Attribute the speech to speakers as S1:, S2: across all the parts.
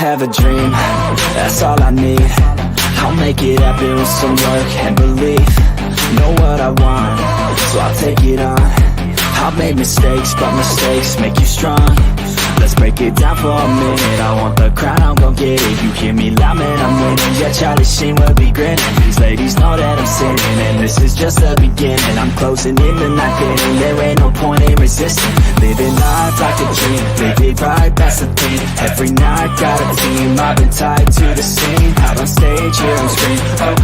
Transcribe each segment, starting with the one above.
S1: have a dream, that's all I need. I'll make it happen with some work and belief. Know what I want, so I'll take it on. I've made mistakes, but mistakes make you strong. Let's break it down for a minute. I want the crown, I'm gon' get it. You hear me loud, man, I'm winning. Yeah, Charlie Sheen will be grinning. These ladies know that I'm sinning, and this is just the beginning. I'm closing in the night inning. There ain't no point in resisting. Living life like a dream, live it right, that's the thing. Every night, got a team, I've been tied to the scene. Out on stage, here on screen.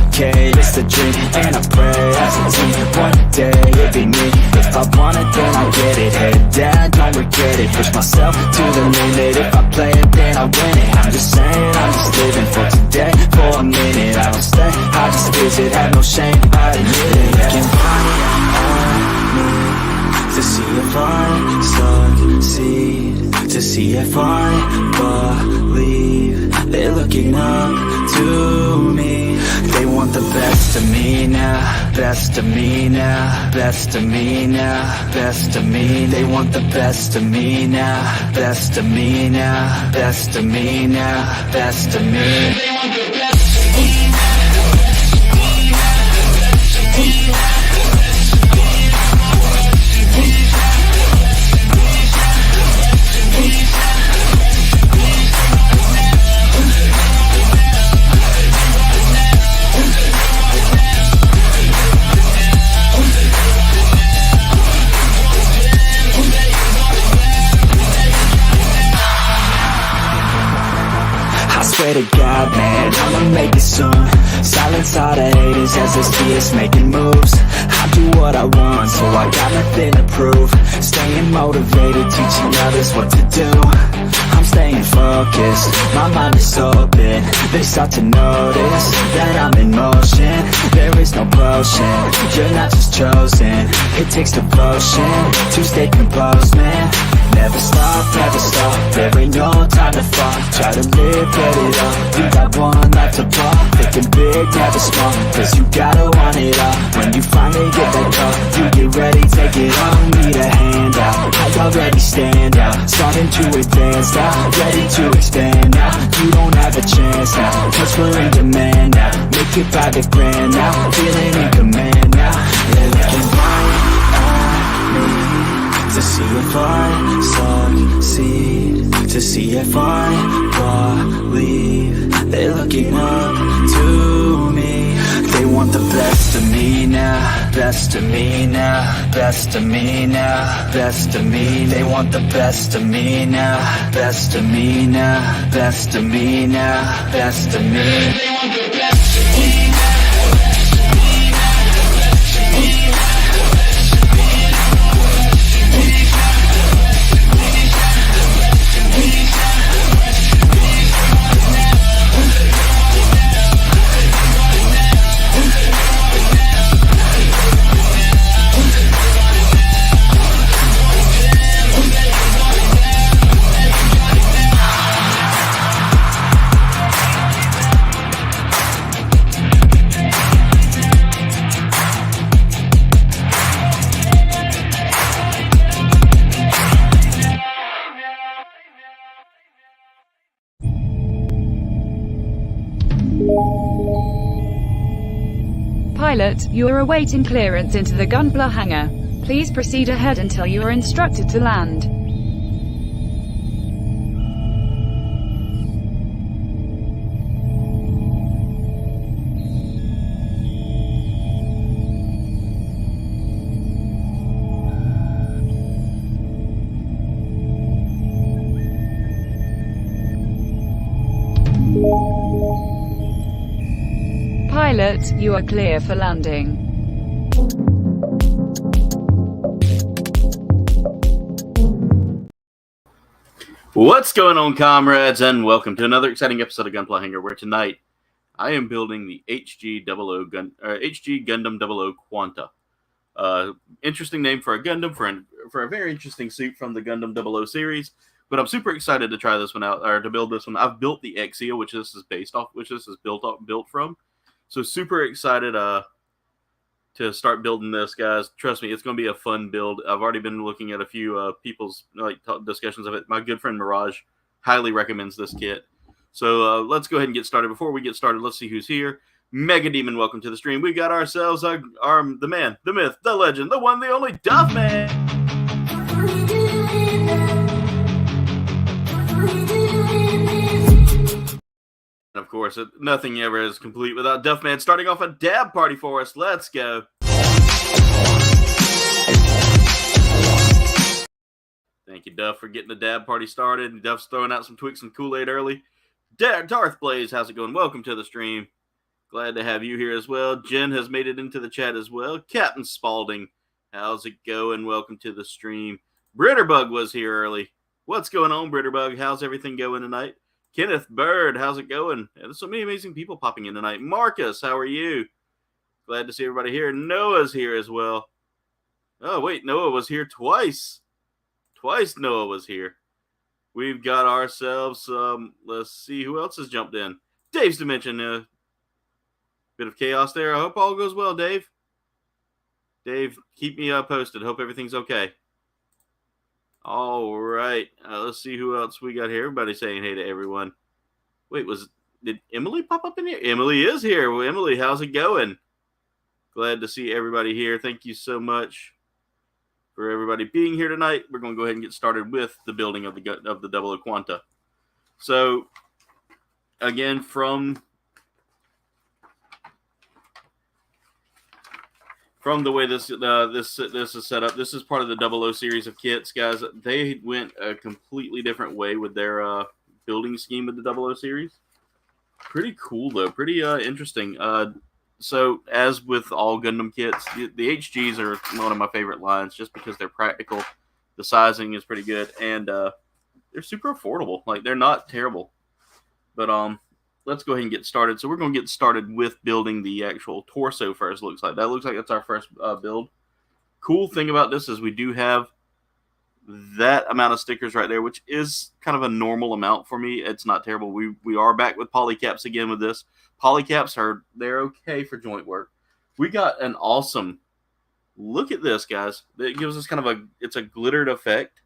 S1: Okay, it's a dream, and I pray as a team. One day, it'll be me. If I want it, then I'll get it. Head down, don't regret it. Push myself to the limit. If I play it, then I win it. I'm just saying, I'm just living for today. For a minute, I don't stay, I just visit. Have no shame, I admit it. Looking right at me to see if I succeed, to see if I believe. They're looking up to me. They want the best of me now, best of me now, best of me now, best of me. They want the best of me now, best of me now, best of me now, best of me. They want the best of me now. Swear to God, man, I'ma make it soon. Silence all the haters as they see us making moves. I do what I want, so I got nothing to prove. Staying motivated, teaching others what to do. I'm staying focused, my mind is open. They start to notice that I'm in motion. There is no potion, you're not just chosen. It takes devotion to stay composed, man. Never stop, there ain't no time to fall. Try to live, get it up, you got one life to ball. Thinking big, never small, cause you gotta want it all. When you finally get that call, you get ready, take it on. Need a hand out, I already stand out. Starting to advance now, ready to expand now. You don't have a chance now, cause we're in demand now. Make it by the grand now, feeling in command now. They're looking right at me to see if I succeed, to see if I believe. They're looking up to me. They want the best of me now, best of me now, best of me now, best of me. They want the best of me now, best of me now, best of me now, best of me. They want the best of me now.
S2: Pilot, you are awaiting clearance into the Gunpla Hangar. Please proceed ahead until you are instructed to land. Pilot, you are clear for landing.
S3: What's going on, comrades, and welcome to another exciting episode of Gunpla Hangar, where tonight I am building the HG Gundam 00 Quanta. Interesting name for a Gundam, for a very interesting suit from the Gundam 00 series. But I'm super excited to try this one out, or to build this one. I've built the Exia, which this is built from. So super excited to start building this, guys. Trust me, it's going to be a fun build. I've already been looking at a few people's discussions of it. My good friend Mirage highly recommends this kit. So let's go ahead and get started. Before we get started, let's see who's here. Mega Demon, welcome to the stream. We got ourselves the man, the myth, the legend, the one, the only Duff Man. And of course, nothing ever is complete without Duff Man starting off a dab party for us. Let's go. Thank you, Duff, for getting the dab party started. Duff's throwing out some Twix and Kool-Aid early. Darth Blaze, how's it going? Welcome to the stream. Glad to have you here as well. Jen has made it into the chat as well. Captain Spalding, how's it going? Welcome to the stream. Britterbug was here early. What's going on, Britterbug? How's everything going tonight? Kenneth Bird, how's it going? Yeah, there's so many amazing people popping in tonight. Marcus, how are you? Glad to see everybody here. Noah's here as well. Oh, wait, Noah was here twice. Twice Noah was here. We've got ourselves, let's see, who else has jumped in? Dave's Dimension, bit of chaos there. I hope all goes well, Dave. Dave, keep me posted. Hope everything's okay. All right. Let's see who else we got here. Everybody saying hey to everyone. Wait, did Emily pop up in here? Emily is here. Well, Emily, how's it going? Glad to see everybody here. Thank you so much for everybody being here tonight. We're going to go ahead and get started with the building of the Double O Quanta. So, again, from the way this is set up, this is part of the Double O series of kits, guys. They went a completely different way with their building scheme with the Double O series. Pretty cool, though. Pretty interesting. So, as with all Gundam kits, the HGs are one of my favorite lines just because they're practical. The sizing is pretty good, and they're super affordable. Like, they're not terrible. But let's go ahead and get started. So, we're going to get started with building the actual torso first, looks like. That looks like that's our first build. Cool thing about this is we do have that amount of stickers right there, which is kind of a normal amount for me. It's not terrible. We are back with polycaps again with this. Polycaps they're okay for joint work. We got an awesome, look at this, guys. It gives us kind of it's a glittered effect,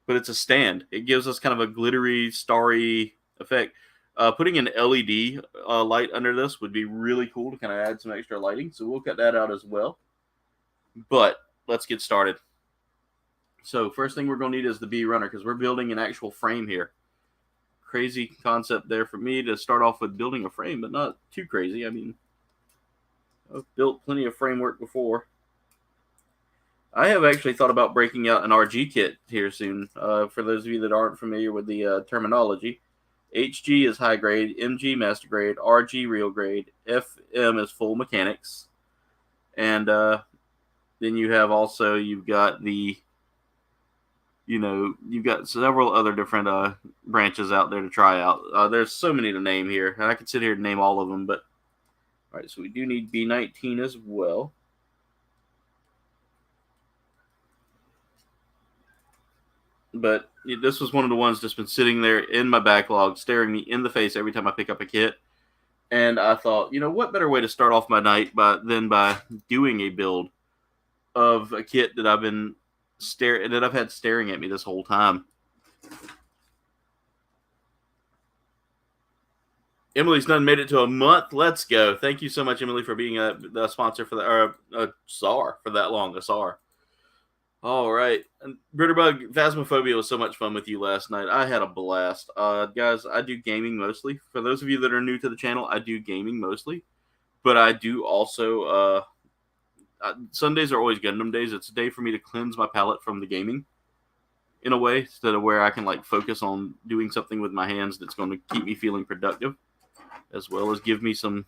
S3: but it's a stand. It gives us kind of a glittery, starry effect. Putting an LED light under this would be really cool to kind of add some extra lighting. So we'll cut that out as well. But let's get started. So first thing we're going to need is the B runner because we're building an actual frame here. Crazy concept there for me to start off with building a frame, but not too crazy. I mean, I've built plenty of framework before. I have actually thought about breaking out an RG kit here soon. For those of you that aren't familiar with the terminology, HG is high grade, MG master grade, RG real grade, FM is full mechanics, and then you've got the you've got several other different branches out there to try out. There's so many to name here, and I could sit here and name all of them, but all right, so we do need B19 as well. But this was one of the ones that's been sitting there in my backlog, staring me in the face every time I pick up a kit. And I thought, what better way to start off my night than by doing a build of a kit that I've had staring at me this whole time. Emily's done made it to a month. Let's go. Thank you so much, Emily, for being the sponsor for a SAR for that long. A SAR. All right. And Britterbug, Phasmophobia was so much fun with you last night. I had a blast. Guys, I do gaming mostly. For those of you that are new to the channel, I do gaming mostly. But I do also... Sundays are always Gundam days. It's a day for me to cleanse my palate from the gaming in a way, instead of where I can focus on doing something with my hands that's going to keep me feeling productive, as well as give me some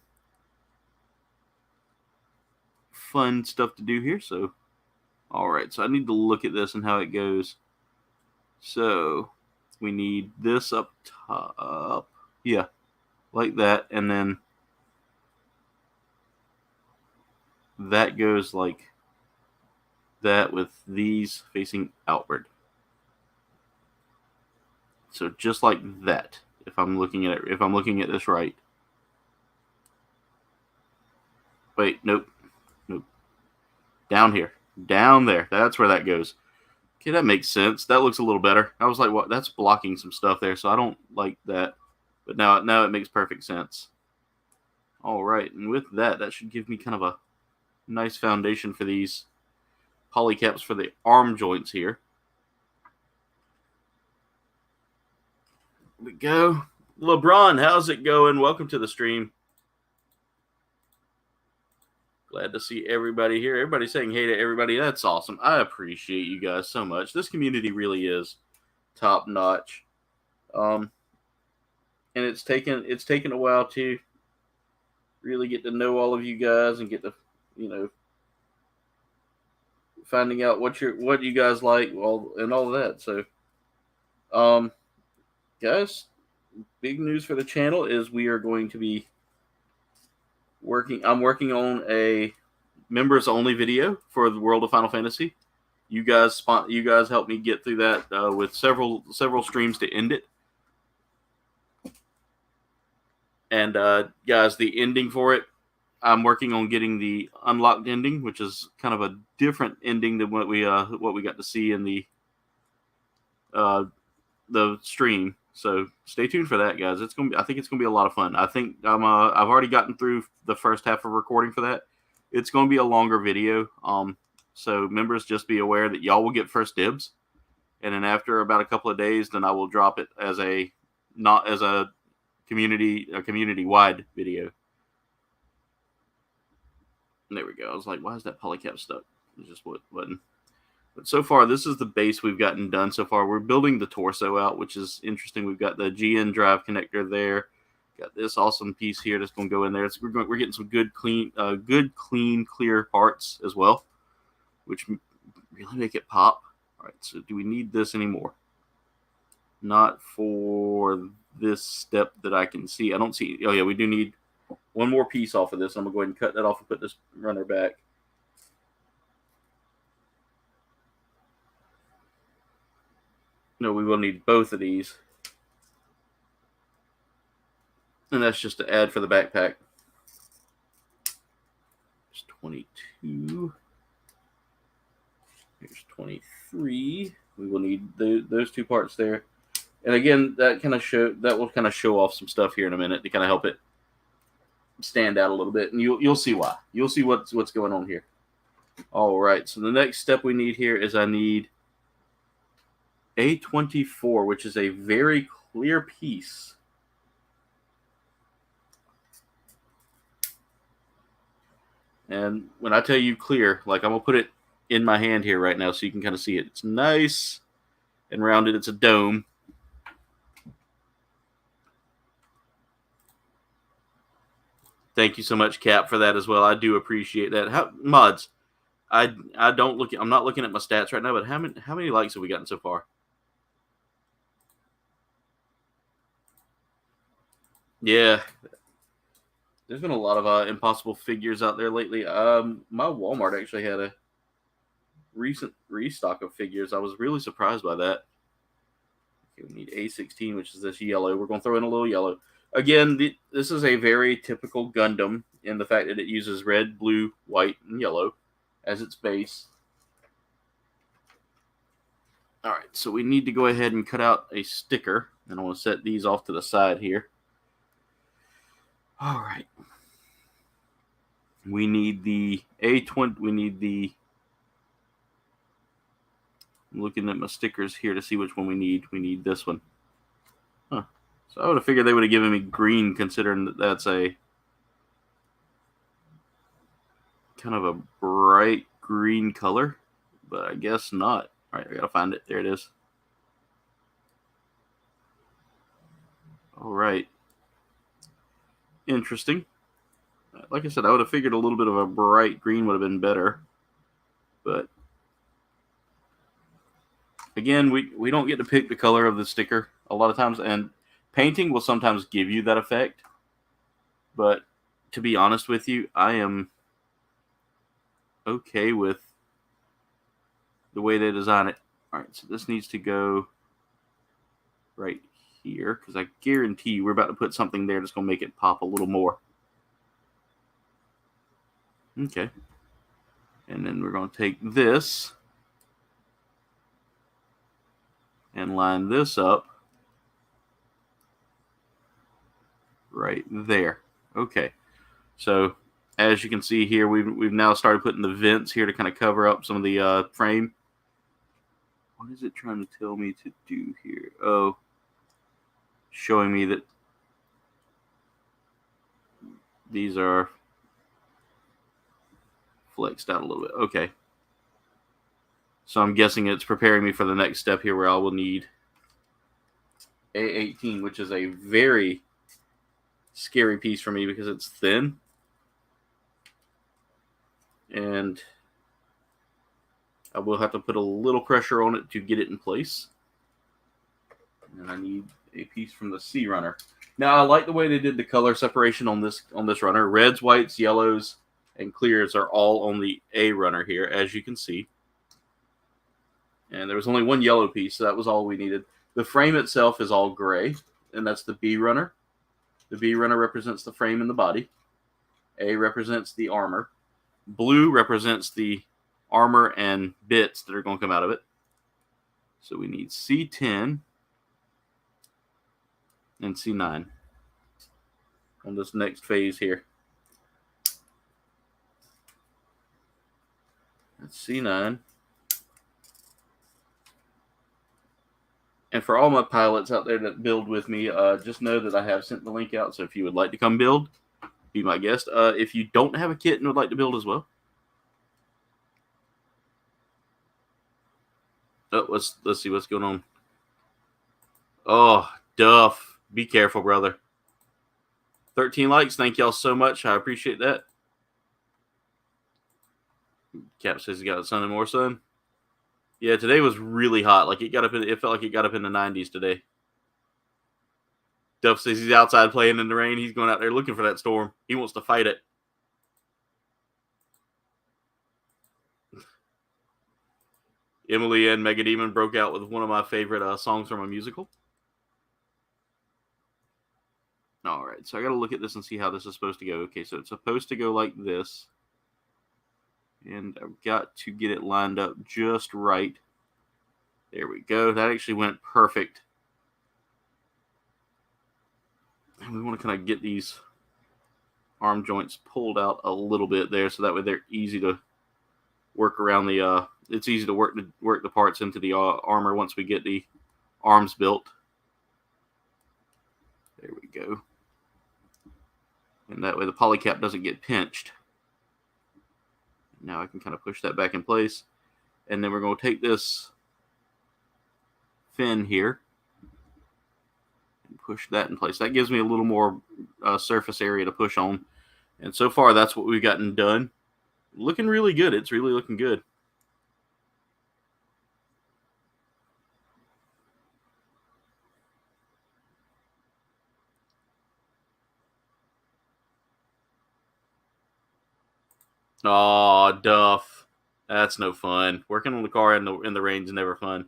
S3: fun stuff to do here. So, all right. So I need to look at this and how it goes. So we need this up top. Yeah, like that. And then that goes like that with these facing outward. So just like that, if I'm looking at this right. Wait, nope. Down here. Down there. That's where that goes. Okay, that makes sense. That looks a little better. I was like, what? That's blocking some stuff there, so I don't like that. But now it makes perfect sense. All right, and with that should give me kind of a nice foundation for these polycaps for the arm joints here. There we go. LeBron, how's it going? Welcome to the stream. Glad to see everybody here. Everybody saying hey to everybody. That's awesome. I appreciate you guys so much. This community really is top notch. And it's taken a while to really get to know all of you guys and get to, finding out what you guys like, and all of that. So, guys, big news for the channel is we are going to be I'm working on a members only video for the World of Final Fantasy. You guys helped me get through that with several streams to end it. And guys, the ending for it, I'm working on getting the unlocked ending, which is kind of a different ending than what we got to see in the stream. So stay tuned for that, guys. I think it's gonna be a lot of fun. I think I've already gotten through the first half of recording for that. It's gonna be a longer video. So members, just be aware that y'all will get first dibs, and then after about a couple of days, then I will drop it as a community wide video. And there we go. I was like, why is that polycap stuck? It just wasn't. But so far, this is the base we've gotten done so far. We're building the torso out, which is interesting. We've got the GN drive connector there. Got this awesome piece here that's going to go in there. So we're getting some good, clean, clear parts as well, which really make it pop. All right, so do we need this anymore? Not for this step that I can see. I don't see. Oh, yeah, we do need one more piece off of this. I'm going to go ahead and cut that off and put this runner back. No, we will need both of these. And that's just to add for the backpack. There's 22. Here's 23. We will need those two parts there. And again, that will kind of show off some stuff here in a minute to kind of help it stand out a little bit. And you'll see why. You'll see what's going on here. All right. So the next step we need here is I need A24, which is a very clear piece. And when I tell you clear, like I'm going to put it in my hand here right now so you can kind of see it. It's nice and rounded. It's a dome. Thank you so much, Cap, for that as well. I do appreciate that. Mods, I'm not looking at my stats right now, but how many likes have we gotten so far? Yeah, there's been a lot of impossible figures out there lately. My Walmart actually had a recent restock of figures. I was really surprised by that. Okay, we need A16, which is this yellow. We're going to throw in a little yellow. Again, this is a very typical Gundam in the fact that it uses red, blue, white, and yellow as its base. All right, so we need to go ahead and cut out a sticker. And I want to set these off to the side here. All right. We need the A20. We need the... I'm looking at my stickers here to see which one we need. We need this one. Huh. So I would have figured they would have given me green, considering that that's a kind of a bright green color, but I guess not. All right, I gotta find it. There it is. All right. Interesting. Like I said, I would have figured a little bit of a bright green would have been better, but again, we don't get to pick the color of the sticker a lot of times, and painting will sometimes give you that effect. But to be honest with you, I am okay with the way they design it. All right, so this needs to go right here because I guarantee you we're about to put something there that's going to make it pop a little more. Okay. And then we're going to take this and line this up right there. Okay, so as you can see here, we've now started putting the vents here to kind of cover up some of the frame. What is it trying to tell me to do here? Oh, showing me that these are flexed out a little bit. Okay. So I'm guessing it's preparing me for the next step here where I will need A18, which is a very scary piece for me because it's thin. And I will have to put a little pressure on it to get it in place. And I need a piece from the C runner. Now I like the way they did the color separation on this runner. Reds, whites, yellows, and clears are all on the A runner here, as you can see. And there was only one yellow piece, so that was all we needed. The frame itself is all gray, and that's the B runner. The B runner represents the frame and the body. A represents the armor. Blue represents the armor and bits that are going to come out of it. So we need C10 and C9 on this next phase here. That's C9. And for all my pilots out there that build with me, just know that I have sent the link out. So if you would like to come build, be my guest. If you don't have a kit and would like to build as well, let's see what's going on. Oh, Duff, be careful, brother. 13 likes. Thank y'all so much. I appreciate that. Cap says he got sun and more sun. Yeah, today was really hot. Like it felt like it got up in the 90s today. Duff says he's outside playing in the rain. He's going out there looking for that storm. He wants to fight it. Emily and Megademon broke out with one of my favorite songs from a musical. All right, so I got to look at this and see how this is supposed to go. Okay, so it's supposed to go like this. And I've got to get it lined up just right. There we go. That actually went perfect. And we want to kind of get these arm joints pulled out a little bit there, so that way they're easy to work around the. It's easy to work the parts into the armor once we get the arms built. There we go. And that way the polycap doesn't get pinched. Now I can kind of push that back in place. And then we're going to take this fin here and push that in place. That gives me a little more surface area to push on. And so far, that's what we've gotten done. Looking really good. It's really looking good. Aw, Duff. That's no fun. Working on the car in the rain is never fun.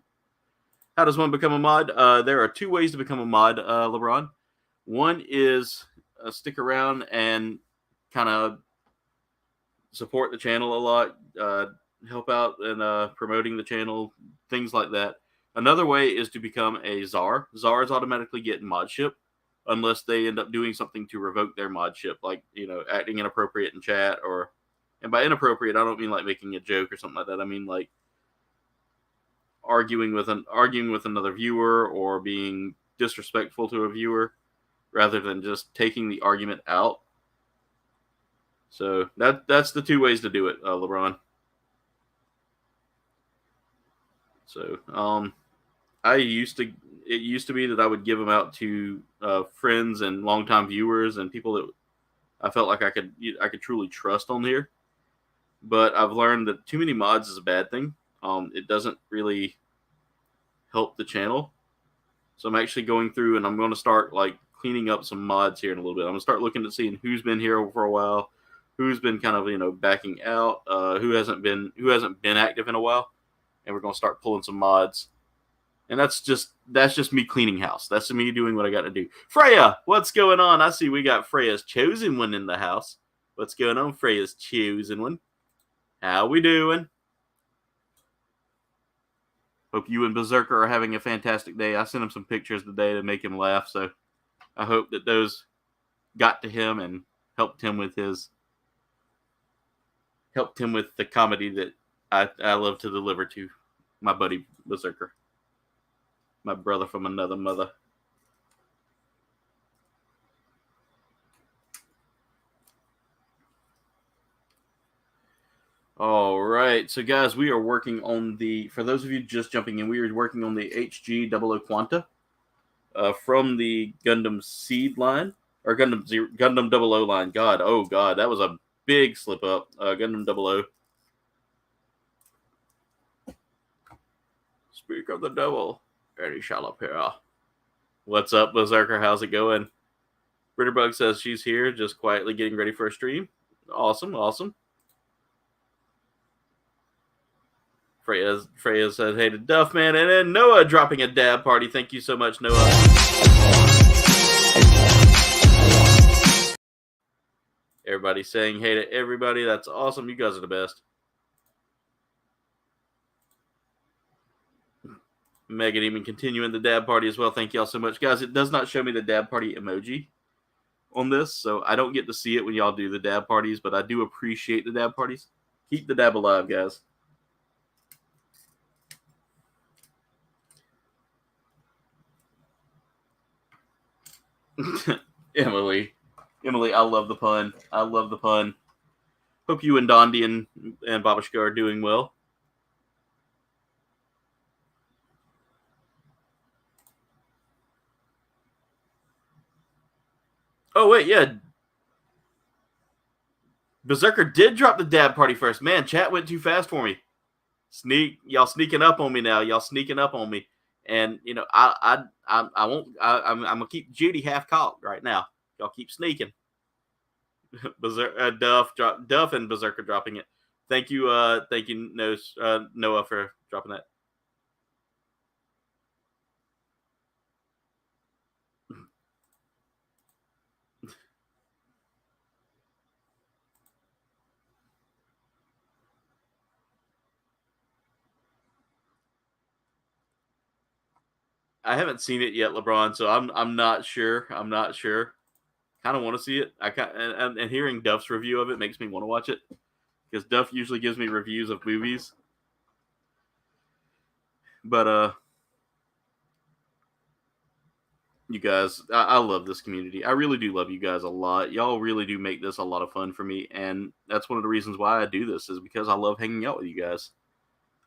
S3: How does one become a mod? There are two ways to become a mod, LeBron. One is stick around and kind of support the channel a lot, help out in promoting the channel, things like that. Another way is to become a czar. Czars automatically get modship unless they end up doing something to revoke their modship, like acting inappropriate in chat or. And by inappropriate, I don't mean like making a joke or something like that. I mean like arguing with another viewer or being disrespectful to a viewer rather than just taking the argument out. So that's the two ways to do it, LeBron. So it used to be that I would give them out to friends and longtime viewers and people that I felt like I could truly trust on here. But I've learned that too many mods is a bad thing. It doesn't really help the channel. So I'm actually going through and I'm going to start like cleaning up some mods here in a little bit. I'm going to start looking at seeing who's been here for a while, who's been kind of backing out, who hasn't been active in a while, and we're going to start pulling some mods. And that's just me cleaning house. That's me doing what I got to do. Freya, what's going on? I see we got Freya's chosen one in the house. What's going on, Freya's chosen one? How we doing? Hope you and Berserker are having a fantastic day. I sent him some pictures today to make him laugh, so I hope that those got to him and helped him with the comedy that I love to deliver to my buddy Berserker, my brother from another mother. All right, so guys, we are working on for those of you just jumping in, we are working on the HG Double Quanta from the Gundam Seed line, or Gundam 00 line. God, that was a big slip up. Gundam 00. Speak of the devil, and he shall appear. What's up, Berserker? How's it going? Britterbug says she's here, just quietly getting ready for a stream. Awesome. Freya said, hey to Duffman, and then Noah dropping a dab party. Thank you so much, Noah. Everybody saying hey to everybody. That's awesome. You guys are the best. Megan even continuing the dab party as well. Thank y'all so much. Guys, it does not show me the dab party emoji on this, so I don't get to see it when y'all do the dab parties, but I do appreciate the dab parties. Keep the dab alive, guys. Emily, I love the pun. Hope you and Dondi and Babushka are doing well. Oh, wait, yeah. Berserker did drop the dab party first. Man, chat went too fast for me. Y'all sneaking up on me now. And you know, I won't. I'm gonna keep Judy half cocked right now. Y'all keep sneaking. Duff and Berserker dropping it. Thank you, Noah, for dropping that. I haven't seen it yet, LeBron, so I'm not sure. Kind of want to see it. And hearing Duff's review of it makes me want to watch it, because Duff usually gives me reviews of movies. But you guys, I love this community. I really do love you guys a lot. Y'all really do make this a lot of fun for me, and that's one of the reasons why I do this, is because I love hanging out with you guys.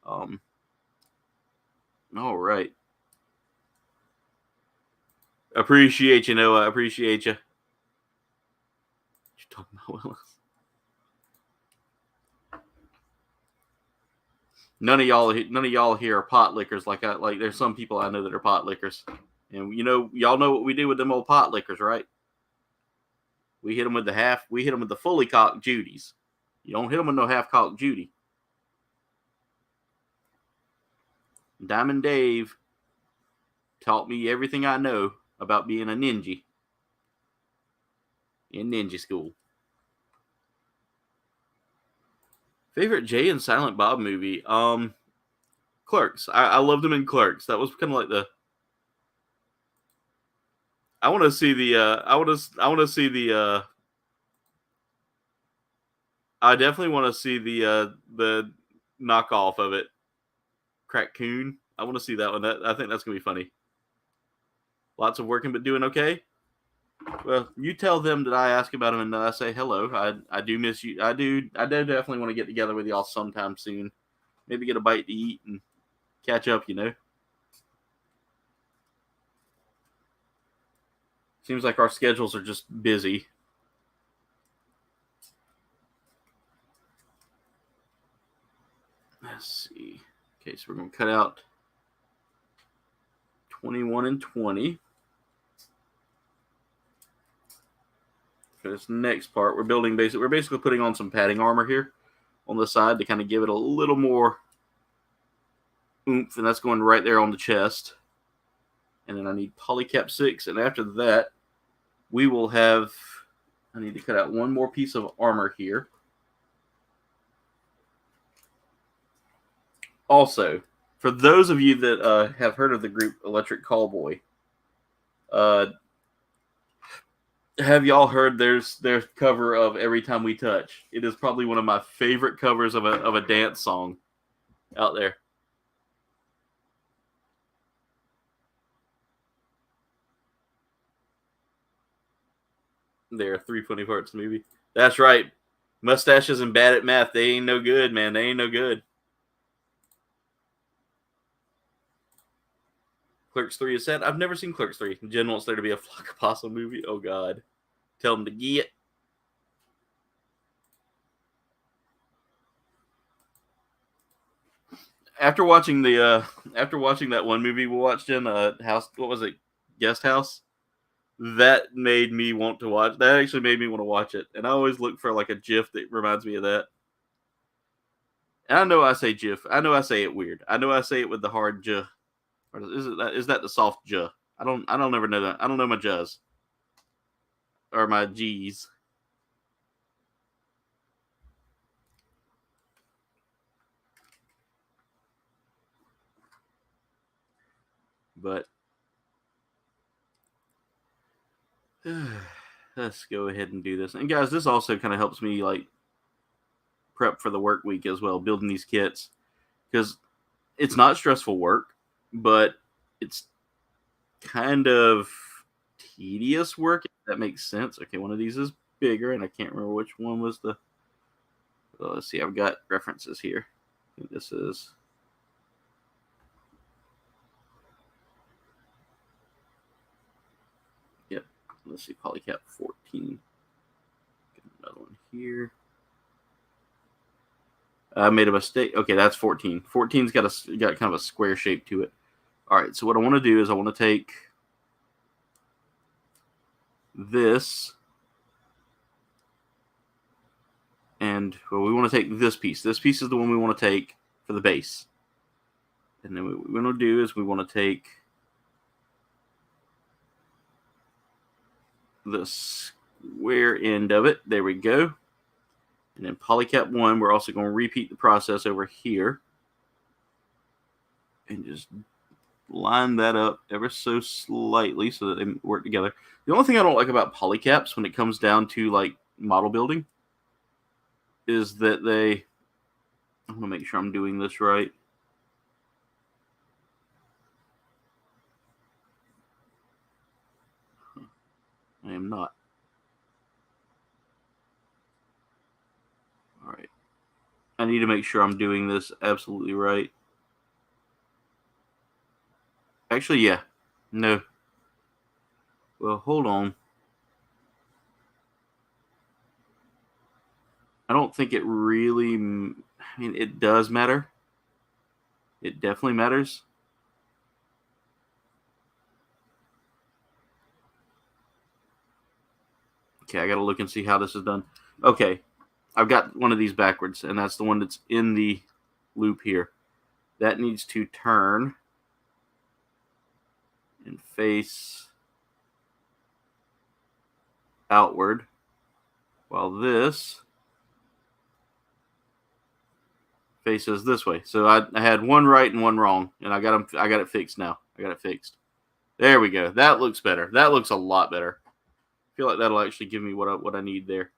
S3: All right. Appreciate you, Noah. Appreciate you. You're talking about Willis. None of y'all here are pot lickers. Like there's some people I know that are pot lickers, and y'all know what we do with them old pot lickers, right? We hit them with the fully cocked Judies. You don't hit them with no half cocked Judy. Diamond Dave taught me everything I know about being a ninja in ninja school. Favorite Jay and Silent Bob movie? Clerks. I loved him in Clerks. That was kind of like the. I want to see the. I definitely want to see the knockoff of it. Crack-Coon. I want to see that one. I think that's gonna be funny. Lots of working, but doing okay. Well, you tell them that I ask about them and that I say hello. I do miss you. I do definitely want to get together with y'all sometime soon. Maybe get a bite to eat and catch up, Seems like our schedules are just busy. Let's see. Okay, so we're going to cut out 21 and 20. For this next part, we're basically putting on some padding armor here on the side to kind of give it a little more oomph, and that's going right there on the chest. And then I need polycap 6, and after that, we will have. I need to cut out one more piece of armor here. Also, for those of you that have heard of the group Electric Callboy, have y'all heard their cover of Every Time We Touch? It is probably one of my favorite covers of a dance song out there. There are 3 funny parts of the movie. That's right. Mustaches and bad at math. They ain't no good, man. They ain't no good. Clerks 3 is sad. I've never seen Clerks 3. Jen wants there to be a Flock of Possum movie. Oh, God. Tell them to get. After watching that one movie we watched in House, what was it? Guest House? That made me want to watch. That actually made me want to watch it. And I always look for like a GIF that reminds me of that. And I know I say GIF. I know I say it weird. I know I say it with the hard J. Or is that the soft J? I don't ever know that. I don't know my J's or my G's. But let's go ahead and do this. And guys, this also kind of helps me like prep for the work week as well, building these kits, because it's not stressful work, but it's kind of tedious work, if that makes sense. Okay, one of these is bigger, and I can't remember which one was the. Well, let's see, I've got references here. I think this is. Yep, let's see, Polycap 14. Get another one here. I made a mistake. Okay, that's 14. 14's got kind of a square shape to it. All right, so what I want to do is I want to take this, and well, we want to take this piece. This piece is the one we want to take for the base. And then what we're going to do is we want to take the square end of it. There we go. And then Polycap 1, we're also going to repeat the process over here. And just line that up ever so slightly so that they work together. The only thing I don't like about polycaps when it comes down to like model building is that I'm going to make sure I'm doing this right. I am not. All right. I need to make sure I'm doing this absolutely right. Actually, yeah. No. Well, hold on. I don't think it really. I mean, it does matter. It definitely matters. Okay, I got to look and see how this is done. Okay, I've got one of these backwards, and that's the one that's in the loop here. That needs to turn and face outward, while this faces this way. So I had one right and one wrong, and I got it fixed now. I got it fixed. There we go. That looks better. That looks a lot better. I feel like that'll actually give me what I need there.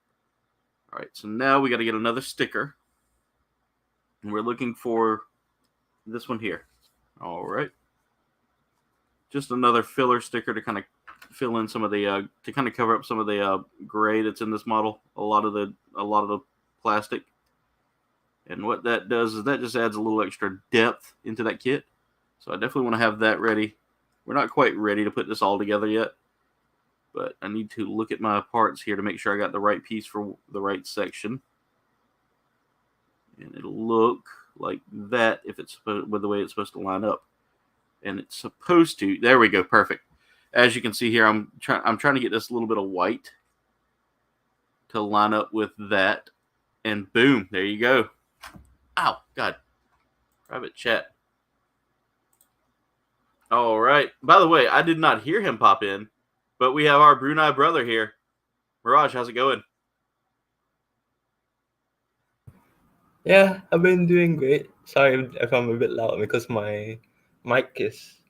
S3: All right, so now we got to get another sticker, and we're looking for this one here. All right, just another filler sticker to kind of fill in some of the to kind of cover up some of the gray that's in this model. A lot of the plastic. And what that does is that just adds a little extra depth into that kit. So I definitely want to have that ready. We're not quite ready to put this all together yet, but I need to look at my parts here to make sure I got the right piece for the right section. And it'll look like that if it's with the way it's supposed to line up. And it's supposed to. There we go. Perfect. As you can see here, I'm trying to get this little bit of white to line up with that. And boom, there you go. Ow, God. Private chat. All right. By the way, I did not hear him pop in, but we have our Brunei brother here. Mirage, how's it going?
S4: Yeah, I've been doing great. Sorry if I'm a bit loud because my mic is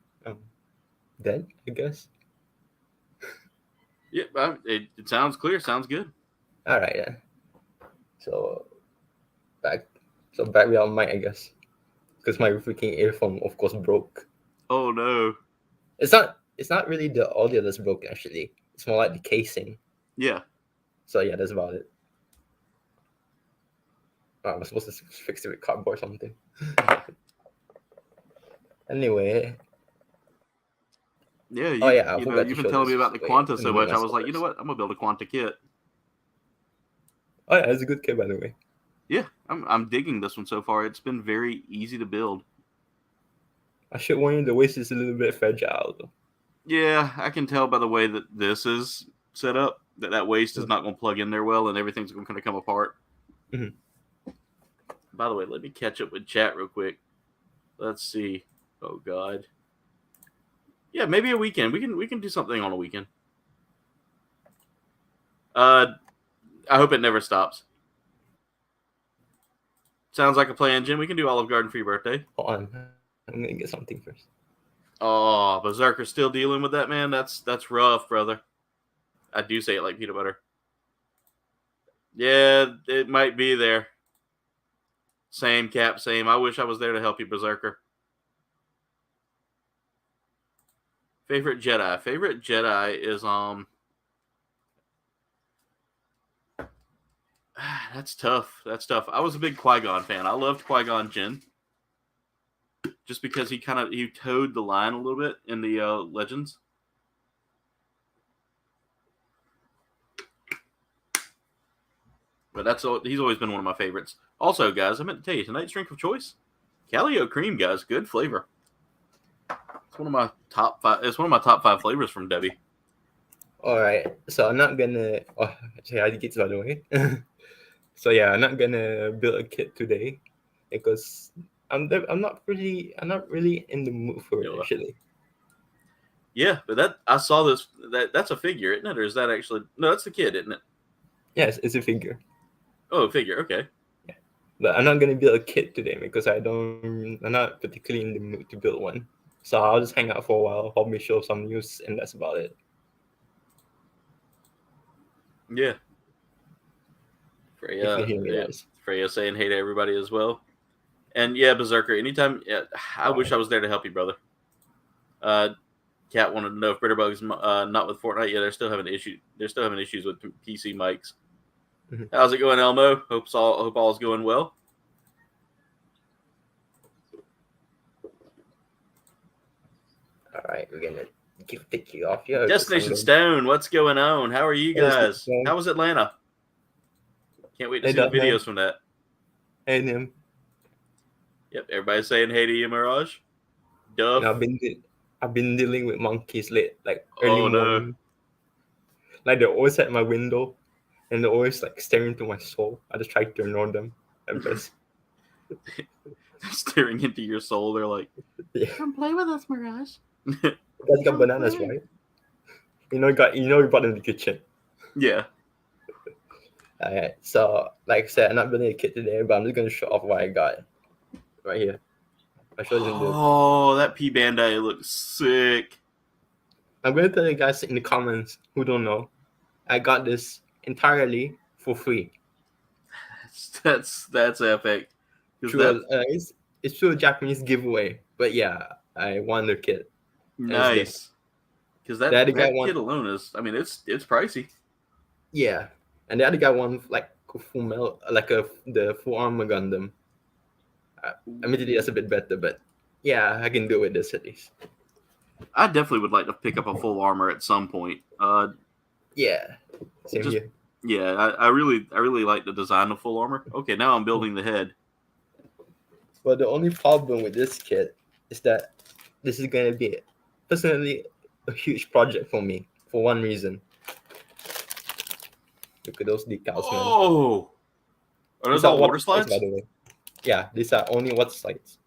S4: dead, I guess.
S3: Yeah, it sounds clear. Sounds good.
S4: All right then. So back, back with our mic, I guess, because my freaking earphone, of course, broke.
S3: Oh no.
S4: It's not. It's not really the audio that's broken. Actually, it's more like the casing.
S3: Yeah.
S4: So yeah, that's about it. Oh, I'm supposed to fix it with cardboard or something. Anyway,
S3: Yeah.
S4: oh yeah, I
S3: You know
S4: forgot to
S3: you've been
S4: show
S3: telling me
S4: this.
S3: about the
S4: Wait,
S3: Quanta
S4: let me
S3: so
S4: make
S3: much. I was
S4: myself
S3: like, you know
S4: first.
S3: what? I'm gonna build a Quanta kit.
S4: Oh yeah, it's a good kit by the way.
S3: Yeah, I'm digging this one so far. It's been very easy to build.
S4: I should warn you, the waist is a little bit fragile though.
S3: Yeah, I can tell by the way that this is set up that waist is
S4: Mm.
S3: not going to plug in there well, and everything's going to kind of come apart.
S4: Mhm.
S3: By the way, let me catch up with chat real quick. Let's see. Oh God. Yeah, maybe a weekend. We can do something on a weekend. I hope it never stops. Sounds like a plan, Jim. We can do Olive Garden for your birthday.
S4: Hold on, I'm gonna get something first.
S3: Oh, Berserker's still dealing with that, man. That's rough, brother. I do say it like peanut butter. Yeah, it might be there. Same, Cap, same. I wish I was there to help you, Berserker. Favorite Jedi? Favorite Jedi is that's tough. That's tough. I was a big Qui-Gon fan. I loved Qui-Gon Jinn. Just because he towed the line a little bit in the Legends. But he's always been one of my favorites. Also, guys, I meant to tell you, tonight's drink of choice, Calio Cream, guys. Good flavor. It's one of my top 5. It's one of my top 5 flavors from Debbie.
S4: All right, so I'm not gonna. Oh, actually, I get by the way. So yeah, I'm not gonna build a kit today because I'm not really in the mood for it actually.
S3: Yeah, but I saw this. That's a figure, isn't it? Or is that actually no? That's the kid, isn't it?
S4: Yes, it's a figure.
S3: Oh, a figure. Okay.
S4: Yeah, but I'm not gonna build a kit today because I'm not particularly in the mood to build one. So I'll just hang out for a while, probably show some news, and that's about it.
S3: Yeah.
S4: If you hear me, guys.
S3: Freya saying hey to everybody as well. And yeah, Berserker, anytime. Yeah, I wish I was there to help you, brother. Cat wanted to know if Bitterbug's not with Fortnite. Yeah, they're still having issues with PC mics.
S4: Mm-hmm.
S3: How's it going, Elmo? Hope all's going well.
S4: All right, we're gonna take you off here.
S3: Destination Stone, what's going on? How are you guys? How was Atlanta? Can't wait to see the videos from that.
S4: Hey, Nim.
S3: Yep, everybody's saying hey to you, Mirage. Duff.
S4: I've been dealing with monkeys late, like early morning.
S3: No.
S4: Like they're always at my window, and they're always like staring into my soul. I just try to ignore them at best.
S3: Staring into your soul, they're like,
S4: yeah.
S3: "Come play with us, Mirage."
S4: You guys got bananas, right? You brought them to the kitchen.
S3: Yeah.
S4: Alright, so like I said, I'm not building a kit today, but I'm just gonna show off what I got right here.
S3: That P Bandai looks sick.
S4: I'm gonna tell you guys in the comments who don't know, I got this entirely for free.
S3: That's epic.
S4: It's through a Japanese giveaway, but yeah, I won the kit.
S3: Nice. Because that kit alone is, I mean, it's pricey.
S4: Yeah, and the other guy won like the full armor Gundam. Admittedly, that's a bit better, but yeah, I can do it with this at least.
S3: I definitely would like to pick up a full armor at some point.
S4: Yeah, same here.
S3: Yeah, I really like the design of full armor. Okay, now I'm building the head.
S4: But the only problem with this kit is that this is going to be personally a huge project for me for one reason. Look at those decals, man.
S3: Oh, are those all water slides?
S4: By the way, yeah, these are only water slides.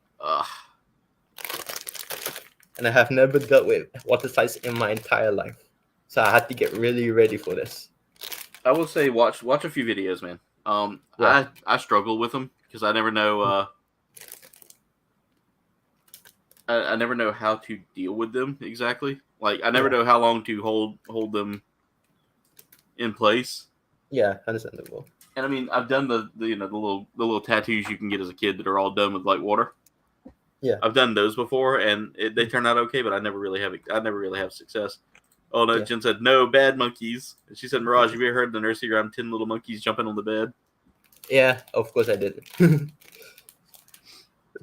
S4: And I have never dealt with water slides in my entire life, so I had to get really ready for this.
S3: I will say, watch a few videos, man. Yeah. I struggle with them because I never know. I never know how to deal with them exactly. Like I never know how long to hold them in place.
S4: Yeah, understandable.
S3: And I mean, I've done the little tattoos you can get as a kid that are all done with like water.
S4: Yeah.
S3: I've done those before, and they turn out okay, but I never really have success. Oh no,
S4: Yeah.
S3: Jen said no bad monkeys. And she said, Mirage, have you ever heard the nursery rhyme 10 little monkeys jumping on the bed?
S4: Yeah, of course I did.
S3: I'm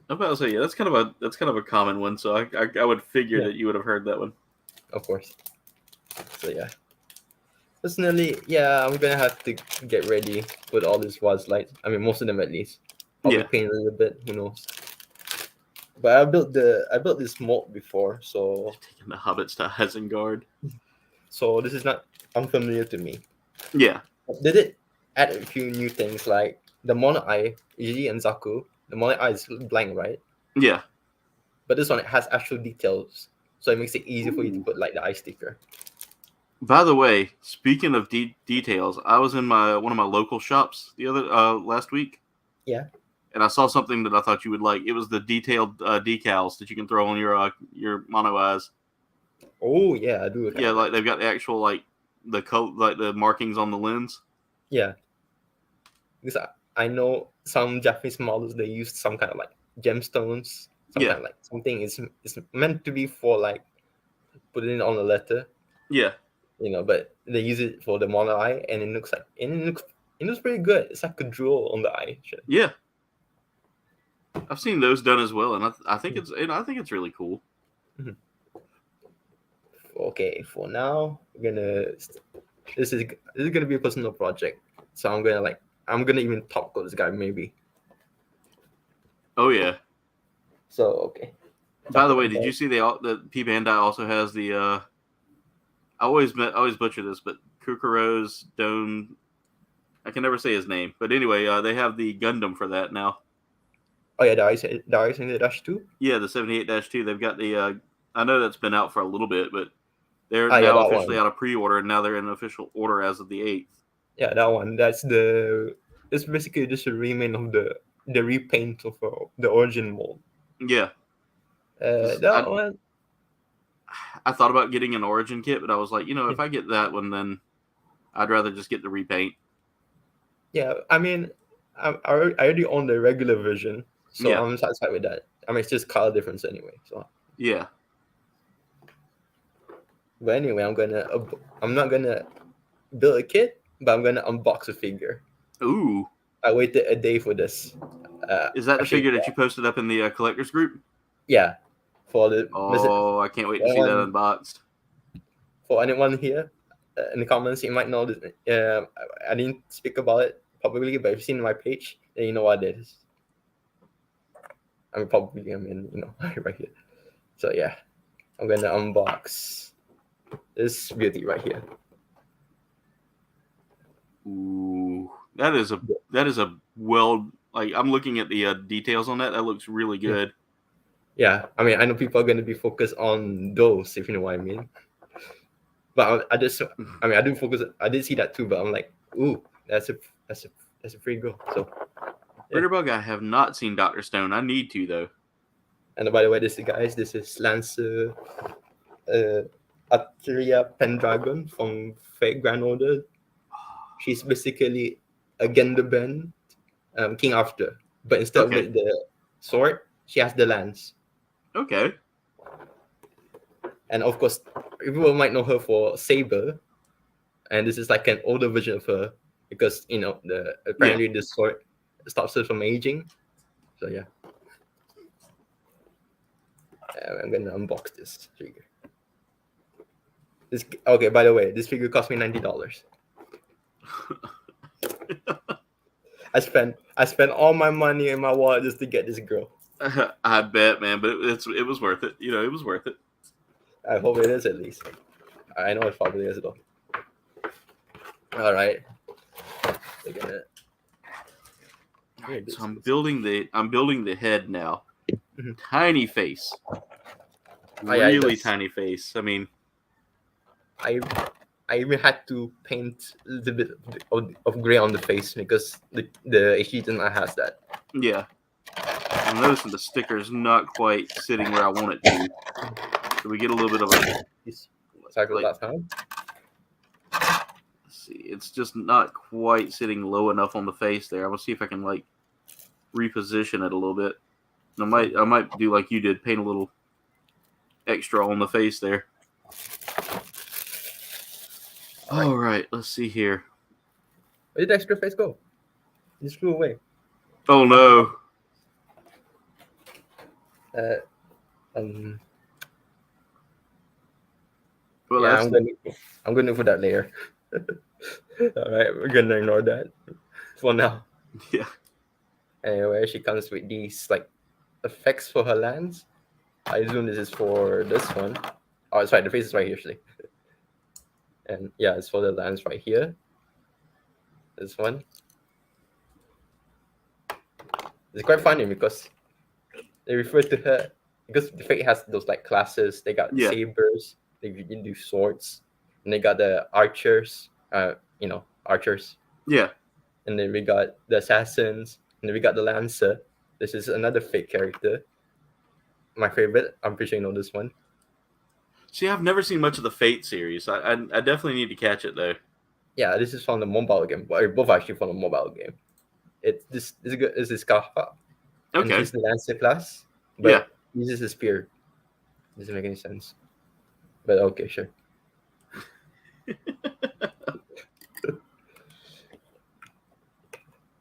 S3: about to say, yeah, that's kind of a common one. So I would figure that you would have heard that one.
S4: Of course. So yeah. Personally, yeah, I'm gonna have to get ready with all these WAS lights. I mean, most of them at least. Probably paint a little bit. Who knows? But I built this mold before, so
S3: Taking the hobbits to Isengard.
S4: so this is not unfamiliar to me.
S3: Yeah.
S4: They did add a few new things like the mono eye, Iji and Zaku. The mono eye is blank, right?
S3: Yeah.
S4: But this one has actual details, so it makes it easy for you to put like the eye sticker.
S3: By the way, speaking of details, I was in one of my local shops the other last week.
S4: Yeah.
S3: And I saw something that I thought you would like. It was the detailed decals that you can throw on your mono eyes.
S4: Oh yeah, I do.
S3: Yeah, like they've got the actual like the markings on the lens.
S4: Yeah. Because I know some Japanese models they use some kind of like gemstones. Some kind of like something is meant to be for like putting it on the letter.
S3: Yeah.
S4: But they use it for the mono eye, and it looks pretty good. It's like a jewel on the eye.
S3: Yeah. I've seen those done as well, and I think it's really cool.
S4: Mm-hmm. Okay, for now, this is gonna be a personal project, so I'm gonna even top code this guy maybe.
S3: Oh yeah.
S4: So okay.
S3: By the way, did you see the P Bandai also has the I always butcher this, but Kukuro's Don. I can never say his name, but anyway, they have the Gundam for that now.
S4: Oh yeah, Darius in the -2.
S3: Yeah, the 78-2. They've got the. I know that's been out for a little bit, but they're now officially out of pre-order, and now they're in official order as of the 8th.
S4: Yeah, that one. It's basically just a remake of the repaint of the origin mold.
S3: Yeah.
S4: That one.
S3: I thought about getting an origin kit, but I was like, if I get that one, then I'd rather just get the repaint.
S4: Yeah, I mean, I already own the regular version, so I'm satisfied with that. I mean, it's just color difference anyway. So
S3: yeah.
S4: But anyway, I'm not gonna build a kit, but I'm gonna unbox a figure.
S3: Ooh.
S4: I waited a day for this.
S3: Is that the figure that you posted up in the collectors group?
S4: Yeah.
S3: I can't wait to see that unboxed.
S4: For anyone here in the comments, you might know this. I didn't speak about it publicly, but if you've seen my page, then you know what it is. Right here. So yeah, I'm gonna unbox this beauty right here.
S3: Ooh, that is a well. Like I'm looking at the details on that. That looks really good.
S4: Yeah, I mean, I know people are going to be focused on those, if you know what I mean. But I do focus. I did see that too, but I'm like, ooh, that's a pretty good. So,
S3: Ritterbug, I have not seen Dr. Stone. I need to though.
S4: And by the way, this is Lancer, Atria Pendragon from Fate Grand Order. She's basically a Gundam King Arthur, but instead of with the sword, she has the lance.
S3: Okay.
S4: And of course, people might know her for Saber, and this is like an older version of her because apparently the sword stops her from aging. So yeah, I'm gonna unbox this figure. By the way, this figure cost me $90. I spent all my money in my wallet just to get this girl.
S3: I bet, man, but it was worth it. It was worth it.
S4: I hope it is at least. I know it probably is though. All right.
S3: So I'm building the head now. Mm-hmm. Tiny face. Really tiny face. I mean,
S4: I even had to paint a little bit of gray on the face because the HG Gundam has that.
S3: Yeah. I'm noticing the sticker's not quite sitting where I want it to. So we get a little bit of a
S4: cycle that time.
S3: Let's see. It's just not quite sitting low enough on the face there. I'm gonna see if I can like reposition it a little bit. I might do like you did, paint a little extra on the face there. All right, let's see here.
S4: Where did the extra face go? It just flew away.
S3: Oh no. Well,
S4: Yeah,
S3: that's
S4: I'm gonna look for that later. All right, we're gonna ignore that for now.
S3: yeah.
S4: Anyway, she comes with these like effects for her lands. I assume this is for this one. Oh, sorry, the face is right here actually. And yeah, it's for the lands right here. This one. It's quite funny because they refer to her because the fate has those like classes. They got
S3: Yeah.
S4: sabers. They can do swords, and they got the archers. Archers.
S3: Yeah.
S4: And then we got the assassins, and then we got the lancer. This is another fate character. My favorite. I'm pretty sure you know this one.
S3: See, I've never seen much of the Fate series. I definitely need to catch it though.
S4: Yeah, this is from the mobile game. Well, both actually from the mobile game. This is Kaha. And
S3: Okay.
S4: this is the lancer class. But
S3: Yeah.
S4: uses a spear. Doesn't make any sense. But okay, sure.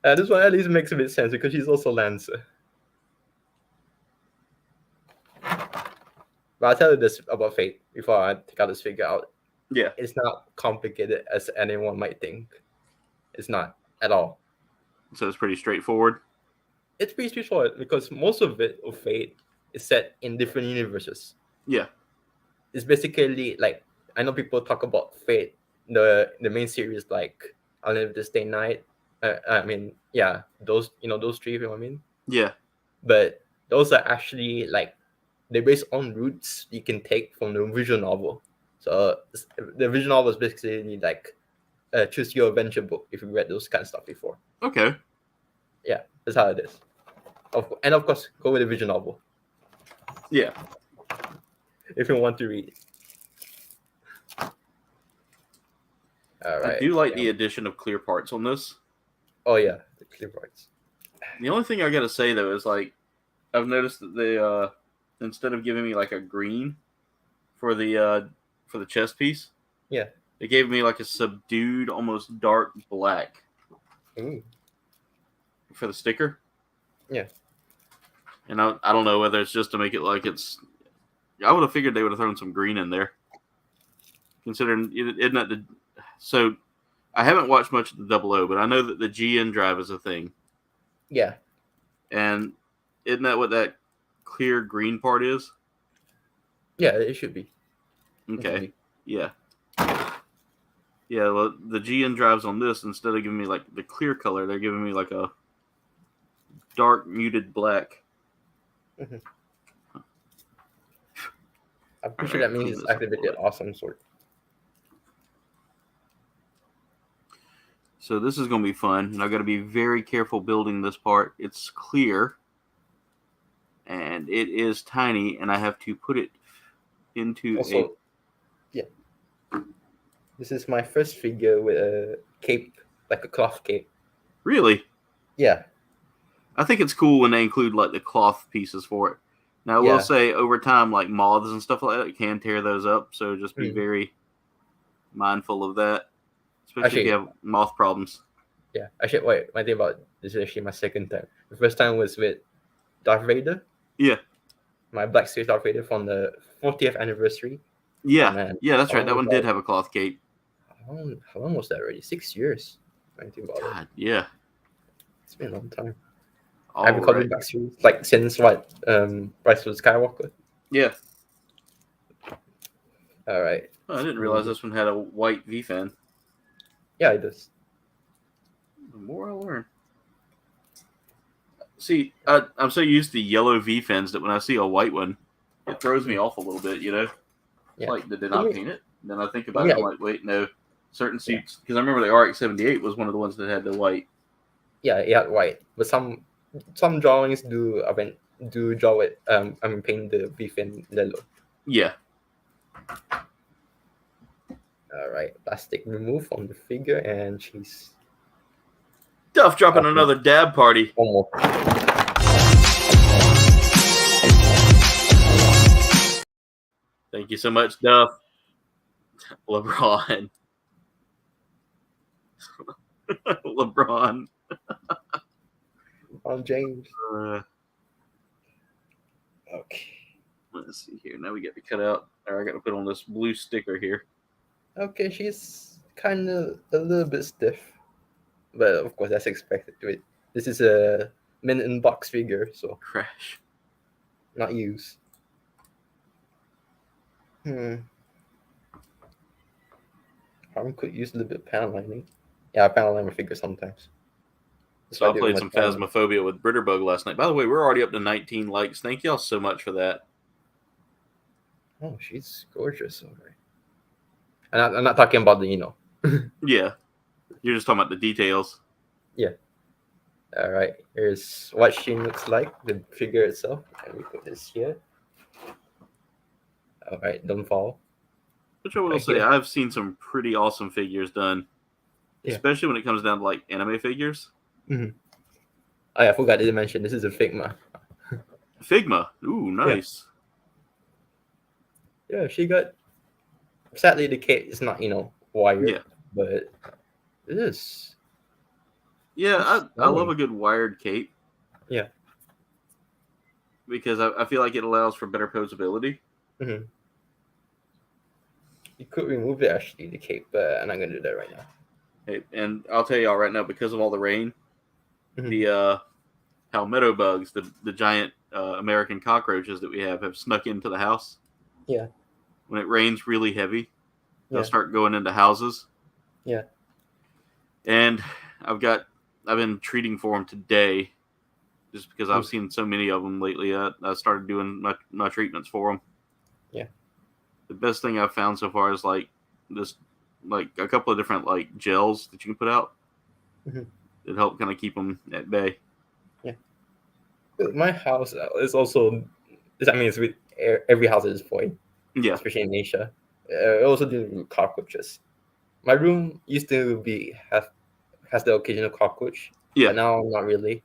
S4: This one at least makes a bit of sense because she's also lancer. But I'll tell you this about Fate before I take out this figure out.
S3: Yeah.
S4: It's not complicated as anyone might think. It's not at all.
S3: So it's pretty straightforward.
S4: It's pretty straightforward because most of it of Fate is set in different universes.
S3: Yeah.
S4: It's basically like I know people talk about Fate, the main series like Unlimited Stay Night. Those three, you know what I mean?
S3: Yeah.
S4: But those are actually like they're based on routes you can take from the visual novel. So the visual novel is basically like choose your adventure book if you read those kind of stuff before.
S3: Okay.
S4: Yeah, that's how it is. And of course, go with the visual novel
S3: Yeah.
S4: if you want to read. All right.
S3: I do like the addition of clear parts on this.
S4: Oh yeah, the clear parts.
S3: The only thing I gotta say though is like I've noticed that they instead of giving me like a green for the chest piece,
S4: Yeah.
S3: they gave me like a subdued, almost dark black
S4: Ooh.
S3: for the sticker.
S4: Yeah.
S3: And I don't know whether it's just to make it like it's. I would have figured they would have thrown some green in there, considering isn't that the. So, I haven't watched much of the 00, but I know that the GN drive is a thing.
S4: Yeah.
S3: And isn't that what that clear green part is?
S4: Yeah, it should be.
S3: Okay. Yeah. Yeah, well, the GN drives on this, instead of giving me like the clear color, they're giving me like a dark muted black.
S4: Mm-hmm. I'm pretty sure that means it's activated awesome sword.
S3: So this is going to be fun, and I've got to be very careful building this part. It's clear, and it is tiny, and I have to put it into
S4: Yeah. This is my first figure with a cape, like a cloth cape.
S3: Really?
S4: Yeah.
S3: I think it's cool when they include like the cloth pieces for it. Now, I will say over time, like moths and stuff like that, you can tear those up. So just be very mindful of that, especially if you have moth problems.
S4: Yeah. Actually, wait. My thing about this is actually my second time. The first time was with Darth Vader.
S3: Yeah.
S4: My Black Series Darth Vader from the 40th anniversary.
S3: Yeah.
S4: Oh, man.
S3: Yeah, that's right. That one did have a cloth cape.
S4: How long was that already? 6 years.
S3: God, yeah.
S4: It's been a long time.
S3: All
S4: I've been calling
S3: right.
S4: Black Series like since what? Rise of Skywalker.
S3: Yeah.
S4: All right.
S3: Oh, I didn't realize this one had a white V-fin.
S4: Yeah, it does.
S3: The more I learn. See, I'm so used to yellow V-fins that when I see a white one, it throws me off a little bit, you know?
S4: Yeah.
S3: Like, did they not paint it? Then I think about it, I'm like, wait, no. Certain suits, because I remember the RX-78 was one of the ones that had the white.
S4: Yeah, it had white. But some drawings do draw it, paint the V-fin yellow.
S3: Yeah.
S4: All right, plastic removed from the figure, and she's
S3: Duff dropping another dab party.
S4: one more.
S3: Thank you so much, Duff. LeBron. LeBron.
S4: On James.
S3: Uh,
S4: Okay.
S3: let's see here. Now we get to cut out. Or I got to put on this blue sticker here.
S4: Okay, she's kind of a little bit stiff, but of course that's expected. Wait, this is a mint in box figure, so
S3: Crash.
S4: not used. Probably could use a little bit of panel lining. Yeah, I panel line my figure sometimes.
S3: So I
S4: do
S3: played
S4: my
S3: some
S4: panel.
S3: Phasmophobia with Britterbug last night. By the way, we're already up to 19 likes. Thank y'all so much for that.
S4: Oh, she's gorgeous. Alright. I'm not talking about the.
S3: Yeah. You're just talking about the details.
S4: All right, here's what she looks like, the figure itself. And we put this here. All right, don't fall.
S3: Which I will
S4: Right
S3: say,
S4: here.
S3: I've seen some pretty awesome figures done.
S4: Yeah.
S3: Especially when it comes down to like anime figures.
S4: Oh yeah, I forgot to mention this is a Figma.
S3: Figma. Ooh, nice.
S4: Yeah, she got. Sadly, the cape is not wired.
S3: Yeah.
S4: But it is.
S3: Yeah, I love
S4: stunning.
S3: a good wired cape.
S4: Yeah.
S3: Because I feel like it allows for better posability.
S4: You could remove it actually, the cape, but I'm not gonna do that right now.
S3: Hey, and I'll tell y'all right now, because of all the rain, the palmetto bugs, the giant American cockroaches that we have snuck into the house.
S4: Yeah.
S3: When it rains really heavy, they'll
S4: Yeah.
S3: start going into houses.
S4: Yeah.
S3: And I've been treating for them today, just because I've seen so many of them lately. I started doing my treatments for them.
S4: Yeah.
S3: The best thing I've found so far is like a couple of different like gels that you can put out that help kind of keep them at bay.
S4: Yeah. My house is also. I mean, it's with every house at this point.
S3: Yeah.
S4: Especially in Asia. I also deal with cockroaches. My room used to has the occasional cockroach.
S3: Yeah.
S4: But now not really.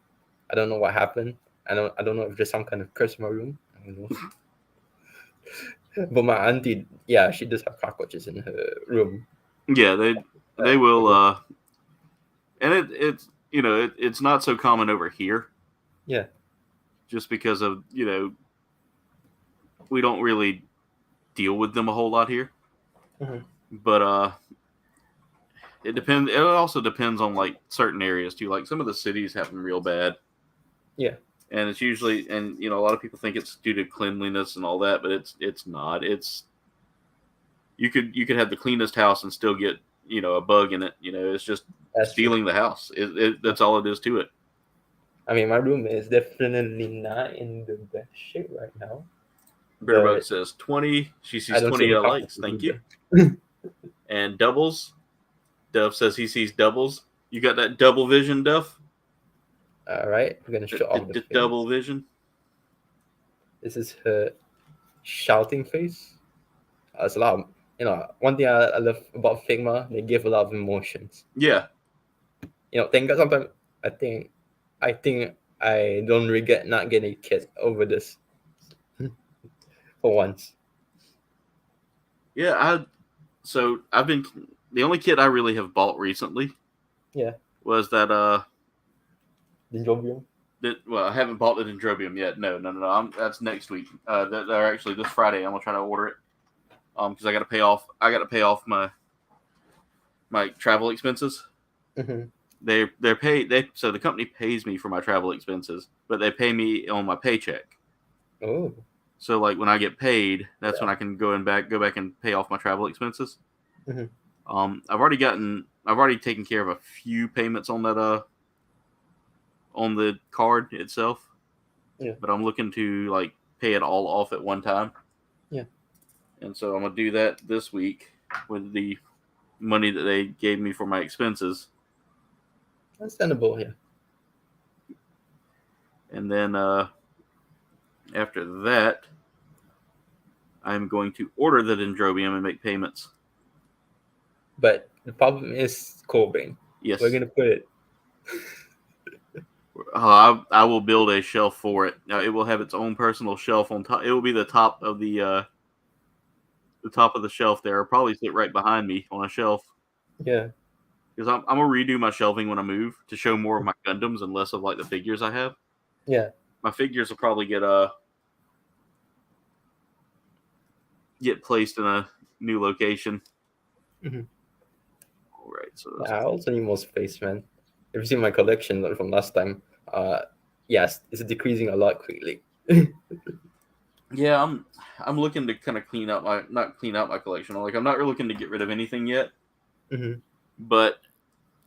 S4: I don't know what happened. I don't know if there's some kind of curse in my room. I don't know. But my auntie, yeah, she does have cockroaches in her room.
S3: Yeah, they will. And it's not so common over here.
S4: Yeah.
S3: Just because of we don't really deal with them a whole lot here. But it depends. It also depends on like certain areas too. Like some of the cities have them real bad.
S4: Yeah.
S3: And it's usually, and a lot of people think it's due to cleanliness and all that, but it's not. It's you could have the cleanest house and still get a bug in it. It's just stealing the house. That's all it is to it.
S4: I mean, my room is definitely not in the best shape right now.
S3: Bitterbug says 20. She sees 20 likes. Thank you. And doubles. Duff says he sees doubles. You got that double vision, Duff?
S4: All right, I'm gonna show off the
S3: double vision.
S4: This is her shouting face. It's a lot of, one thing I love about Figma, they give a lot of emotions.
S3: Yeah.
S4: Thank God sometimes I think I don't regret not getting a kit over this for once.
S3: Yeah, I've been the only kit I really have bought recently.
S4: Yeah.
S3: Was that
S4: Dendrobium?
S3: Well, I haven't bought the Dendrobium yet. No. That's next week. They're actually this Friday. I'm gonna try to order it. Because I got to pay off my travel expenses. They're paid. So the company pays me for my travel expenses, but they pay me on my paycheck.
S4: Oh.
S3: So like when I get paid, that's when I can go back and pay off my travel expenses. I've already taken care of a few payments on that on the card itself.
S4: Yeah.
S3: But I'm looking to like pay it all off at one time.
S4: Yeah.
S3: And so I'm gonna do that this week with the money that they gave me for my expenses.
S4: Understandable, yeah.
S3: And then after that, I'm going to order the Dendrobium and make payments.
S4: But the problem is Cobain.
S3: Yes.
S4: We're gonna put it.
S3: I will build a shelf for it. Now, it will have its own personal shelf on top. It will be the top of the shelf there. It'll probably sit right behind me on a shelf.
S4: Yeah.
S3: Because I'm gonna redo my shelving when I move to show more of my Gundams and less of like the figures I have.
S4: Yeah.
S3: My figures will probably get placed in a new location.
S4: Mhm.
S3: All right, so
S4: I also need more space, man. If you see my collection from last time, yes, it's decreasing a lot quickly.
S3: yeah, I'm looking to kind of not clean out my collection. Like I'm not really looking to get rid of anything yet,
S4: Mhm.
S3: but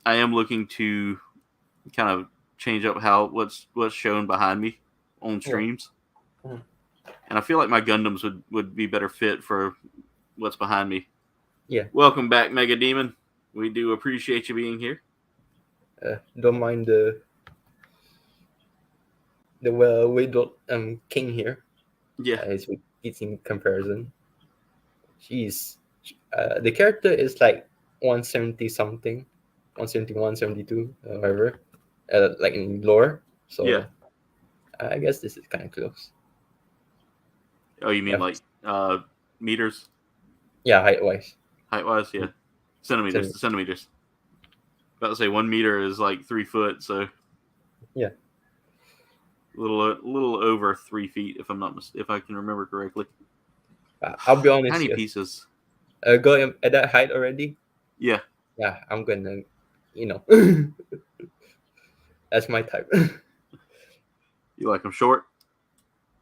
S3: I am looking to kind of change up what's shown behind me on streams.
S4: Mhm.
S3: And I feel like my Gundams would be better fit for what's behind me.
S4: Yeah.
S3: Welcome back, Mega Demon. We do appreciate you being here.
S4: Don't mind the widowed king here.
S3: Yeah,
S4: It's in comparison. Jeez. The character is like 170 something, 171, 72, however, like in lore. So
S3: yeah.
S4: I guess this is kind of close.
S3: Oh, you mean
S4: Yeah.
S3: like meters,
S4: Yeah, height wise.
S3: height wise? Yeah, centimeters. About to say 1 meter is like 3 foot, so
S4: Yeah.
S3: a little over 3 feet if I can remember correctly.
S4: I'll be honest
S3: Tiny
S4: here.
S3: pieces.
S4: Go at that height already.
S3: Yeah,
S4: Yeah, I'm gonna, that's my type.
S3: you like them short,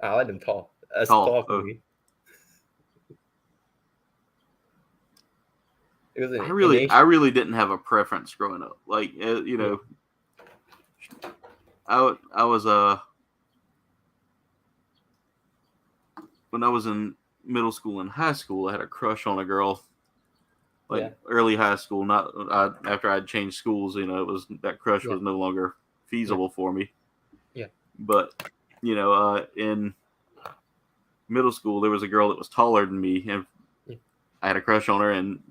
S4: I like them tall. That's
S3: tall.
S4: tall for
S3: Oh.
S4: me. Because
S3: I really didn't have a preference growing up. Like I was when I was in middle school and high school, I had a crush on a girl. Like early high school, not after I'd changed schools. It was that crush was no longer feasible for me.
S4: Yeah.
S3: But in middle school, there was a girl that was taller than me, and I had a crush on her. And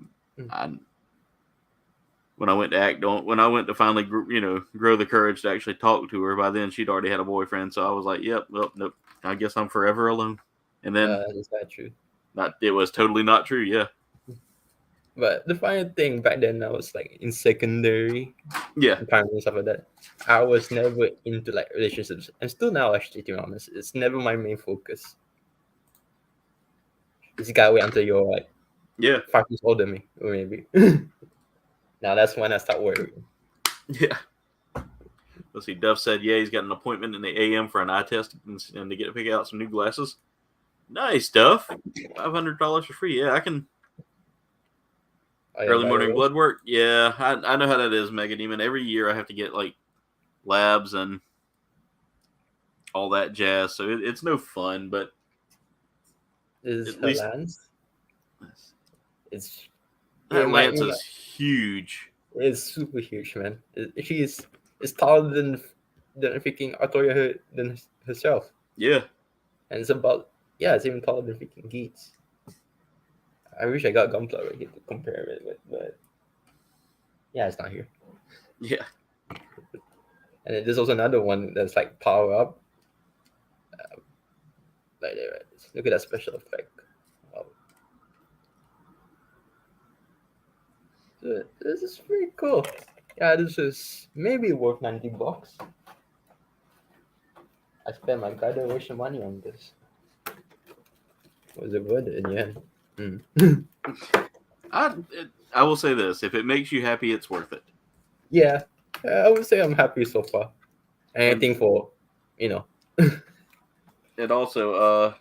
S3: when I went to finally grow the courage to actually talk to her, by then she'd already had a boyfriend. So I was like, "Yep, well, nope. I guess I'm forever alone." And then
S4: is that true?
S3: it was totally not true. Yeah.
S4: But the funny thing back then, I was like in secondary,
S3: Yeah.
S4: primary and stuff like that. I was never into like relationships, and still now, actually, to be honest, it's never my main focus. This guy wait until you're like 5 years older than me, or maybe. Now that's when I start worrying.
S3: Yeah. Let's see. Duff said, "Yeah, he's got an appointment in the AM for an eye test and to pick out some new glasses." Nice, Duff. $500 for free. Yeah, I can. Early morning blood work. Yeah, I know how that is, Mega Demon. Every year I have to get like labs and all that jazz, so it's no fun. But
S4: Is
S3: at
S4: her
S3: least
S4: lance? It's
S3: her lance is huge.
S4: It's super huge, man. It's taller than freaking Artoria than herself.
S3: Yeah,
S4: and it's even taller than freaking Geats. I wish I got Gunpla right here to compare it with, but yeah, it's not here.
S3: Yeah.
S4: And then there's also another one that's like power up. Like there, look at that special effect. Wow. So this is pretty cool. Yeah, this is maybe worth $90. I spent my graduation money on this. Was it worth it in the end?
S3: I will say this: if it makes you happy, it's worth it.
S4: Yeah, I would say I'm happy so far. Anything for,
S3: And also,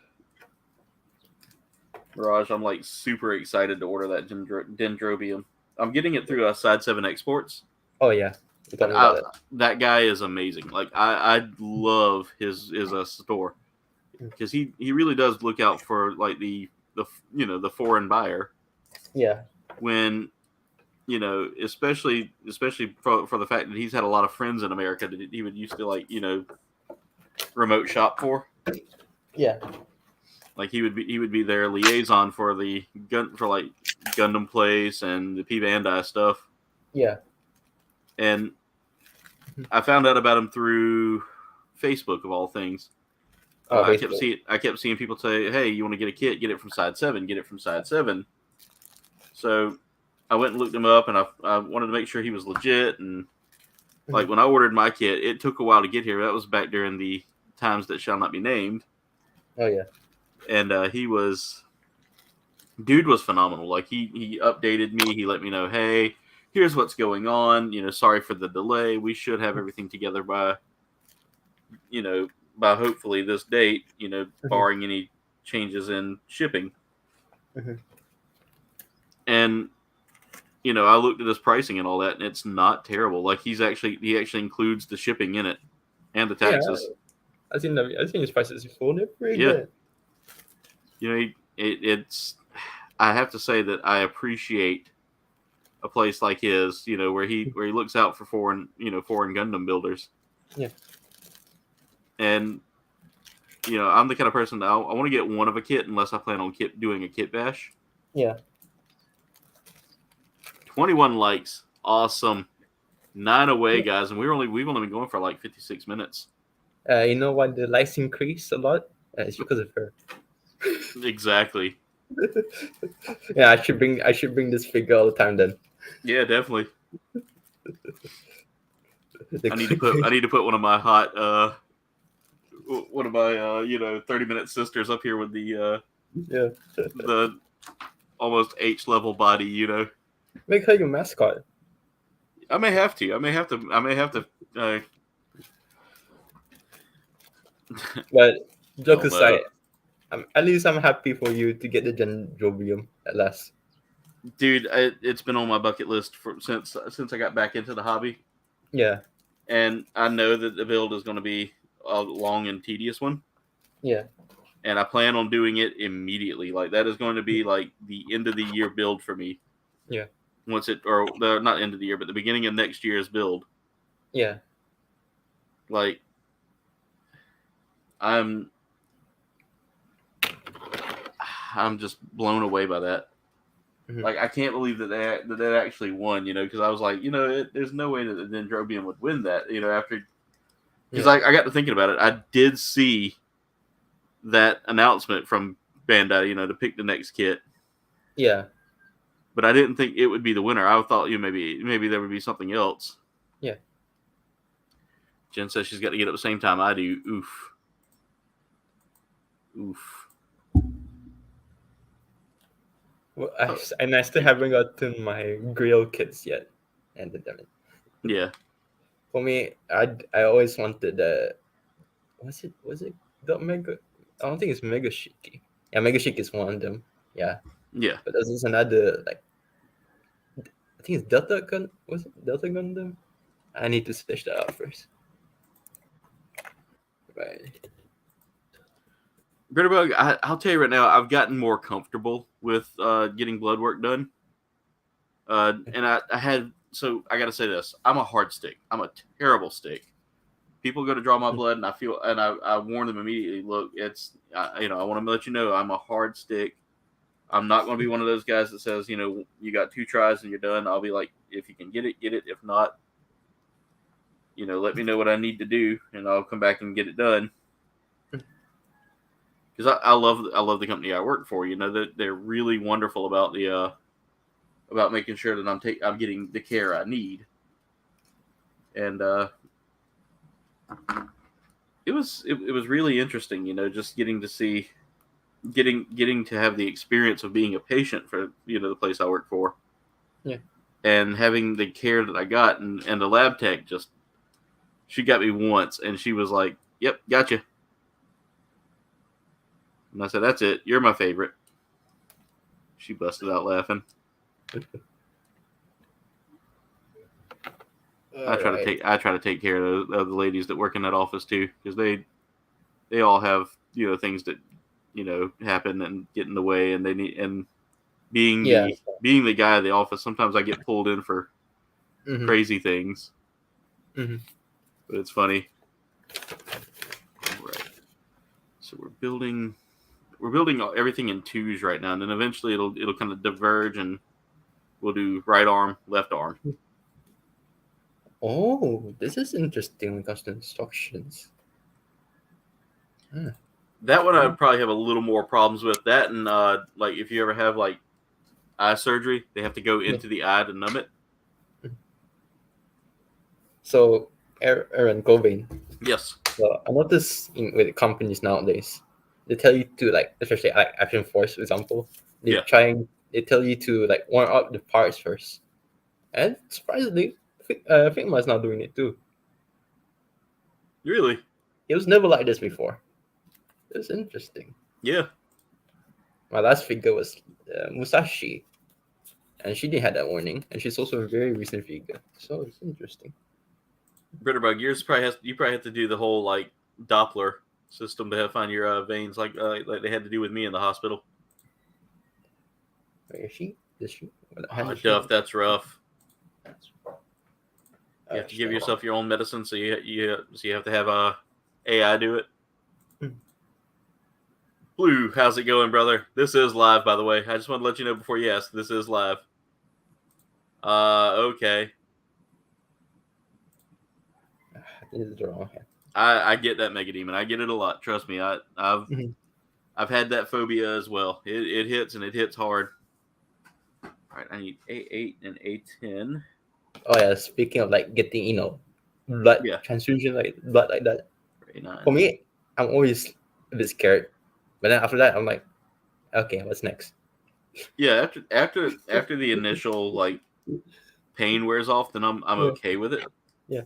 S3: Mirage, I'm like super excited to order that Dendrobium. I'm getting it through Side 7 Exports.
S4: Oh yeah, you told me about it.
S3: That guy is amazing. Like I love his store because he really does look out for like the foreign buyer.
S4: Yeah.
S3: When especially for the fact that he's had a lot of friends in America that he would used to remote shop for.
S4: Yeah.
S3: Like he would be their liaison for the Gundam place and the P Bandai stuff.
S4: Yeah.
S3: And I found out about him through Facebook of all things.
S4: Oh,
S3: I
S4: Facebook.
S3: kept seeing people say, "Hey, you want to get a kit? Get it from Side 7. Get it from Side 7." So I went and looked him up, and I wanted to make sure he was legit. And like when I ordered my kit, it took a while to get here. That was back during the times that shall not be named.
S4: Oh yeah.
S3: And dude was phenomenal. Like he updated me. He let me know, hey, here's what's going on. Sorry for the delay. We should have everything together by hopefully this date. Barring any changes in shipping.
S4: Mhm.
S3: And I looked at his pricing and all that, and it's not terrible. Like he actually includes the shipping in it and the
S4: Yeah,
S3: taxes.
S4: I think his prices before they're pretty
S3: Yeah.
S4: good.
S3: It's. I have to say that I appreciate a place like his, where he looks out for foreign Gundam builders.
S4: Yeah.
S3: And I'm the kind of person that I want to get one of a kit unless I plan on doing a kit bash.
S4: Yeah.
S3: 21 likes, awesome. 9 away, guys, and we've only been going for like 56 minutes.
S4: You know why the likes increase a lot? It's because of her.
S3: Exactly.
S4: Yeah, I should bring this figure all the time then.
S3: Yeah, definitely. I need to put one of my 30-minute sisters up here with the
S4: Yeah.
S3: the almost H level body.
S4: Make her your mascot.
S3: I may have to.
S4: But joke
S3: Oh,
S4: aside, at least I'm happy for you to get the Dendrobium at last.
S3: dude, it's been on my bucket list since I got back into the hobby.
S4: Yeah.
S3: And I know that the build is going to be a long and tedious one.
S4: Yeah.
S3: And I plan on doing it immediately. Like that is going to be like the end of the year build for me.
S4: Yeah.
S3: Not end of the year, but the beginning of next year's build.
S4: Yeah.
S3: Like I'm just blown away by that.
S4: Mhm.
S3: Like I can't believe that they actually won. Because I was like, there's no way that the Dendrobium would win that. After because I got to thinking about it. I did see that announcement from Bandai, to pick the next kit.
S4: Yeah.
S3: But I didn't think it would be the winner. I thought maybe there would be something else.
S4: Yeah.
S3: Jen says she's got to get up the same time I do. Oof.
S4: Well, I still haven't gotten my grill kits yet, and damn it.
S3: Yeah.
S4: For me, I always wanted the was it the Mega? I don't think it's Mega Shiki. Yeah, Mega Shiki is one of them. Yeah.
S3: Yeah.
S4: But there's another I think it's Delta Gun. Was it Delta Gundam? I need to search that out first. Right.
S3: Gritterbug, I'll tell you right now, I've gotten more comfortable with getting blood work done. And I had, so I got to say this, I'm a hard stick. I'm a terrible stick. People go to draw my blood, and I warn them immediately. Look, I want to let you know I'm a hard stick. I'm not going to be one of those guys that says, you got 2 tries and you're done. I'll be like, if you can get it, get it. If not, let me know what I need to do, and I'll come back and get it done. Because I love the company I work for. They're really wonderful about about making sure that I'm getting the care I need. And it was really interesting, just getting to see, getting to have the experience of being a patient for the place I work for.
S4: Yeah.
S3: And having the care that I got, and the lab tech she got me once, and she was like, "Yep, gotcha." And I said, "That's it. You're my favorite." She busted out laughing. I try to take care of the ladies that work in that office too, because they all have things that happen and get in the way, and they need, and being the guy of the office, sometimes I get pulled in for crazy things.
S4: Mm-hmm.
S3: But it's funny. All right. So we're we're building everything in twos right now, and then eventually it'll kind of diverge, and we'll do right arm, left arm.
S4: Oh, this is interesting when it comes to instructions.
S3: That one I'd probably have a little more problems with. That and like if you ever have like eye surgery, they have to go into the eye to numb it.
S4: So, Aaron Cobain.
S3: Yes.
S4: So I notice with companies nowadays, they tell you to like, especially like Action Force, for example, they tell you to like warm up the parts first, and surprisingly, Figma is now doing it too.
S3: Really?
S4: It was never like this before. It was interesting.
S3: Yeah.
S4: My last figure was Musashi, and she didn't have that warning, and she's also a very recent figure, so it's interesting.
S3: Britterbug, you probably have to do the whole like Doppler system to find your veins, like they had to do with me in the hospital.
S4: Where is she? Is she?
S3: Oh, Duff, that's rough. You have to give yourself your own medicine, so you have to have AI do it. Blue, how's it going, brother? This is live, by the way. I just want to let you know before you ask. This is live. Okay.
S4: This is the wrong hand.
S3: I get that Mega Demon. I get it a lot. Trust me. I've had that phobia as well. It hits, and it hits hard. All right, I need A8 and A10.
S4: Oh yeah, speaking of like getting blood transfusion, like blood like that.
S3: A9.
S4: For me, I'm always a bit scared, but then after that, I'm like, okay, what's next?
S3: Yeah, after the initial like pain wears off, then I'm okay with it.
S4: Yeah.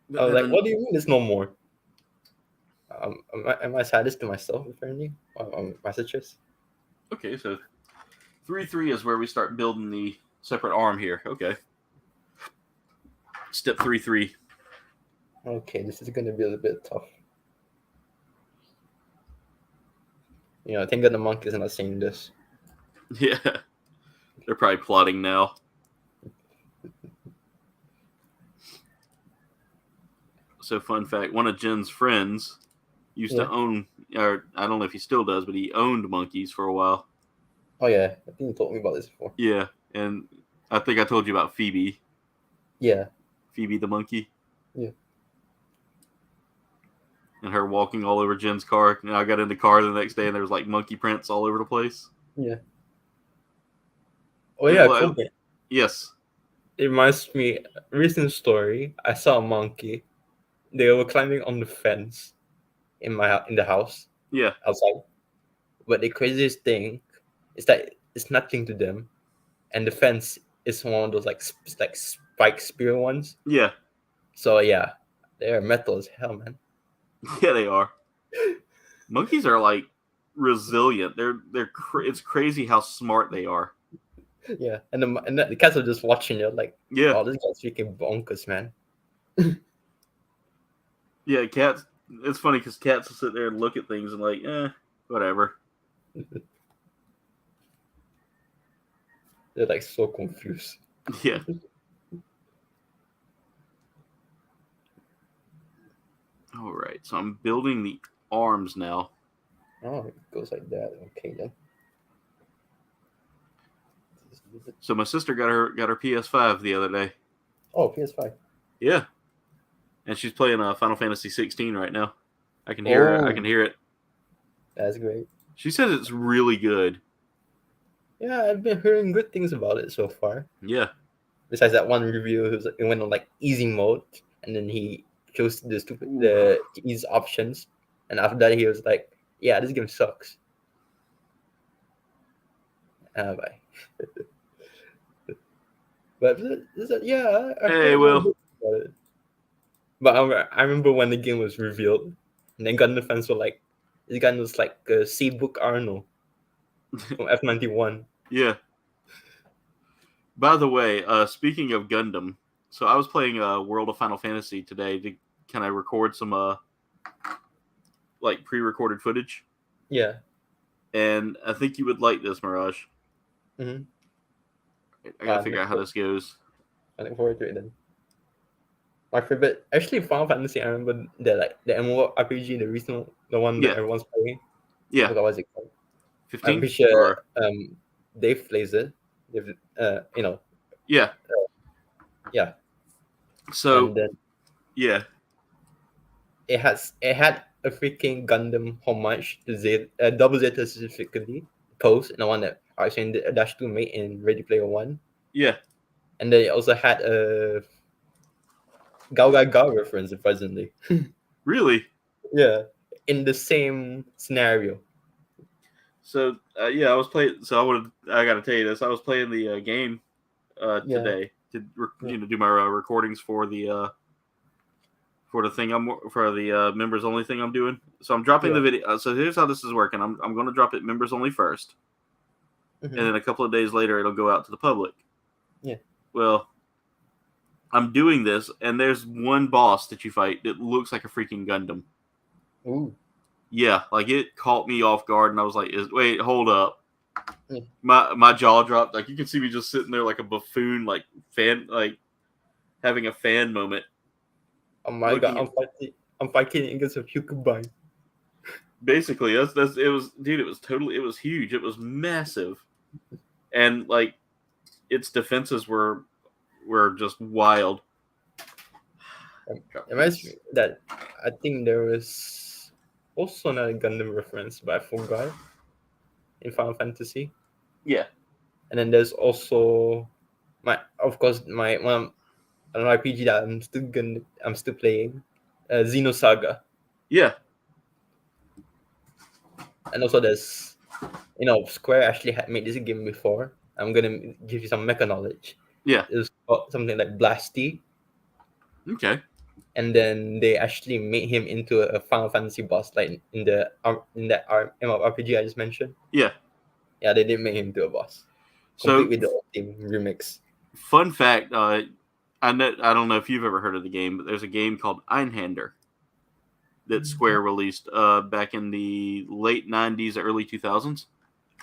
S3: But
S4: I was like, what do you mean it's no more? Am I sadist to myself apparently on messages?
S3: Okay, so 3-3 is where we start building the separate arm here. Okay. Step 3-3.
S4: Okay, this is gonna be a little bit tough. I think that the monkeys are not saying this.
S3: Yeah. They're probably plotting now. So, fun fact, one of Jen's friends used to own, or I don't know if he still does, but he owned monkeys for a while.
S4: Oh, yeah. I think you told me about this before.
S3: Yeah, and I think I told you about Phoebe.
S4: Yeah.
S3: Phoebe the monkey.
S4: Yeah.
S3: And her walking all over Jen's car. And I got in the car the next day, and there was like monkey prints all over the place.
S4: Yeah. Oh, yeah, cool.
S3: Yes.
S4: It reminds me, recent story, I saw a monkey. They were climbing on the fence in the house.
S3: Yeah.
S4: Outside. But the craziest thing is that it's nothing to them, and the fence is one of those like spike spear ones.
S3: Yeah.
S4: So yeah, they're metal as hell, man.
S3: Yeah, they are. Monkeys are like resilient. It's crazy how smart they are.
S4: Yeah, and the cats are just watching it like,
S3: yeah,
S4: oh, this guy's freaking bonkers, man.
S3: Yeah, cats. It's funny because cats will sit there and look at things and like, whatever.
S4: They're like so confused.
S3: Yeah. All right, so I'm building the arms now.
S4: Oh, it goes like that. Okay then.
S3: So my sister got her PS5 the other day.
S4: Oh, PS5.
S3: Yeah. And she's playing Final Fantasy 16 right now. I can hear it. I can hear it.
S4: That's great.
S3: She says it's really good.
S4: Yeah, I've been hearing good things about it so far.
S3: Yeah.
S4: Besides that one review, it went on like easy mode, and then he chose the easy options, and after that he was like, "Yeah, this game sucks." Bye. But yeah.
S3: Hey, Will.
S4: But I remember when the game was revealed, and then Gundam fans were like, "This guy looks like Seabook Arnold from F91."
S3: Yeah. By the way, speaking of Gundam, so I was playing World of Final Fantasy today to kind of record some like pre-recorded footage.
S4: Yeah.
S3: And I think you would like this, Mirage.
S4: Mm-hmm.
S3: I gotta figure out how this goes.
S4: I look forward to it then. My favorite, actually, Final Fantasy. I remember the MMORPG, the one that everyone's playing.
S3: Yeah.
S4: forgot what's it called. I'm
S3: 15?
S4: pretty sure
S3: Or,
S4: Dave plays it. Dave,
S3: yeah.
S4: yeah,
S3: So,
S4: and then
S3: yeah.
S4: it had a freaking Gundam homage to Double Zeta specifically post, and the one that actually Dash 2 made in Ready Player One,
S3: Yeah.
S4: and they also had a Gao Gao Gao reference surprisingly.
S3: Really?
S4: Yeah, in the same scenario.
S3: So, yeah, I was playing. So, I got to tell you this. I was playing the game
S4: Yeah.
S3: today to, do my recordings for the thing for the members only thing I'm doing. So I'm dropping the video. So here's how this is working. I'm going to drop it members only first,
S4: Mhm.
S3: and then a couple of days later it'll go out to the public.
S4: Yeah.
S3: Well, I'm doing this, and there's one boss that you fight that looks like a freaking Gundam.
S4: Ooh.
S3: Yeah, like it caught me off guard, and I was like, "Wait, hold up."
S4: Yeah.
S3: My jaw dropped. Like you can see me just sitting there like a buffoon, like having a fan moment.
S4: Oh my
S3: Looking
S4: god, I'm fighting against a Hyukubai.
S3: Basically, that's it was, dude. It was huge. It was massive, and like its defenses were just wild.
S4: Reminds me that I think there was also another Gundam reference, but I forgot in Final Fantasy.
S3: Yeah,
S4: And then there's also my one an RPG that I'm still playing, Xenosaga.
S3: yeah,
S4: And also there's Square actually had made this game before. I'm gonna give you some mecha knowledge.
S3: yeah.
S4: It was called something like Blasty,
S3: Okay,
S4: and then they actually made him into a Final Fantasy boss, like in that MMORPG I just mentioned.
S3: yeah.
S4: Yeah, they did make him into a boss,
S3: So,
S4: complete with the old team remix.
S3: fun fact. I don't know if you've ever heard of the game, but there's a game called Einhander that Square released back in the late '90s, early 2000s.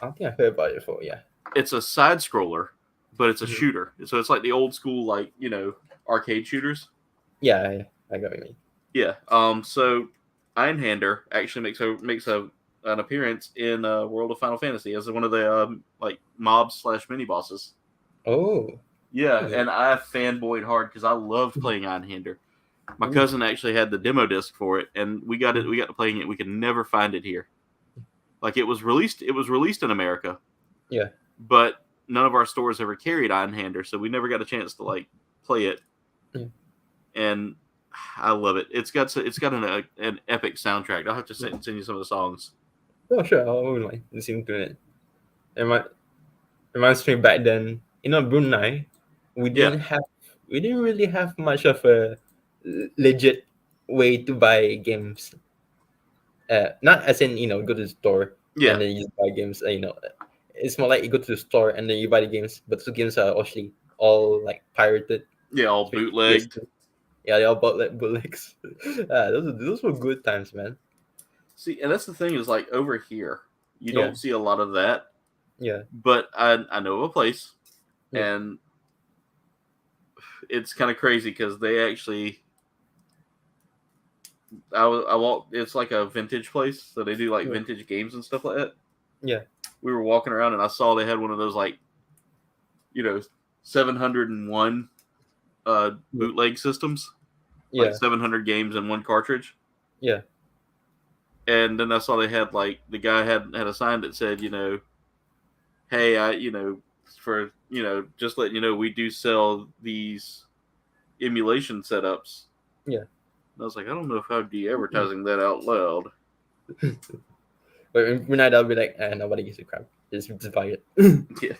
S4: I don't think I heard about it before. Yeah.
S3: It's a side scroller, but it's a
S4: Mhm.
S3: shooter. So it's like the old school, like arcade shooters.
S4: Yeah, I got what you mean.
S3: Yeah. So Einhander actually makes an appearance in World of Final Fantasy as one of the like mobs / mini bosses.
S4: Oh.
S3: Yeah,
S4: Okay.
S3: and I fanboyed hard because I loved playing Einhander. My
S4: Ooh.
S3: cousin actually had the demo disc for it, and we got to playing it. We could never find it here. Like it was released in America.
S4: Yeah.
S3: But none of our stores ever carried Einhander, so we never got a chance to like play it.
S4: Yeah.
S3: And I love it. It's got an epic soundtrack. I'll have to send you some of the songs.
S4: Oh sure, I wouldn't mind listening to it. It reminds me back then, Brunei, we didn't really have much of a legit way to buy games. Not as in go to the store
S3: Yeah.
S4: and then you buy games. It's more like you go to the store and then you buy the games, but the games are actually all like pirated.
S3: Yeah, all
S4: So you-
S3: bootlegged.
S4: Yeah, they all bought like bootlegs. Those were good times, man.
S3: See, and that's the thing is like over here, you
S4: Yeah.
S3: don't see a lot of that.
S4: Yeah.
S3: But I know of a place,
S4: Yeah.
S3: and it's kind of crazy because they actually. I walk. It's like a vintage place, so they do like
S4: Yeah.
S3: vintage games and stuff like that.
S4: Yeah.
S3: We were walking around, and I saw they had one of those like, 701 bootleg systems,
S4: Yeah.
S3: like 700 games in one cartridge.
S4: Yeah.
S3: And then I saw they had like the guy had a sign that said, hey, for just letting you know, we do sell these emulation setups.
S4: Yeah.
S3: And I was like, I don't know if I'd be advertising that out loud.
S4: But in Brunei, they'll be like, nobody gives a crap. Just buy it.
S3: Yeah.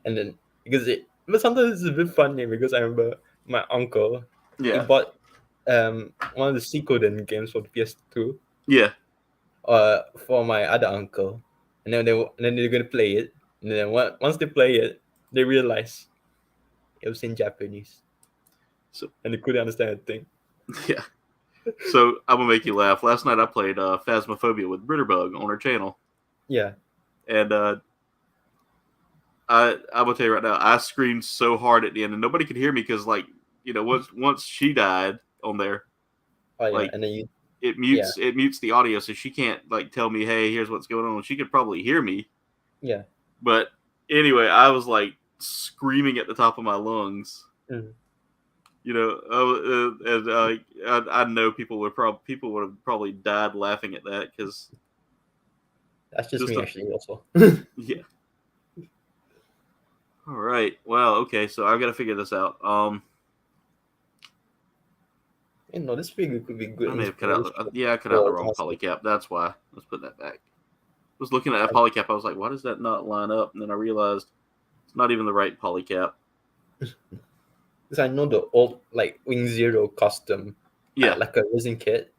S4: And then but sometimes it's a bit funny because I remember my uncle. He
S3: Yeah.
S4: bought one of the Suikoden games for the PS2.
S3: Yeah.
S4: For my other uncle, and then they're gonna play it, and then once they play it, they realize it was in Japanese, and they couldn't understand a thing.
S3: Yeah. So I'm gonna make you laugh. Last night I played Phasmophobia with Britterbug on her channel.
S4: Yeah.
S3: And I'm gonna tell you right now, I screamed so hard at the end, and nobody could hear me because, like, once she died on there,
S4: Oh yeah,
S3: like,
S4: and then
S3: it mutes the audio, so she can't like tell me, hey, here's what's going on. She could probably hear me.
S4: Yeah.
S3: But anyway, I was like screaming at the top of my lungs.
S4: Mhm.
S3: You know, and I know people would have probably died laughing at that because
S4: That's just me actually also.
S3: yeah. All right. Well, okay. So I've got to figure this out.
S4: You know, this figure could be good.
S3: I may have cut out. I cut out the wrong polycap. That's why. Let's put that back. I was looking at that polycap. I was like, why does that not line up? And then I realized it's not even the right polycap.
S4: Because I know the old like Wing Zero custom.
S3: Yeah.
S4: Had, like a resin kit.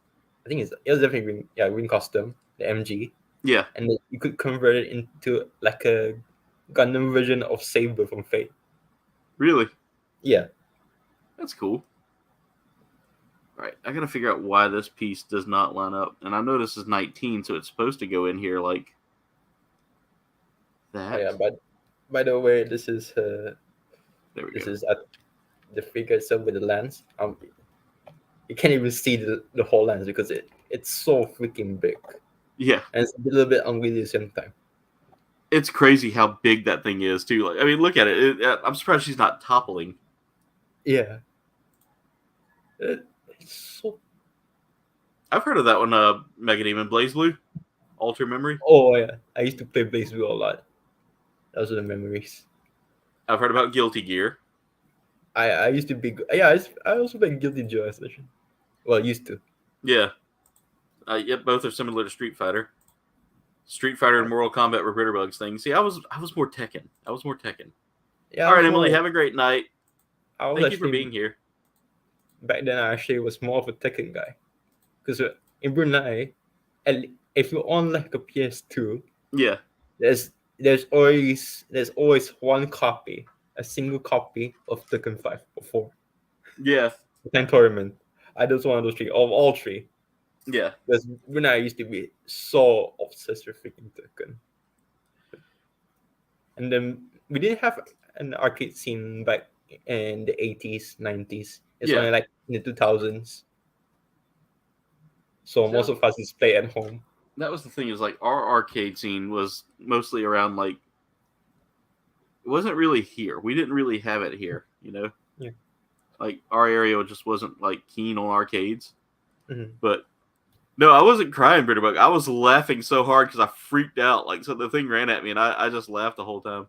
S4: I think it was definitely Wing custom, the MG.
S3: Yeah.
S4: And then you could convert it into like a Gundam version of Saber from Fate.
S3: Really?
S4: Yeah.
S3: That's cool. All right, I gotta figure out why this piece does not line up. And I know this is 19, so it's supposed to go in here like that.
S4: Oh, yeah, but by the way, this is
S3: there we
S4: this
S3: go.
S4: is the figure itself with the lens. You can't even see the whole lens because it's so freaking big.
S3: Yeah.
S4: And it's a little bit unwieldy at the same time.
S3: It's crazy how big that thing is too. Like, I mean, look at it. I'm surprised she's not toppling.
S4: Yeah. It's so.
S3: I've heard of that one, Mega Demon Blaze Blue, Alter Memory.
S4: Oh yeah, I used to play Blaze Blue a lot. Those are the memories.
S3: I've heard about Guilty Gear.
S4: I used to be I also played Guilty Gear session. Well, used to.
S3: Yeah. Yep, both are similar to Street Fighter. Street Fighter and Mortal Kombat were Bitterbugs things. See, I was more Tekken.
S4: Yeah.
S3: All right, Emily, have a great night. Thank you for
S4: actually,
S3: being here.
S4: back then I actually was more of a Tekken guy, because in Brunei, if you own like a PS2,
S3: Yeah.
S4: there's always one copy, a single copy of Tekken 5 or 4.
S3: Yeah.
S4: The time tournament. I just one of those three, of all three.
S3: Yeah.
S4: Because Brunei used to be so obsessed with freaking Tekken. And then we didn't have an arcade scene back in the 80s, 90s. It's only like in the 2000s. So most of us just play at home.
S3: That was the thing, is like our arcade scene was mostly around like, it wasn't really here. We didn't really have it here, you know?
S4: Yeah.
S3: Like our area just wasn't like keen on arcades.
S4: Mm-hmm.
S3: But no, I wasn't crying, Bitterbug. I was laughing so hard because I freaked out. Like, so the thing ran at me and I just laughed the whole time.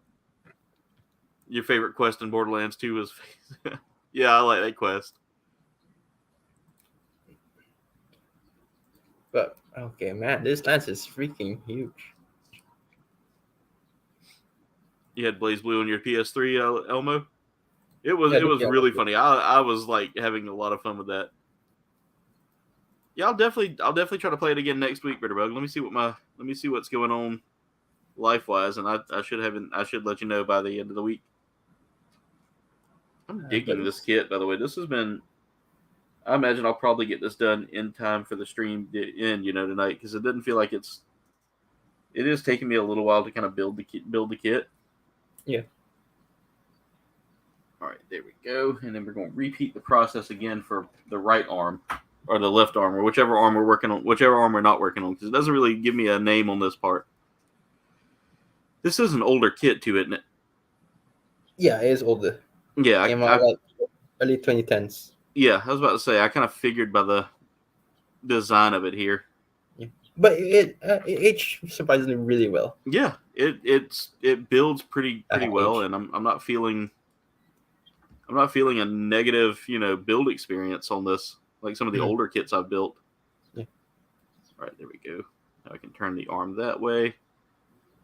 S3: Your favorite quest in Borderlands 2 was yeah, I like that quest.
S4: But okay, man, this lens is freaking huge.
S3: You had Blaze Blue on your PS3, Elmo? It was really funny. I was like having a lot of fun with that. Yeah, I'll definitely try to play it again next week, Bitterbug. Let me see what's going on life wise, and I should let you know by the end of the week. I'm digging this kit, by the way. This has been, I imagine I'll probably get this done in time for the stream tonight, because it doesn't feel like it is taking me a little while to kind of build the kit.
S4: Yeah.
S3: All right, there we go. And then we're going to repeat the process again for the right arm or the left arm or whichever arm we're not working on, because it doesn't really give me a name on this part. This is an older kit too, isn't it?
S4: Yeah, it is older.
S3: Yeah,
S4: like early 2010s.
S3: Yeah, I was about to say, I kind of figured by the design of it here.
S4: Yeah. But it aged surprisingly really well.
S3: Yeah, it builds pretty well, and I'm not feeling a negative, build experience on this, like some of the older kits I've built.
S4: Yeah.
S3: All right, there we go. Now I can turn the arm that way,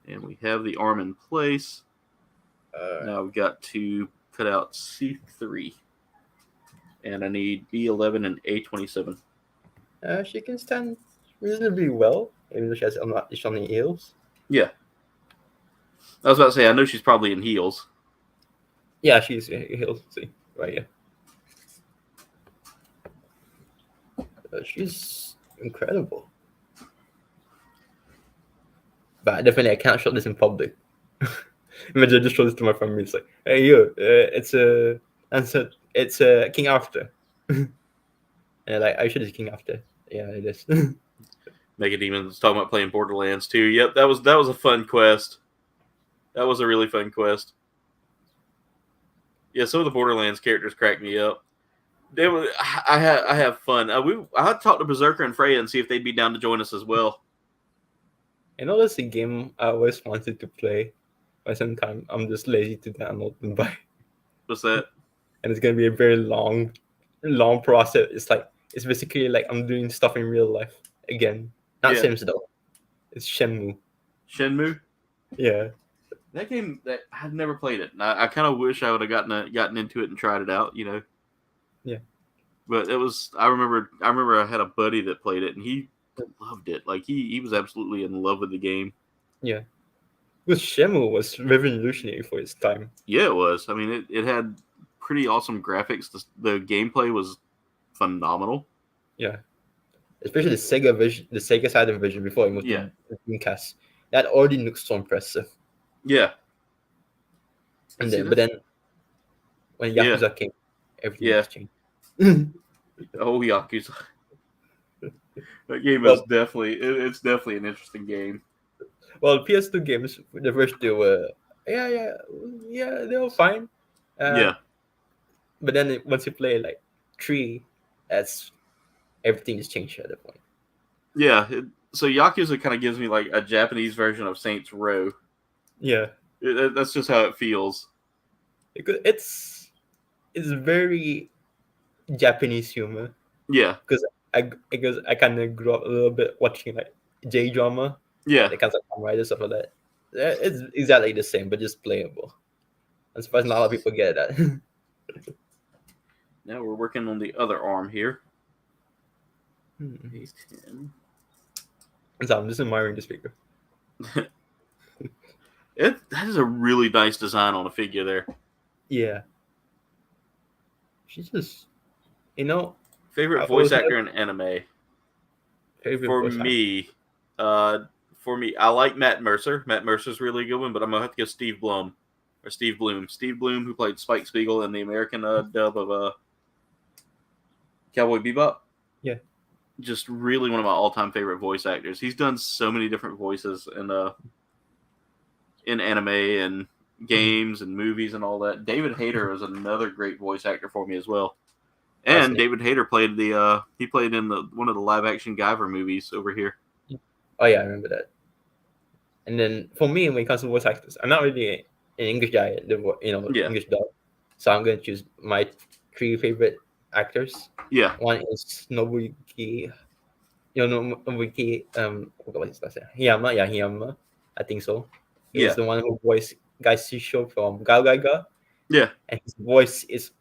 S3: and we have the arm in place. Now we've got to cut out C3, and I need B11 and A27.
S4: She can stand reasonably well, even though she has on the heels.
S3: Yeah. I was about to say, I know she's probably in heels.
S4: Yeah, she's in heels. See, right, yeah. She's incredible. But definitely, I can't show this in public. Imagine I just show this to my family. It's like, hey, you, it's a King Arthur. And like, I should is King Arthur. Yeah, it is.
S3: Mega Demons talking about playing Borderlands 2. Yep, that was a fun quest. That was a really fun quest. Yeah, some of the Borderlands characters cracked me up. I have fun. I talked to Berserker and Freya and see if they'd be down to join us as well.
S4: I know that's a game I always wanted to play, but sometimes I'm just lazy to download and buy.
S3: What's that?
S4: And it's gonna be a very long process. It's basically like I'm doing stuff in real life again. Not
S3: Yeah.
S4: Sims though. It's Shenmue.
S3: Shenmue?
S4: Yeah.
S3: That game, that I've never played it. I kind of wish I would have gotten into it and tried it out,
S4: Yeah.
S3: But it was. I remember I had a buddy that played it and he loved it. Like he was absolutely in love with the game.
S4: Yeah. Because Shenmue was revolutionary for its time.
S3: Yeah, it was. I mean, it had pretty awesome graphics. The gameplay was phenomenal.
S4: Yeah. Especially the Sega side of the vision before it moved
S3: Yeah.
S4: to Dreamcast. That already looks so impressive.
S3: Yeah.
S4: And
S3: See,
S4: then when Yakuza came, everything
S3: Yeah.
S4: was changed.
S3: Oh, Yakuza. That game
S4: Well-
S3: is definitely it's definitely an interesting game.
S4: Well, PS2 games, the first two were they were fine.
S3: Yeah.
S4: But then once you play like 3, that's everything has changed at that point.
S3: Yeah. So Yakuza kind of gives me like a Japanese version of Saints Row.
S4: Yeah,
S3: That's just how it feels.
S4: because it's very Japanese humor.
S3: Yeah.
S4: Because I kind of grew up a little bit watching like J drama,
S3: Yeah.
S4: the kinds of Kamen Rider stuff like that. It's exactly the same, but just playable. I'm surprised not a lot of people get that.
S3: Now we're working on the other arm here.
S4: Hmm.
S3: 10.
S4: So I'm just admiring the speaker.
S3: That is a really nice design on a figure there.
S4: Yeah. She's just,
S3: Favorite
S4: I've
S3: voice
S4: always had-
S3: actor in anime
S4: favorite
S3: for
S4: voice actor.
S3: me. I like Matt Mercer. Matt Mercer's a really good one, but I'm gonna have to go Steve Bloom. Steve Bloom, who played Spike Spiegel in the American dub of Cowboy Bebop.
S4: Yeah.
S3: Just really one of my all-time favorite voice actors. He's done so many different voices in anime and games and movies and all that. David Hayter is another great voice actor for me as well. And
S4: Awesome.
S3: David Hayter played he played in one of the live-action Guyver movies over here.
S4: Oh yeah, I remember that. And then for me, when it comes to voice actors, I'm not really an English guy,
S3: Yeah.
S4: English dub. So I'm gonna choose my 3 favorite actors.
S3: Yeah,
S4: One is Nobuyuki. Nobuyuki. What is his last name? Hiyama. Yeah, Hiyama. I think so. He's
S3: Yeah.
S4: the one who voiced Guy Shisho from Gao Gaiga,
S3: yeah,
S4: and his voice is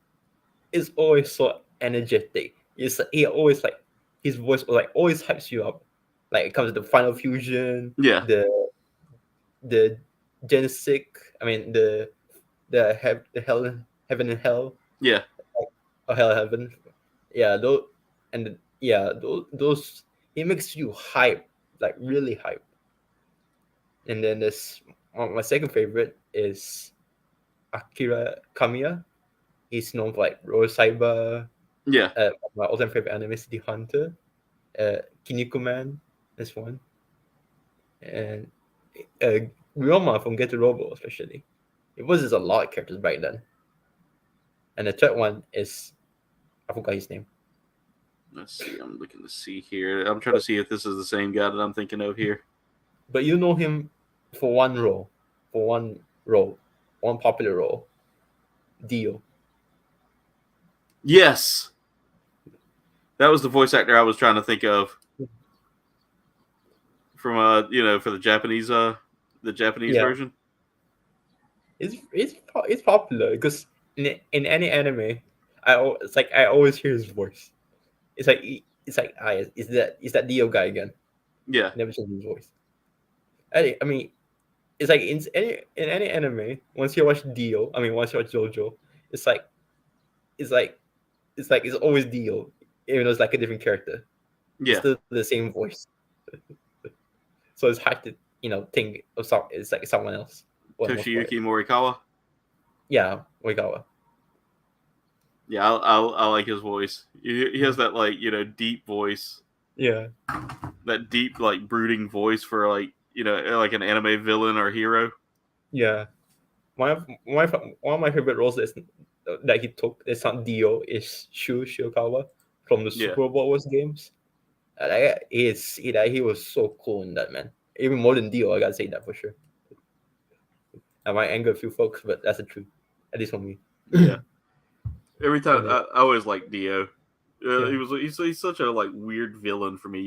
S4: always so energetic. He always his voice always hypes you up. Like it comes to the Final Fusion,
S3: yeah,
S4: the Genesis. I mean the hell, heaven and hell,
S3: yeah,
S4: or hell and heaven. Yeah, those it makes you hype, like really hype. And then my second favorite is Akira Kamiya. He's known for like Roll Cyber.
S3: yeah,
S4: My all-time favorite anime, City Hunter. Kinnikuman, this one. And Ryoma from Get to Robo, especially. It was just a lot of characters back then. And the third one is, I forgot his name.
S3: Let's see. I'm looking to see here. I'm trying to see if this is the same guy that I'm thinking of here.
S4: But you know him for one popular role. Dio.
S3: Yes, that was the voice actor I was trying to think of. From for the Japanese
S4: Yeah.
S3: version.
S4: It's popular because in any anime, I always hear his voice. It's like is that Dio guy again?
S3: Yeah,
S4: Never change his voice. I mean, it's like in any anime. Once you watch Dio, once you watch JoJo, it's always Dio, even though it's like a different character. It's
S3: yeah,
S4: still the same voice. So it's hard to think of it's like someone else. for the most part.
S3: Toshiyuki Morikawa.
S4: Yeah, Oigawa.
S3: Yeah, I like his voice. He has that deep voice.
S4: Yeah.
S3: That deep, like brooding voice for like like an anime villain or hero.
S4: Yeah. One of my favorite roles that he took, it's not Dio, is Shiokawa from the
S3: Yeah,
S4: Super Wars games. He was so cool in that, man. Even more than Dio, I gotta say that for sure. I might anger a few folks, but that's the truth. At least for me.
S3: yeah. Every time
S4: And
S3: I always liked Dio.
S4: yeah,
S3: He's such a like weird villain for me,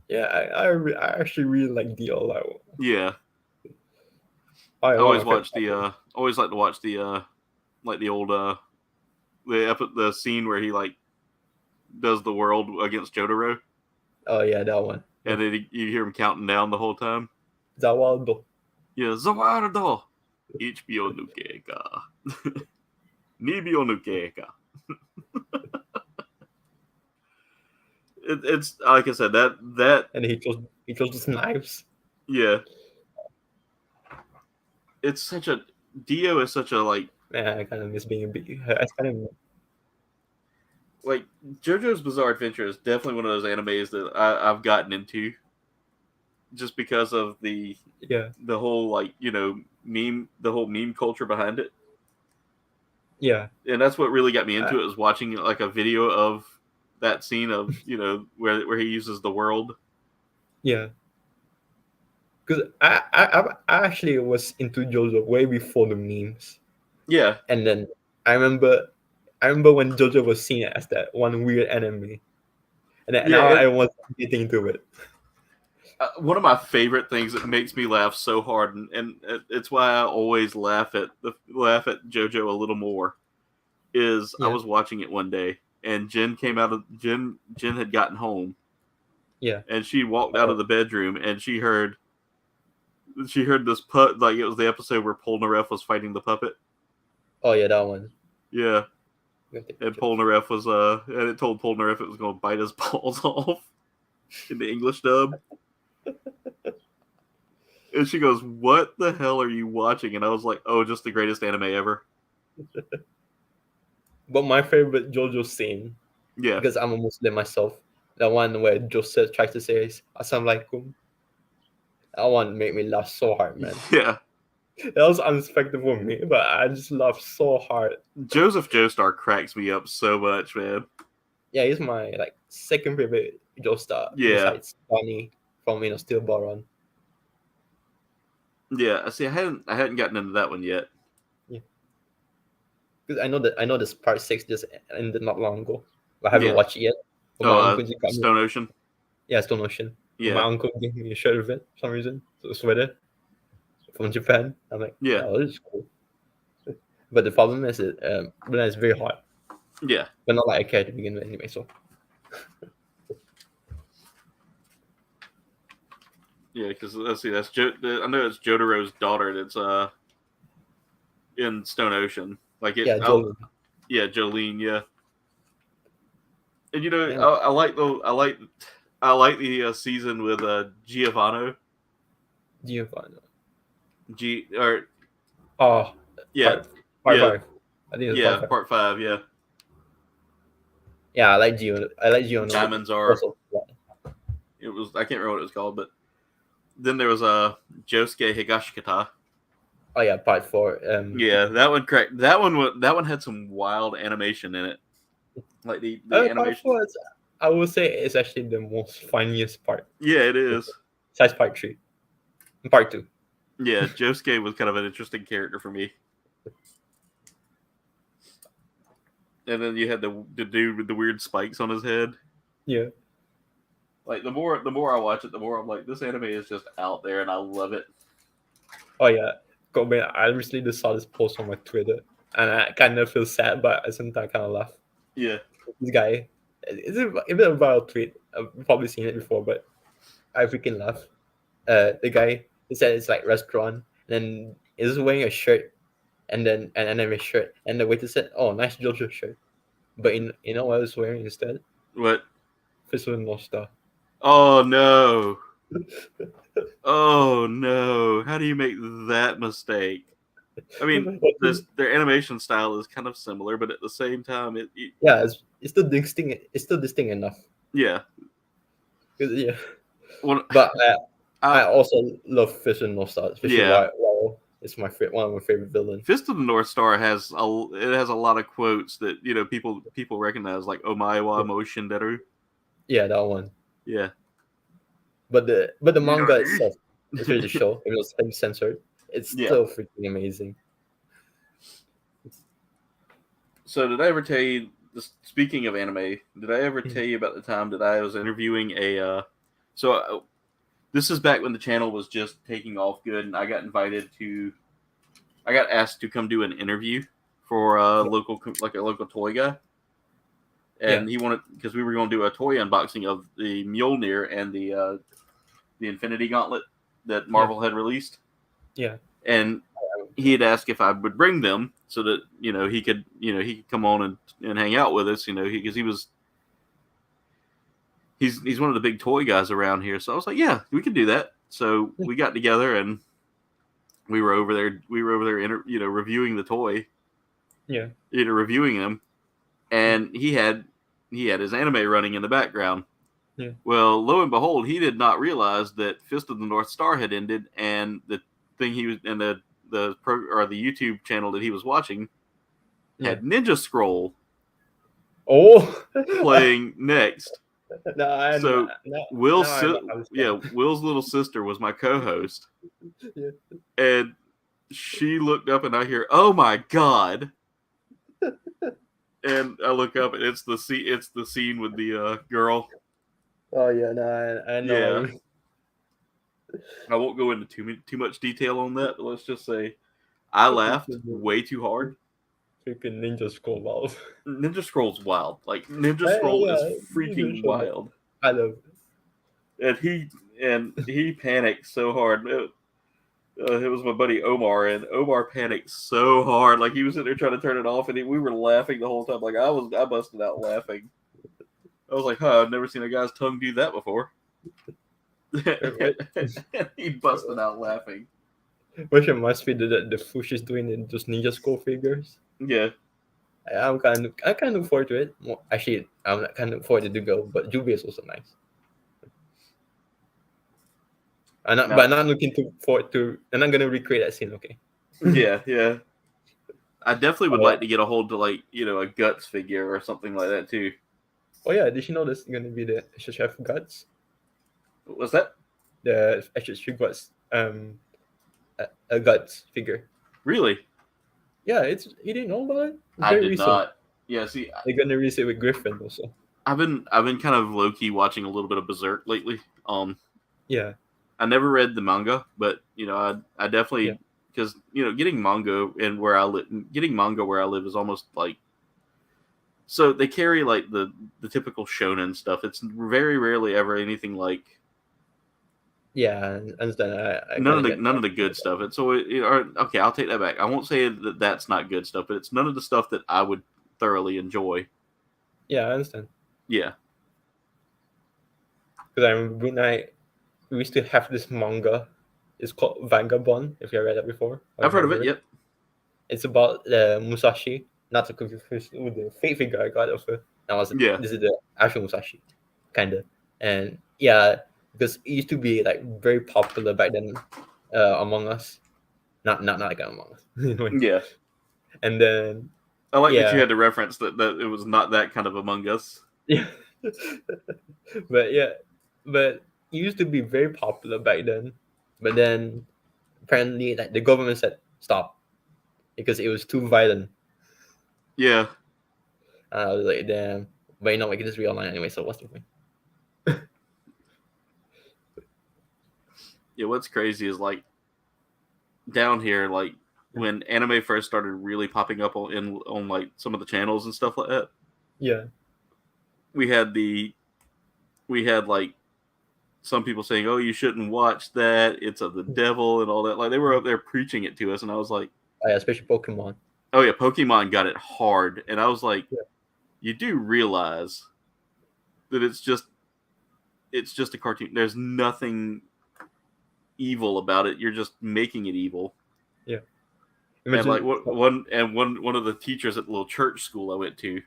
S4: yeah, I actually really like Dio a lot.
S3: Yeah,
S4: I
S3: I
S4: one
S3: always
S4: of my
S3: watch
S4: favorite.
S3: always like to watch the old the scene where he like does the world against Jotaro,
S4: Oh yeah, that one. Yeah.
S3: and then you hear him counting down the whole time.
S4: Zawaldo.
S3: Yeah, Zawardo, HBO nuke ka, Nibio nuke ka. It's like I said that
S4: And he chose those knives.
S3: yeah, it's such a Dio is such a
S4: Man, I kind of miss being a big. I kind of
S3: like JoJo's Bizarre Adventure is definitely one of those animes that I've gotten into just because of
S4: yeah,
S3: the whole the whole meme culture behind it,
S4: yeah,
S3: and that's what really got me
S4: I,
S3: into it was watching like a video of that scene of where he uses the world.
S4: yeah. Because I actually was into JoJo way before the memes,
S3: Yeah,
S4: and then I remember I remember when JoJo was seen as that one weird anime, and then
S3: yeah.
S4: now I was getting into it.
S3: One of my favorite things that makes me laugh so hard, and it's why I always laugh at JoJo a little more. Is I
S4: Yeah,
S3: was watching it one day, and Jen had gotten home,
S4: yeah.
S3: and she walked out
S4: Oh,
S3: of the bedroom, and she heard this like it was the episode where Polnareff was fighting the puppet.
S4: oh yeah, that one.
S3: Yeah,
S4: Gotta take
S3: and
S4: pictures.
S3: Polnareff was and it told Polnareff it was going to bite his balls off in the English dub. And she goes, "What the hell are you watching?" And I was like, "Oh, just the greatest anime ever."
S4: But my favorite JoJo scene,
S3: Yeah,
S4: because I'm a Muslim myself, the one where Joseph tries to say Assalamualaikum. That one made me laugh so hard, man.
S3: yeah.
S4: That was unexpected for me, but I just laughed so hard.
S3: Joseph Joestar cracks me up so much, man.
S4: Yeah, he's my like second favorite Joestar
S3: Yeah,
S4: besides Bonnie from Steel Baron.
S3: yeah. See, I hadn't gotten into that one yet.
S4: Yeah, because I know this part 6 just ended not long ago. I haven't
S3: Yeah.
S4: watched it yet. But
S3: Oh,
S4: my uncle just got me.
S3: Stone Ocean.
S4: Yeah, Stone Ocean. But my
S3: Yeah,
S4: uncle gave me a shirt of it for some reason, so a sweater from Japan. I'm like,
S3: yeah,
S4: oh, this is cool. But the problem is when it's very hot,
S3: yeah,
S4: but not like I care to begin with anyway. So
S3: yeah. Because let's see, I know it's Jotaro's daughter. That's in Stone Ocean. Like it.
S4: yeah, Joel.
S3: Yeah, Jolene. Yeah, and
S4: Man,
S3: I like the season with Giovanni.
S4: Giovanni.
S3: G or
S4: Oh,
S3: yeah,
S4: part
S3: yeah,
S4: 5. I think it's part
S3: yeah.
S4: 5.
S3: Part 5. Yeah,
S4: Yeah, I like Gio. I like Gio.
S3: Diamonds are.
S4: Also, yeah.
S3: It was I can't remember what it was called, but then there was Josuke Higashikata.
S4: Oh yeah, part 4.
S3: Yeah, that one correct. That one had some wild animation in it. Like the
S4: Part
S3: animation.
S4: 4 is, I would say, is actually the most funniest part.
S3: Yeah, it is.
S4: Besides part 3 and part 2.
S3: Yeah, Josuke was kind of an interesting character for me. And then you had the dude with the weird spikes on his head.
S4: Yeah.
S3: Like the more I watch it, the more I'm like, this anime is just out there, and I love it.
S4: Oh yeah. Man, I recently just saw this post on my Twitter, and I kind of feel sad, but at the same time, kind of laugh.
S3: Yeah,
S4: This guy, it's a bit of a viral tweet. I've probably seen it before, but I freaking laugh. The guy, he said it's like restaurant, and then he's wearing a shirt, and then an anime shirt, and the waiter said, "Oh, nice JoJo shirt," but you know what I was wearing instead?
S3: what?
S4: Fistful no Star.
S3: Oh no! Oh no! How do you make that mistake? I mean, their animation style is kind of similar, but at the same time,
S4: Yeah, it's still distinct. It's still distinct enough.
S3: Yeah.
S4: Yeah.
S3: Well,
S4: But I
S3: I,
S4: also love Fist of the North Star, especially
S3: Yeah.
S4: while it's one of my favorite villains.
S3: Fist of the North Star has a lot of quotes that people recognize, like "Omae wa motion deru."
S4: Yeah, that one.
S3: Yeah.
S4: But the manga itself, especially the show, it was heavily censored. It's
S3: Yeah.
S4: still freaking amazing.
S3: So did I ever tell you? Speaking of anime, did I ever tell you about the time that I was interviewing a? This is back when the channel was just taking off good, and I got asked to come do an interview for a local toy guy, and he wanted, because we were going to do a toy unboxing of the Mjolnir and the Infinity Gauntlet that Marvel had released.
S4: Yeah.
S3: And he had asked if I would bring them so that he could come on and hang out with us, because he's one of the big toy guys around here. So I was like, yeah, we could do that. So we got together and we were over there reviewing the toy, reviewing them, and he had his anime running in the background.
S4: Yeah.
S3: Well, lo and behold, he did not realize that Fist of the North Star had ended, and the thing he was and the YouTube channel that he was watching had Ninja Scroll playing next. Will's little sister was my co-host, and she looked up, and I hear, "Oh my god!" And I look up, and it's the scene with the girl.
S4: Oh yeah, no, I know.
S3: Yeah. I won't go into too much detail on that, but let's just say I laughed way too hard.
S4: Freaking Ninja Scroll, wow.
S3: Ninja Scroll's wild. Like, Ninja Scroll is freaking wild.
S4: I love it.
S3: And he panicked so hard. It was my buddy Omar, and Omar panicked so hard. Like, he was sitting there trying to turn it off, and we were laughing the whole time. Like, I busted out laughing. I was like, I've never seen a guy's tongue do that before. And he busted out laughing.
S4: Which reminds me that the Fush is doing in those Ninja Scroll figures.
S3: Yeah.
S4: I kind of look forward to it. Well, actually, I'm not kind of forward to go, but Juby is also nice. But I'm not looking forward to. I'm not gonna recreate that scene. Okay.
S3: Yeah. I definitely would like to get a hold to a Guts figure or something like that too.
S4: Oh yeah, did you know this is gonna be the Chef Guts?
S3: What was that?
S4: The Chef Guts a Guts figure.
S3: Really?
S4: Yeah, you didn't know about it?
S3: I did recent. Not. Yeah, see,
S4: they're gonna release it with Griffin also.
S3: I've been kind of low key watching a little bit of Berserk lately.
S4: Yeah.
S3: I never read the manga, but I definitely, because getting manga where I live is almost like, so they carry like the typical shonen stuff. It's very rarely ever anything like.
S4: Yeah, I understand.
S3: None of the good stuff. It's okay. I'll take that back. I won't say that that's not good stuff, but it's none of the stuff that I would thoroughly enjoy.
S4: Yeah, I understand.
S3: Yeah.
S4: Because I remember we used to have this manga. It's called Vagabond. If you read that before,
S3: I've heard of it. Yep.
S4: It's about Musashi, not to confuse with the fake figure I got of her. This is the actual Musashi, kinda, and yeah. Because it used to be like very popular back then among us, not like Among Us.
S3: Yeah.
S4: And then
S3: I like that you had to reference that it was not that kind of Among Us.
S4: Yeah. but it used to be very popular back then. But then apparently, like the government said stop because it was too violent.
S3: Yeah.
S4: I was like, damn. But we can just read online anyway. So what's the point?
S3: Yeah, what's crazy is like down here, like when anime first started really popping up on like some of the channels and stuff like that.
S4: Yeah.
S3: We had like some people saying, "Oh, you shouldn't watch that. It's of the devil," and all that. Like they were up there preaching it to us, and I was like,
S4: especially Pokemon.
S3: Oh yeah, Pokemon got it hard, and I was like, you do realize that it's just a cartoon. There's nothing evil about it. You're just making it evil.
S4: Yeah.
S3: Imagine, and like one of the teachers at the little church school I went to,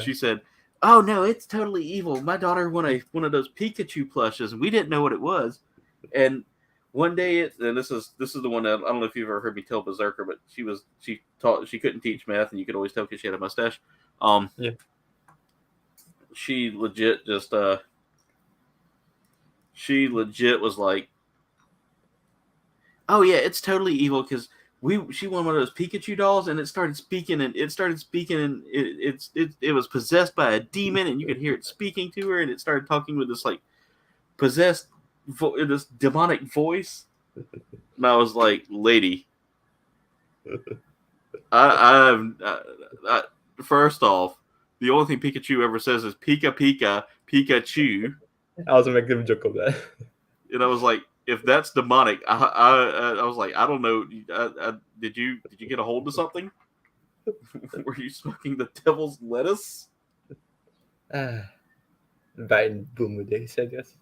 S3: she said, oh no, it's totally evil. My daughter won one of those Pikachu plushes, and we didn't know what it was. And one day, and this is the one that I don't know if you've ever heard me tell Berserker, but she couldn't teach math, and you could always tell because she had a mustache.
S4: Yeah.
S3: She legit just was like, oh yeah, it's totally evil because she won one of those Pikachu dolls and it started speaking and it was possessed by a demon and you could hear it speaking to her and it started talking with this like possessed this demonic voice. And I was like, lady, I first off, the only thing Pikachu ever says is Pika Pika Pikachu.
S4: I was making a joke of that.
S3: And I was like, if that's demonic, I was like, I don't know. Did you get a hold of something? Were you smoking the devil's lettuce?
S4: Back in boomer days, I guess.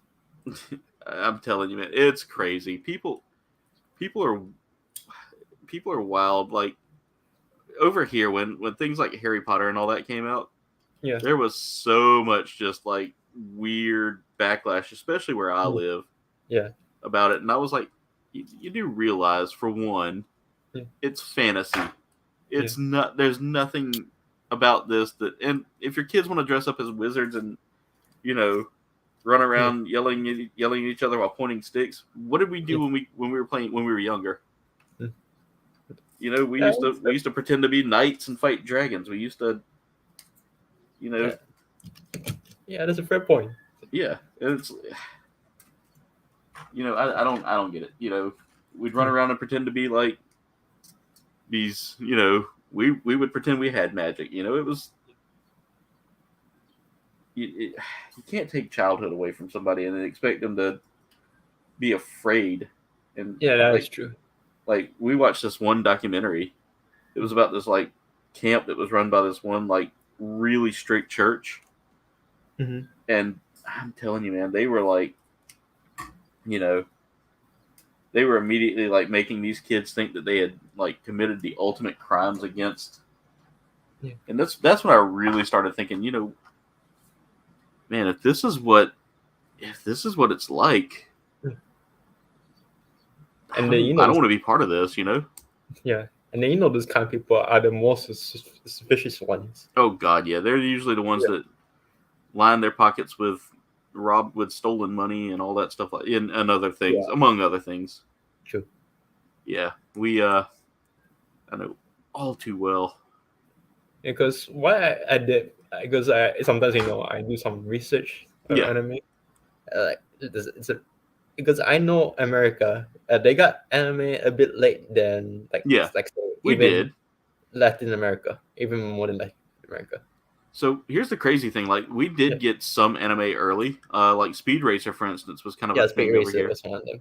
S3: I'm telling you, man, it's crazy. People are wild. Like over here, when things like Harry Potter and all that came out,
S4: yeah,
S3: there was so much just like weird backlash, especially where I live.
S4: Yeah.
S3: About it, and I was like, you do realize, for one, it's fantasy. It's not. There's nothing about this that. And if your kids want to dress up as wizards and, run around yelling at each other while pointing sticks, what did we do when we were younger? We used to pretend to be knights and fight dragons. We used to,
S4: Yeah, that's a fair point.
S3: Yeah, it's. I don't get it. We'd run around and pretend to be like these. We would pretend we had magic. It was. You can't take childhood away from somebody and then expect them to be afraid. And
S4: that is true.
S3: Like we watched this one documentary. It was about this like camp that was run by this one like really strict church.
S4: Mm-hmm.
S3: And I'm telling you, man, they were like. They were immediately like making these kids think that they had like committed the ultimate crimes against.
S4: Yeah.
S3: And that's when I really started thinking, man, if this is what it's like,
S4: and
S3: I don't want to be part of this,
S4: Yeah, and then those kind of people are the most suspicious ones.
S3: Oh God, yeah, they're usually the ones that line their pockets with stolen money and all that stuff and other things, among other things.
S4: True.
S3: Yeah, we I know all too well.
S4: Because what I did, because I sometimes I do some research on anime. Because I know America, they got anime a bit late than
S3: we did
S4: Latin America, even more than Latin America.
S3: So here's the crazy thing: like we did get some anime early, like Speed Racer, for instance, was kind of a thing over here.
S4: Was one of them.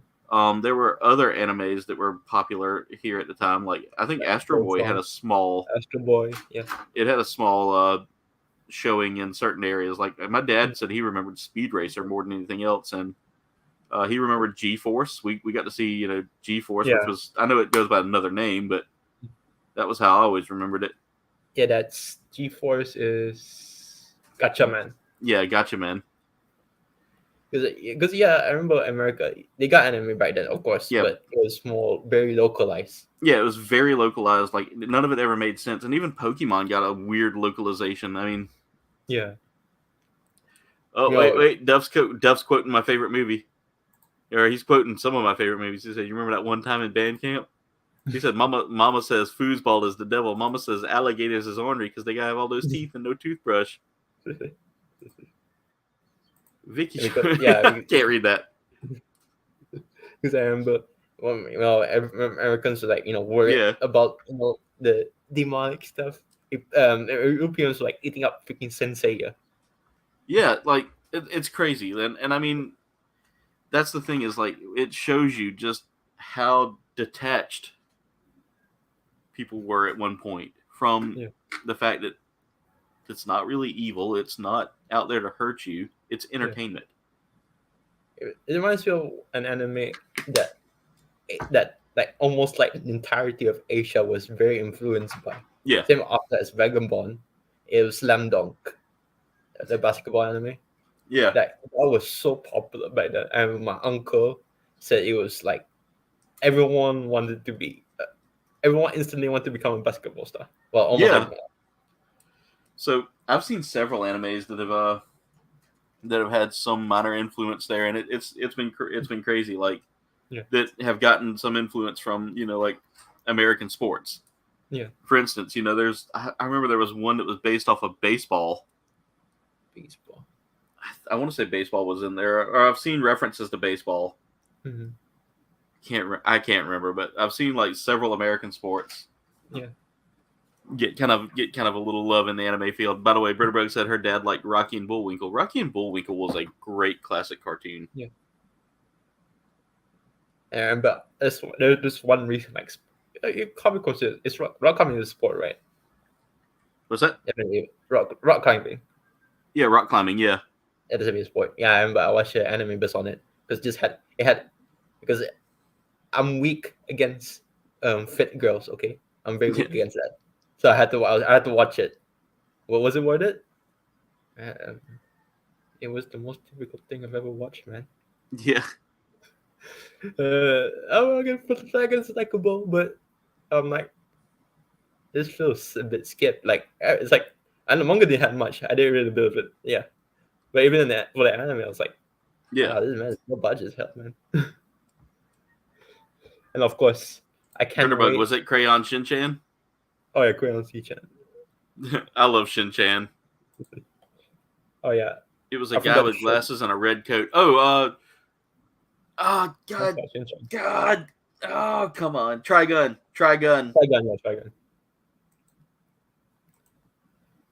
S3: There were other animes that were popular here at the time. Like I think Astro Boy had a small.
S4: Astro Boy, yeah.
S3: It had a small showing in certain areas. Like my dad said, he remembered Speed Racer more than anything else, and he remembered G-Force. We got to see G-Force, which was, I know it goes by another name, but that was how I always remembered it.
S4: Yeah, that's G-Force is Gotcha Man.
S3: Yeah, Gotcha Man.
S4: Because I remember America, they got anime back then, of course, but it was more very localized.
S3: Yeah, it was very localized. Like none of it ever made sense, and even Pokemon got a weird localization. I mean,
S4: yeah.
S3: Oh wait, Duff's quoting my favorite movie, or he's quoting some of my favorite movies. He said, "You remember that one time in band camp?" He said, Mama says foosball is the devil. Mama says alligators is ornery because they gotta have all those teeth and no toothbrush. Vicky, I can't read that.
S4: Because I remember, Americans were worried about the demonic stuff. Europeans were eating up freaking Sensei.
S3: Yeah, like it's crazy, and I mean, that's the thing is it shows you just how detached people were at one point from the fact that it's not really evil. It's not out there to hurt you. It's entertainment.
S4: It reminds me of an anime that almost the entirety of Asia was very influenced by.
S3: Yeah.
S4: Same after as Vagabond, it was Slam Dunk. the basketball anime.
S3: Yeah.
S4: That was so popular back then, and my uncle said it was like everyone wanted to be, everyone instantly wanted to become a basketball star. Well, almost
S3: Yeah.
S4: everyone.
S3: So I've seen several animes that have had some minor influence there, and it's been crazy. Like
S4: Yeah.
S3: that have gotten some influence from like American sports.
S4: Yeah.
S3: For instance, I remember there was one that was based off of baseball.
S4: Baseball.
S3: I want to say baseball was in there, or I've seen references to baseball.
S4: Mm-hmm.
S3: I can't remember, but I've seen like several American sports.
S4: Yeah.
S3: Get kind of a little love in the anime field. By the way, Britterberg said her dad liked Rocky and Bullwinkle. Rocky and Bullwinkle was a great classic cartoon.
S4: Yeah. And but there's one reason, like you can't be considered, it's rock climbing is a sport, right?
S3: What's that?
S4: Rock climbing.
S3: Yeah, rock climbing. Yeah.
S4: It doesn't be a sport. Yeah, I remember I watched an anime based on it because because I'm weak against fit girls. Okay, I'm very weak against that, so I had to watch it. What was it worth it? Um, it was the most difficult thing I've ever watched, man.
S3: Yeah.
S4: I'm gonna put the dragons likable, but I'm like, this feels a bit skipped. Like it's like, and the manga didn't have much. I didn't really build it. Yeah, but even in that for the anime, I was like,
S3: Yeah.
S4: wow, this man is no budget help, man. And of course, I can't
S3: Britterbug,
S4: wait.
S3: was it Crayon Shin-Chan?
S4: Oh yeah, Crayon Chan.
S3: I love Shin-Chan.
S4: Oh yeah,
S3: It was
S4: I
S3: a guy
S4: forgot
S3: with
S4: the show.
S3: glasses and a red coat. Oh, God.
S4: Shin-Chan.
S3: God. Oh, come on. Trigun.
S4: Trigun, yeah, Trigun.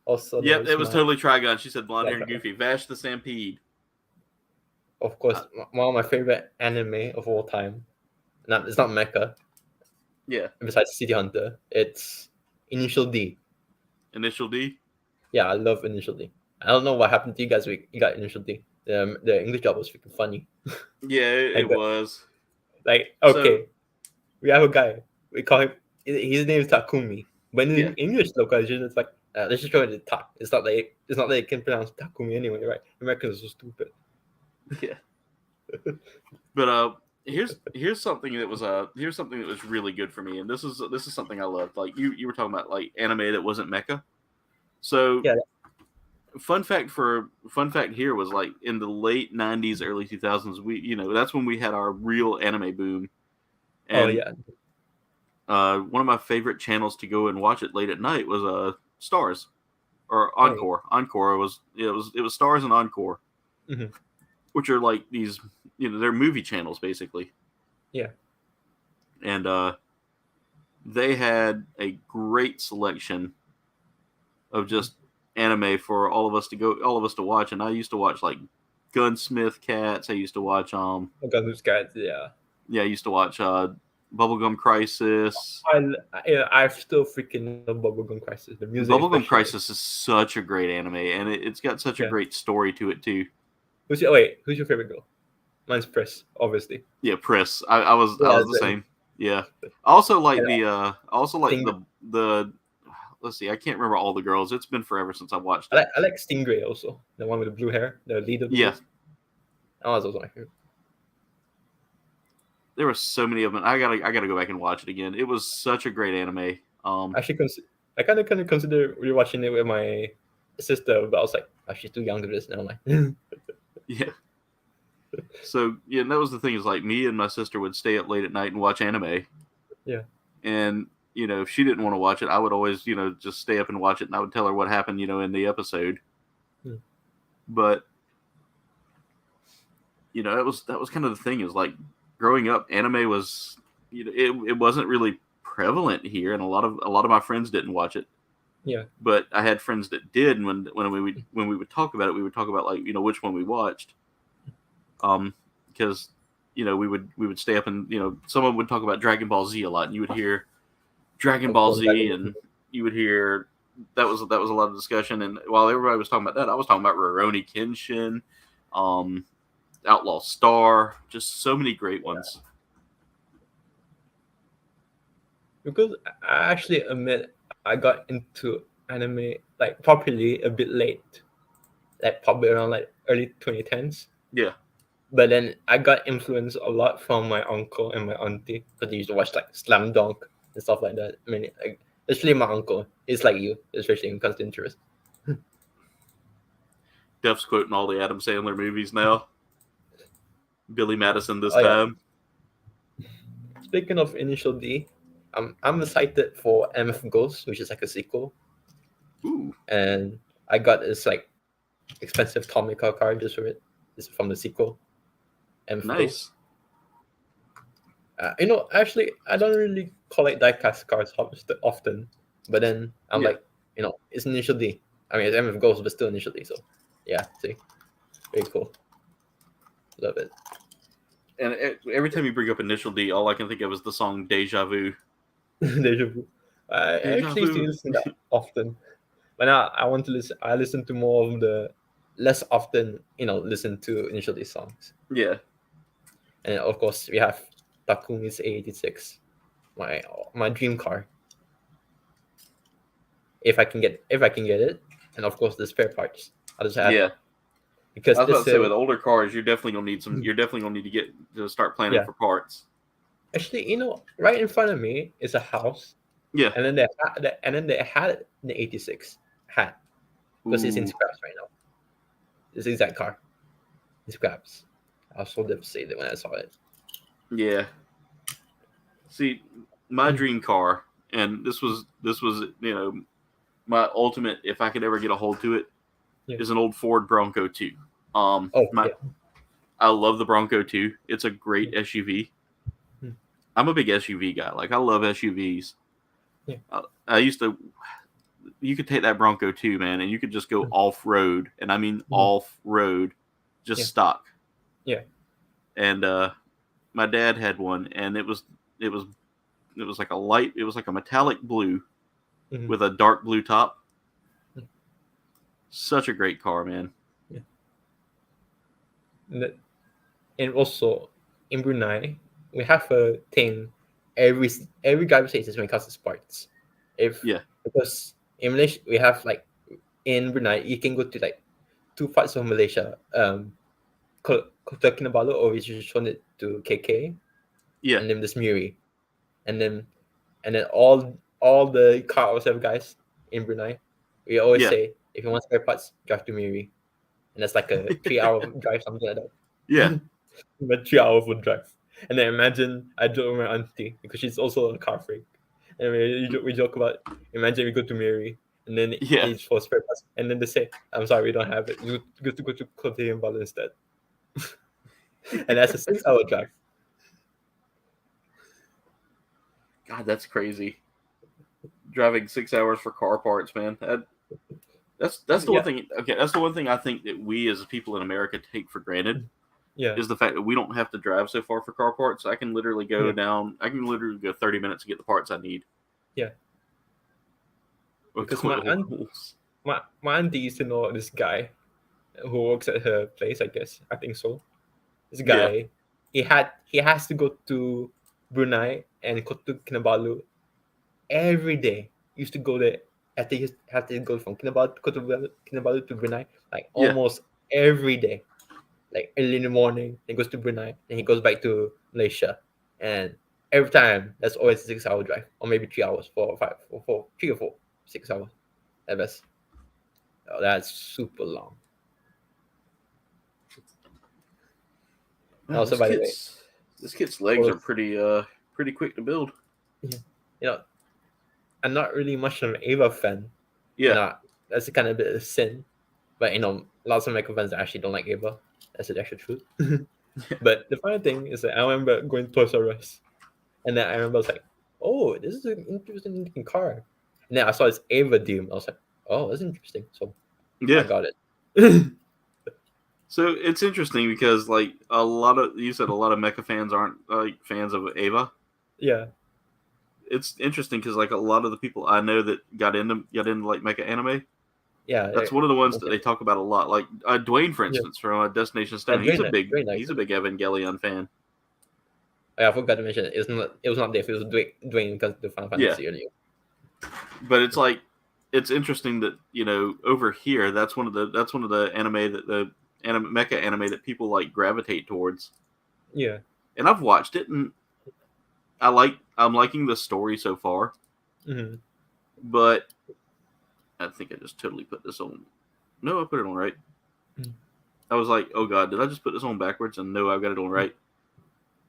S4: Also,
S3: Yep,
S4: there's
S3: it was totally Trigun. She said blonde hair and
S4: Trigun.
S3: goofy. Vash the Stampede.
S4: Of course, one of my favorite anime of all time. It's not mecha.
S3: Yeah.
S4: Besides City Hunter, it's Initial D.
S3: Initial D.
S4: Yeah, I love Initial D. I don't know what happened to you guys. You got Initial D. The English job was freaking funny.
S3: Yeah, it was.
S4: Like, okay, we have a guy. We call him. His name is Takumi. But in
S3: Yeah.
S4: English localization, it's like let's just try to talk. It's not like they can pronounce Takumi anyway, right? Americans are so stupid.
S3: Yeah. But here's something that was really good for me, and this is something I loved. Like you were talking about like anime that wasn't mecha. So
S4: Yeah.
S3: fun fact here was like in the late 90s, early 2000s, that's when we had our real anime boom. And,
S4: Oh yeah.
S3: One of my favorite channels to go and watch it late at night was Stars or Encore. Encore was it was Stars and Encore,
S4: Mhm.
S3: which are like these they're movie channels basically.
S4: Yeah.
S3: And they had a great selection of just anime for all of us to watch. And I used to watch like Gunsmith Cats. I used to watch
S4: Gunpla Hangar, yeah.
S3: I used to watch Bubblegum Crisis.
S4: I still freaking love Bubblegum Crisis. The music.
S3: Bubblegum
S4: especially.
S3: Crisis is such a great anime, and it's got such a great story to it too.
S4: Who's your favorite girl? Mine's Press, obviously.
S3: Yeah, Pris. I was the same. Yeah. I also like the let's see, I can't remember all the girls. It's been forever since I watched it.
S4: I like Stingray also, the one with the blue hair, the lead of the group. That was also my favorite.
S3: There were so many of them. I gotta go back and watch it again. It was such a great anime.
S4: Actually, I kind of consider rewatching it with my sister, but I was like, oh, she's too young to this. Never mind.
S3: Yeah. So yeah, and that was the thing is like me and my sister would stay up late at night and watch anime.
S4: Yeah.
S3: And if she didn't want to watch it, I would always just stay up and watch it, and I would tell her what happened in the episode. But that was kind of the thing is like growing up, anime was it wasn't really prevalent here, and a lot of my friends didn't watch it.
S4: Yeah.
S3: But I had friends that did, and when we would talk about it, we would talk about like which one we watched. Because we would stay up and someone would talk about Dragon Ball Z a lot, and you would hear Dragon Ball Z, and you would hear that was a lot of discussion. And while everybody was talking about that, I was talking about Rurouni Kenshin, Outlaw Star, just so many great ones.
S4: Because I actually admit I got into anime like properly a bit late. like probably around like early 2010s.
S3: Yeah.
S4: But then I got influenced a lot from my uncle and my auntie because they used to watch like Slam Dunk and stuff like that. I mean, like, especially my uncle. It's like you, especially in constant interest.
S3: Def's quoting all the Adam Sandler movies now. Billy Madison this
S4: Oh, yeah.
S3: time.
S4: Speaking of Initial D, I'm excited for MF Ghost, which is like a sequel,
S3: Ooh,
S4: and I got this like expensive Tomica card just for it. It's from the sequel. MF Ghost.
S3: nice.
S4: Actually, I don't really collect diecast cards often, but then I'm
S3: Yeah.
S4: like, it's Initial D. I mean, it's MF Ghost, but still Initial D. So, yeah, see, very cool. Love it.
S3: And every time you bring up Initial D, all I can think of is the song Deja Vu.
S4: Deja vu. I
S3: Deja
S4: actually
S3: vu.
S4: still listen to that often, but now I want to listen. I listen to more of the less often, listen to Initial D songs.
S3: Yeah.
S4: And of course, we have Takumi's A86, my dream car. If I can get it, and of course the spare parts. I'll just add
S3: Yeah.
S4: because
S3: I was about
S4: this
S3: to say with older cars, you're definitely gonna need some. You're definitely gonna need to start planning
S4: Yeah.
S3: for parts.
S4: actually, right in front of me is a house,
S3: Yeah.
S4: and then they had the 86 hat because it's in
S3: Ooh.
S4: scraps right now. It's the exact car. It's scraps. I was so devastated when I saw it.
S3: Yeah. See, my
S4: Mm.
S3: dream car, and this was my ultimate. If I could ever get a hold to it,
S4: Yeah.
S3: is an old Ford Bronco 2.
S4: Oh, yeah.
S3: I love the Bronco 2. It's a great SUV.
S4: Hmm.
S3: I'm a big SUV guy. Like, I love SUVs.
S4: Yeah.
S3: I used to. You could take that Bronco 2, man, and you could just go off road, and I mean off road, just
S4: Yeah.
S3: stock.
S4: Yeah.
S3: And my dad had one, and it was like a light. It was like a metallic blue
S4: Mhm.
S3: with a dark blue top.
S4: Mhm.
S3: Such a great car, man.
S4: And also in Brunei, we have a thing. Every guy says this when it comes to sports. Because in Malaysia we have like in Brunei you can go to like two parts of Malaysia, Kota Kinabalu, or which is shown it to KK,
S3: Yeah.
S4: and then there's Muri, and then all the car auto guys in Brunei, we always
S3: Yeah.
S4: say if you want spare parts, drive to Muri, and that's like a 3 hour drive, something like that.
S3: Yeah.
S4: But 3 hour would drive. And then imagine I joke with my auntie because she's also a car freak. And we joke about imagine we go to Mary and then
S3: Yeah.
S4: it's for spare parts. And then they say, I'm sorry, we don't have it. You get to go to Kote and Bala instead. And that's a 6 hour drive.
S3: God, that's crazy. Driving 6 hours for car parts, man. That's the one thing. Okay, that's the one thing I think that we as people in America take for granted.
S4: Yeah.
S3: Is the fact that we don't have to drive so far for car parts. I can literally go down. I can literally go 30 minutes to get the parts I need.
S4: Yeah.
S3: With
S4: Because
S3: my
S4: my auntie used to know this guy who works at her place, I guess. I think so. This guy, he has to go to Brunei and Kota Kinabalu every day. He used to go there. I think he had to go from Kinabalu to Brunei like almost every day. Like early in the morning, he goes to Brunei, then he goes back to Malaysia, and every time that's always a 6 hour drive, or maybe 3 hours, 4 or 5, 3 or 4, 6 hours at best. Oh, that's super long.
S3: Man,
S4: Also, by the way,
S3: this kid's legs are pretty quick to build.
S4: I'm not really much of an Ava fan.
S3: Yeah,
S4: That's kind of a bit of a sin, but lots of American fans actually don't like Ava. That's the actual truth. But the funny thing is that I remember going to Toys R Us, and then I remember I was like, "Oh, this is an interesting looking car." And then I saw this Ava Doom. I was like, "Oh, that's interesting." So I got it.
S3: So it's interesting because like you said a lot of mecha fans aren't like fans of Ava.
S4: Yeah.
S3: It's interesting because like a lot of the people I know that got into like mecha anime.
S4: Yeah,
S3: that's one of the ones that they talk about a lot. Like Dwayne, for instance, from Destination Stone. He's a big Evangelion fan.
S4: I forgot to mention it was not Dave. It was Dwayne because the Final Fantasy earlier.
S3: But it's like it's interesting that over here that's one of the anime that the mecha anime that people like gravitate towards.
S4: Yeah.
S3: And I've watched it, and I'm liking the story so far.
S4: Mm-hmm.
S3: But I think I just totally put this on. No, I put it on right.
S4: Mm-hmm.
S3: I was like, oh god, did I just put this on backwards? And no, I've got it on right.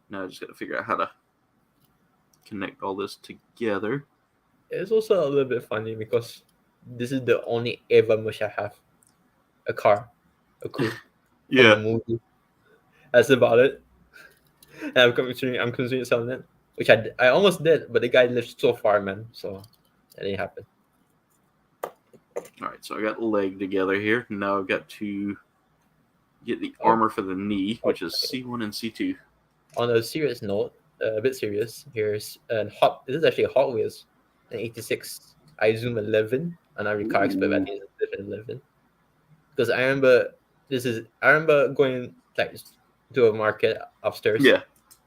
S3: Now I just got to figure out how to connect all this together.
S4: It's also a little bit funny because this is the only ever much I have a car, a crew from a movie. That's about it. And I'm considering selling it, which I almost did, but the guy lives so far, man. So that didn't happen.
S3: All right, so I got the leg together here. Now I've got to get the armor for the knee, which is C1 and C2.
S4: On a serious note, a bit serious, here's this is actually a Hot Wheels, an 86 iZoom 11, and I'm a car expert, but I think it's a 11. Because I remember going like to a market upstairs.
S3: Yeah.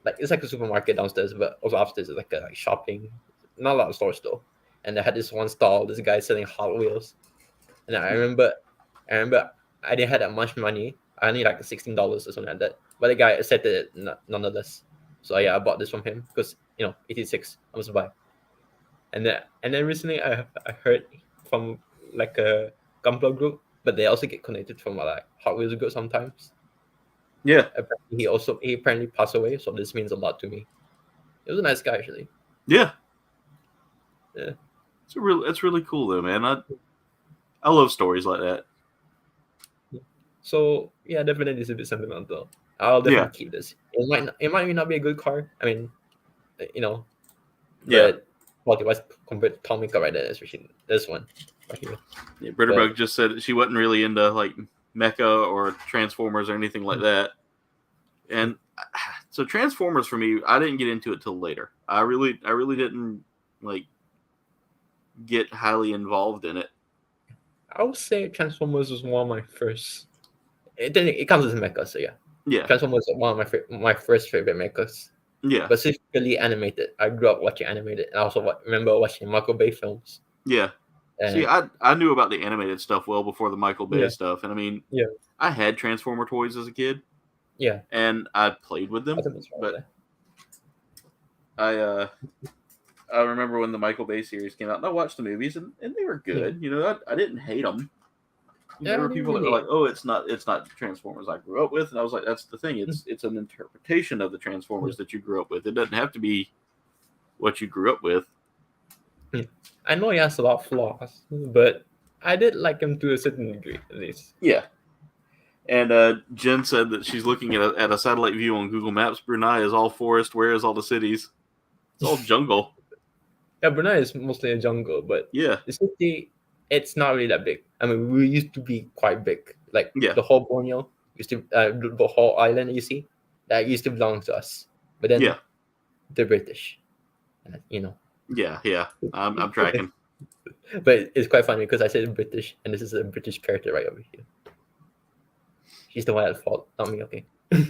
S4: Like it's like a supermarket downstairs, but also upstairs is like a shopping. Not a lot of stores though. And they had this one stall, this guy selling Hot Wheels. And I remember I didn't have that much money. I only like $16 or something like that. But the guy accepted it nonetheless. So yeah, I bought this from him because 86, I must buy. And then recently I heard from like a Gunpla group, but they also get connected from like Hot Wheels group sometimes.
S3: Yeah.
S4: Apparently he apparently passed away, so this means a lot to me. He was a nice guy actually.
S3: Yeah.
S4: Yeah.
S3: It's really cool though, man. I love stories like that.
S4: So yeah, definitely it's a bit sentimental. I'll definitely keep this. It might not be a good car. I mean, but quality-wise compared to Tomica right there, especially this one right here.
S3: Yeah, Britterbug just said she wasn't really into like mecha or Transformers or anything like that. And so Transformers for me, I didn't get into it till later. I really didn't like get highly involved in it.
S4: I would say Transformers was one of my first. It counts as mecha, so yeah.
S3: Yeah.
S4: Transformers was one of my first favorite mechas.
S3: Yeah.
S4: Specifically animated. I grew up watching animated, and I also remember watching Michael Bay films.
S3: Yeah.
S4: And
S3: see, I knew about the animated stuff well before the Michael Bay stuff, and I mean, I had Transformer toys as a kid.
S4: Yeah.
S3: And I played with them, but I remember when the Michael Bay series came out, and I watched the movies, and they were good. I didn't hate them. There were people that were like, "Oh, it's not Transformers I grew up with," and I was like, "That's the thing. It's an interpretation of the Transformers that you grew up with. It doesn't have to be what you grew up with."
S4: I know he has a lot of flaws, but I did like him to a certain degree, at least.
S3: Yeah. And Jen said that she's looking at a satellite view on Google Maps. Brunei is all forest. Where is all the cities? It's all jungle.
S4: Yeah, Brunei is mostly a jungle, but
S3: the
S4: city, it's not really that big. I mean, we used to be quite big. Like the whole Borneo used to, the whole island you see, that used to belong to us. But then the British,
S3: Yeah, I'm tracking.
S4: But it's quite funny because I said British, and this is a British character right over here. He's the one at fault, not me. Okay.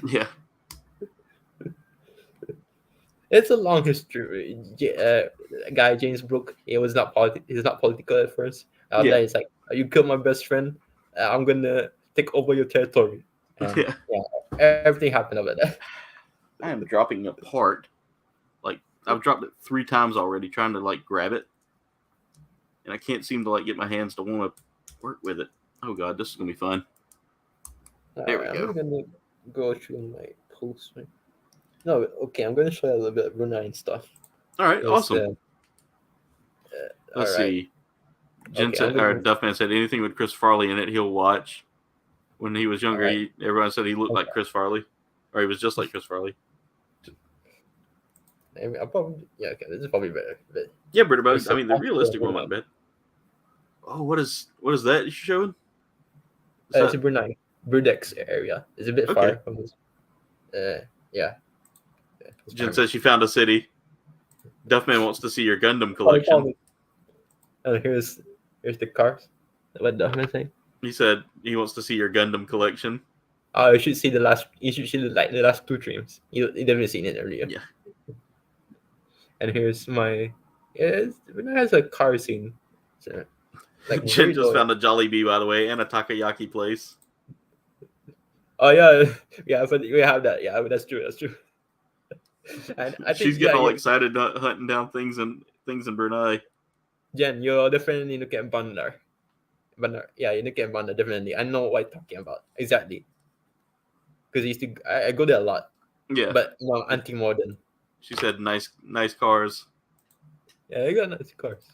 S3: Yeah.
S4: It's a long history. Guy James Brooke, he's not political at first. After that, he's like, "You killed my best friend. I'm gonna take over your territory." And, everything happened over there.
S3: I am dropping apart. Like I've dropped it 3 times already, trying to like grab it, and I can't seem to like get my hands to want to work with it. Oh god, this is gonna be fun. There we go.
S4: I'm gonna go through my posts. No, okay, I'm gonna show you a little bit of Brunei and stuff.
S3: All right, awesome. Let's see. Jen said, or Duffman said, anything with Chris Farley in it, he'll watch. When he was younger, everyone said he looked like Chris Farley, or he was just like Chris Farley.
S4: I'll probably, this is probably better. But
S3: yeah, Britterbug. I mean, the realistic one might be. Oh, what is that you're showing?
S4: It's a Brunei. Brudex area. It's a bit far from this.
S3: Jen says she found a city. Duffman wants to see your Gundam collection.
S4: Oh, here's the cars. What Duffman saying?
S3: He said he wants to see your Gundam collection.
S4: Oh, you should see the last 2 streams. You definitely seen it earlier.
S3: Yeah.
S4: And here's my. It has a car scene. So, Like
S3: Jen
S4: very
S3: just
S4: loyal.
S3: found a Jollibee, by the way, and a takoyaki place.
S4: Oh yeah, yeah, but we have that. Yeah, but that's true. That's true. And I think
S3: She's getting all excited hunting down things in Brunei.
S4: Jen, you're definitely looking at Bandar. Bandar, yeah, you're looking at Bandar definitely. I know what you're talking about exactly. Because I go there a lot,
S3: Yeah,
S4: but no, anti-modern.
S3: she said nice cars.
S4: Yeah, I got nice cars.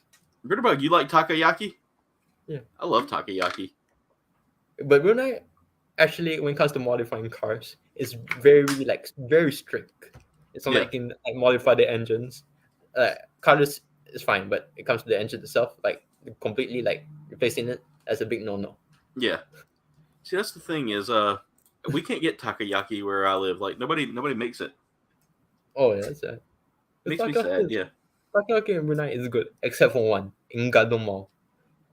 S3: Bitterbug, you like takoyaki?
S4: Yeah.
S3: I love takoyaki.
S4: But Brunei, actually, when it comes to modifying cars, is very strict. It's not
S3: Yeah.
S4: like you can like, modify the engines. Cars is fine, but it comes to the engine itself, like completely like replacing it, that's a big no.
S3: Yeah. See, that's the thing is, we can't get takoyaki where I live. Like nobody makes it.
S4: Oh yeah, that's sad.
S3: Makes me sad. Yeah.
S4: Takoyaki in Brunei is good, except for one in Gadong Mall.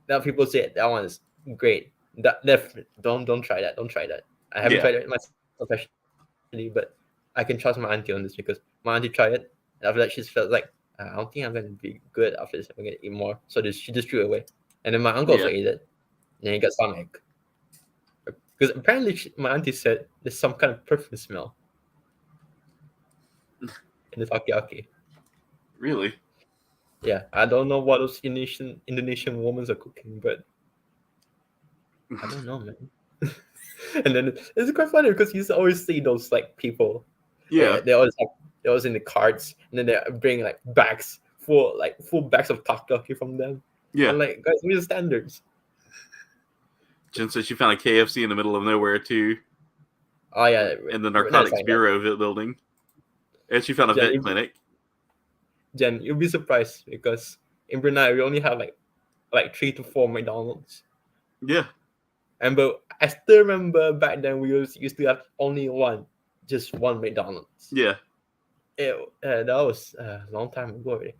S4: Now people say that one is great. Don't try that. Don't try that. I haven't
S3: Yeah.
S4: tried it myself actually, but I can trust my auntie on this because my auntie tried it. And after that, she felt like I don't think I'm gonna be good after this. I'm gonna eat more, so she just threw it away. And then my uncle also
S3: Yeah.
S4: ate it, and he got stomach. Because apparently my auntie said there's some kind of perfume smell in the takoyaki.
S3: Really?
S4: Yeah, I don't know what those Indonesian women are cooking, but I don't know, man. And then it's quite funny because you always see those like people.
S3: Yeah.
S4: They always in the carts, and then they bring like full bags of takoyaki from them.
S3: Yeah.
S4: And like, guys, what are the standards?
S3: Jen said she found a KFC in the middle of nowhere too,
S4: Oh yeah,
S3: in the
S4: we're not
S3: Narcotics
S4: saying that.
S3: Bureau building, and she found a vet clinic.
S4: Jen, you'll be surprised because in Brunei we only have like 3 to 4 McDonald's.
S3: Yeah.
S4: But I still remember back then we used to have only just one McDonald's.
S3: Yeah.
S4: That was a long time ago already.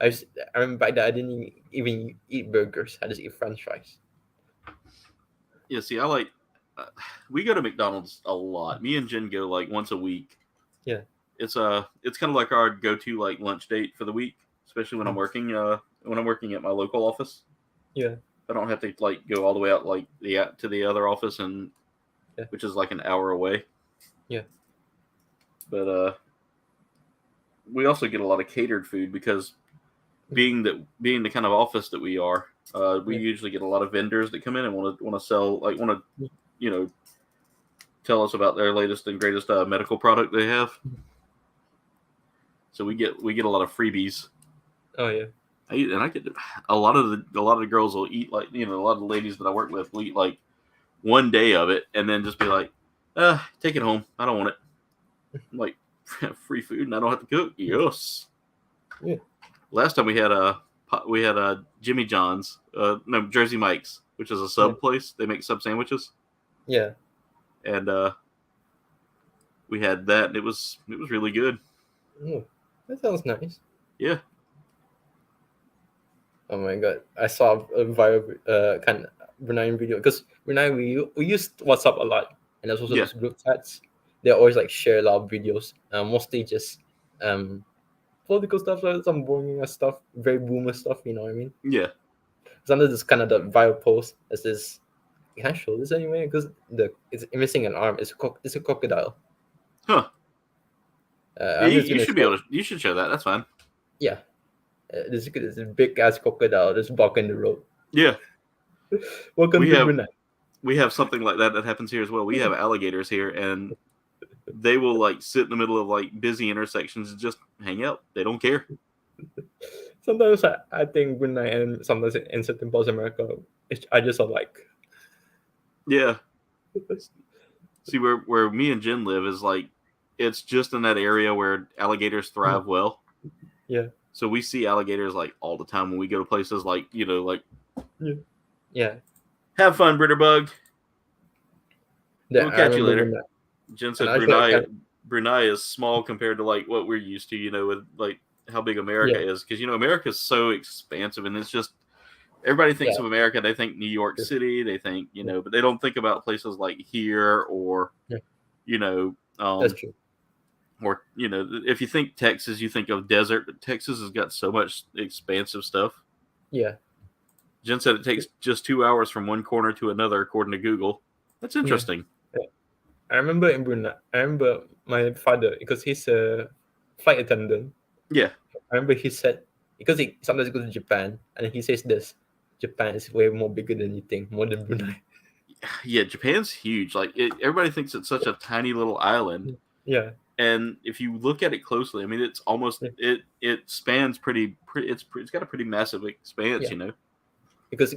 S4: I remember back then I didn't even eat burgers. I just eat French fries.
S3: Yeah. See, I like. We go to McDonald's a lot. Me and Jen go like once a week.
S4: Yeah.
S3: It's kind of like our go-to like lunch date for the week, especially when I'm working at my local office.
S4: Yeah.
S3: I don't have to like go all the way out like to the other office which is like an hour away.
S4: Yeah.
S3: But we also get a lot of catered food because being the kind of office that we are, we usually get a lot of vendors that come in and want to sell tell us about their latest and greatest medical product they have. So we get a lot of freebies.
S4: Oh yeah.
S3: I get a lot of the girls will eat like a lot of the ladies that I work with will eat like one day of it and then just be like, take it home. I don't want it. I'm like, free food and I don't have to cook. Yes.
S4: Yeah.
S3: Last time we had a Jimmy John's, Jersey Mike's, which is a sub place. They make sub sandwiches.
S4: Yeah.
S3: And we had that, and it was really good.
S4: Oh, that sounds nice.
S3: Yeah.
S4: Oh my god, I saw a viral kind of Bruneian video because Brunei we used WhatsApp a lot, and there's also those group chats. They always like share a lot of videos, mostly just political stuff, like some boring ass stuff, very boomer stuff. You know what I mean?
S3: Yeah.
S4: Sometimes this kind of the viral post as this. Can I show this anyway? Because it's missing an arm. It's a crocodile.
S3: Huh. You should show that. That's fine.
S4: Yeah. This is a big ass crocodile just blocking the road.
S3: Yeah.
S4: Welcome to Brunei.
S3: We have something like that happens here as well. We have alligators here, and they will like sit in the middle of like busy intersections and just hang out. They don't care.
S4: Sometimes I think Brunei and sometimes in certain parts of America, I just like.
S3: Yeah. See, where me and Jen live is like, it's just in that area where alligators thrive well.
S4: Yeah.
S3: So we see alligators like all the time when we go to places like, like.
S4: Yeah.
S3: Have fun, Britterbug. We'll catch you later. Jen said Brunei is small compared to like what we're used to, with like how big America is. Because, America is so expansive and it's just, everybody thinks of America. They think New York City. They think, but they don't think about places like here or,
S4: that's true.
S3: Or, if you think Texas, you think of desert. But Texas has got so much expansive stuff.
S4: Yeah.
S3: Jen said it takes just 2 hours from one corner to another, according to Google. That's interesting.
S4: I remember in Brunei. I remember my father, because he's a flight attendant.
S3: Yeah.
S4: I remember he said, because he sometimes goes to Japan, and he says this: Japan is way more bigger than you think, more than Brunei.
S3: Yeah, Japan's huge. Like everybody thinks it's such a tiny little island.
S4: Yeah,
S3: And if you look at it closely, I mean, it's almost it spans pretty. It's got a pretty massive expanse,
S4: Yeah.
S3: you know.
S4: because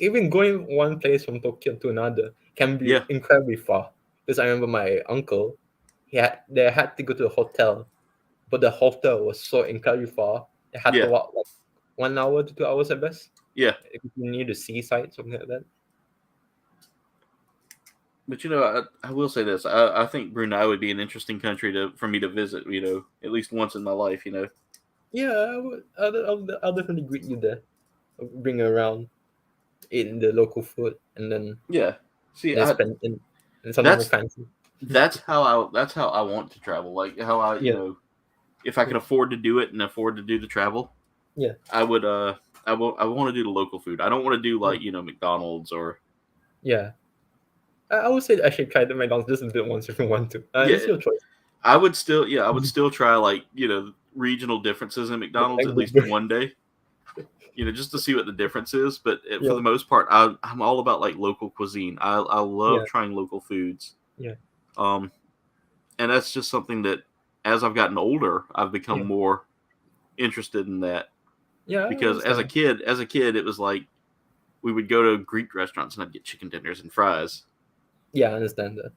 S4: even going one place from Tokyo to another can be incredibly far. Because I remember my uncle, they had to go to a hotel, but the hotel was so incredibly far. They had to walk like 1 hour to 2 hours at best.
S3: Yeah.
S4: If you near the seaside, something like that.
S3: But you know, I will say this: I think Brunei would be an interesting country for me to visit. You know, at least once in my life. You know.
S4: Yeah, I'll definitely greet you there. I'll bring you around, eating the local food, and then
S3: See,
S4: spend in something more fancy.
S3: That's how I want to travel. Like how you know, if I could afford to do it and afford to do the travel, I would. I want to do the local food. I don't want to do like you know McDonald's or.
S4: Yeah. I would say I should try the McDonald's just a bit once if you want to. It's your choice.
S3: I would still try like you know regional differences in McDonald's at least one day. You know, just to see what the difference is. But for the most part, I'm all about like local cuisine. I love trying local foods.
S4: Yeah.
S3: And that's just something that as I've gotten older, I've become more interested in that.
S4: Yeah.
S3: Because as a kid, it was like we would go to Greek restaurants and I'd get chicken tenders and fries.
S4: Yeah, I understand that.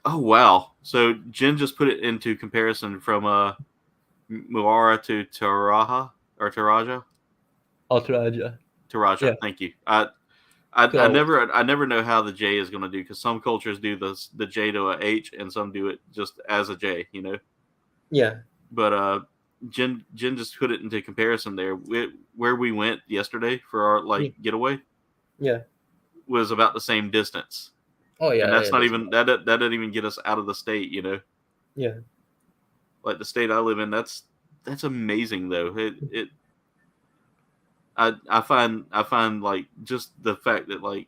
S3: Oh wow! So Jen just put it into comparison from Muara to Taraja or Taraja.
S4: Oh, Taraja.
S3: Taraja. Yeah. Thank you. I never know how the J is going to do because some cultures do the J to a H and some do it just as a J. You know.
S4: Yeah.
S3: But Jen just put it into comparison there. Where we went yesterday for our getaway.
S4: Yeah.
S3: Was about the same distance.
S4: Oh yeah,
S3: and that's not even that doesn't even get us out of the state, you know.
S4: Yeah.
S3: Like the state I live in, that's amazing though. I find like just the fact that like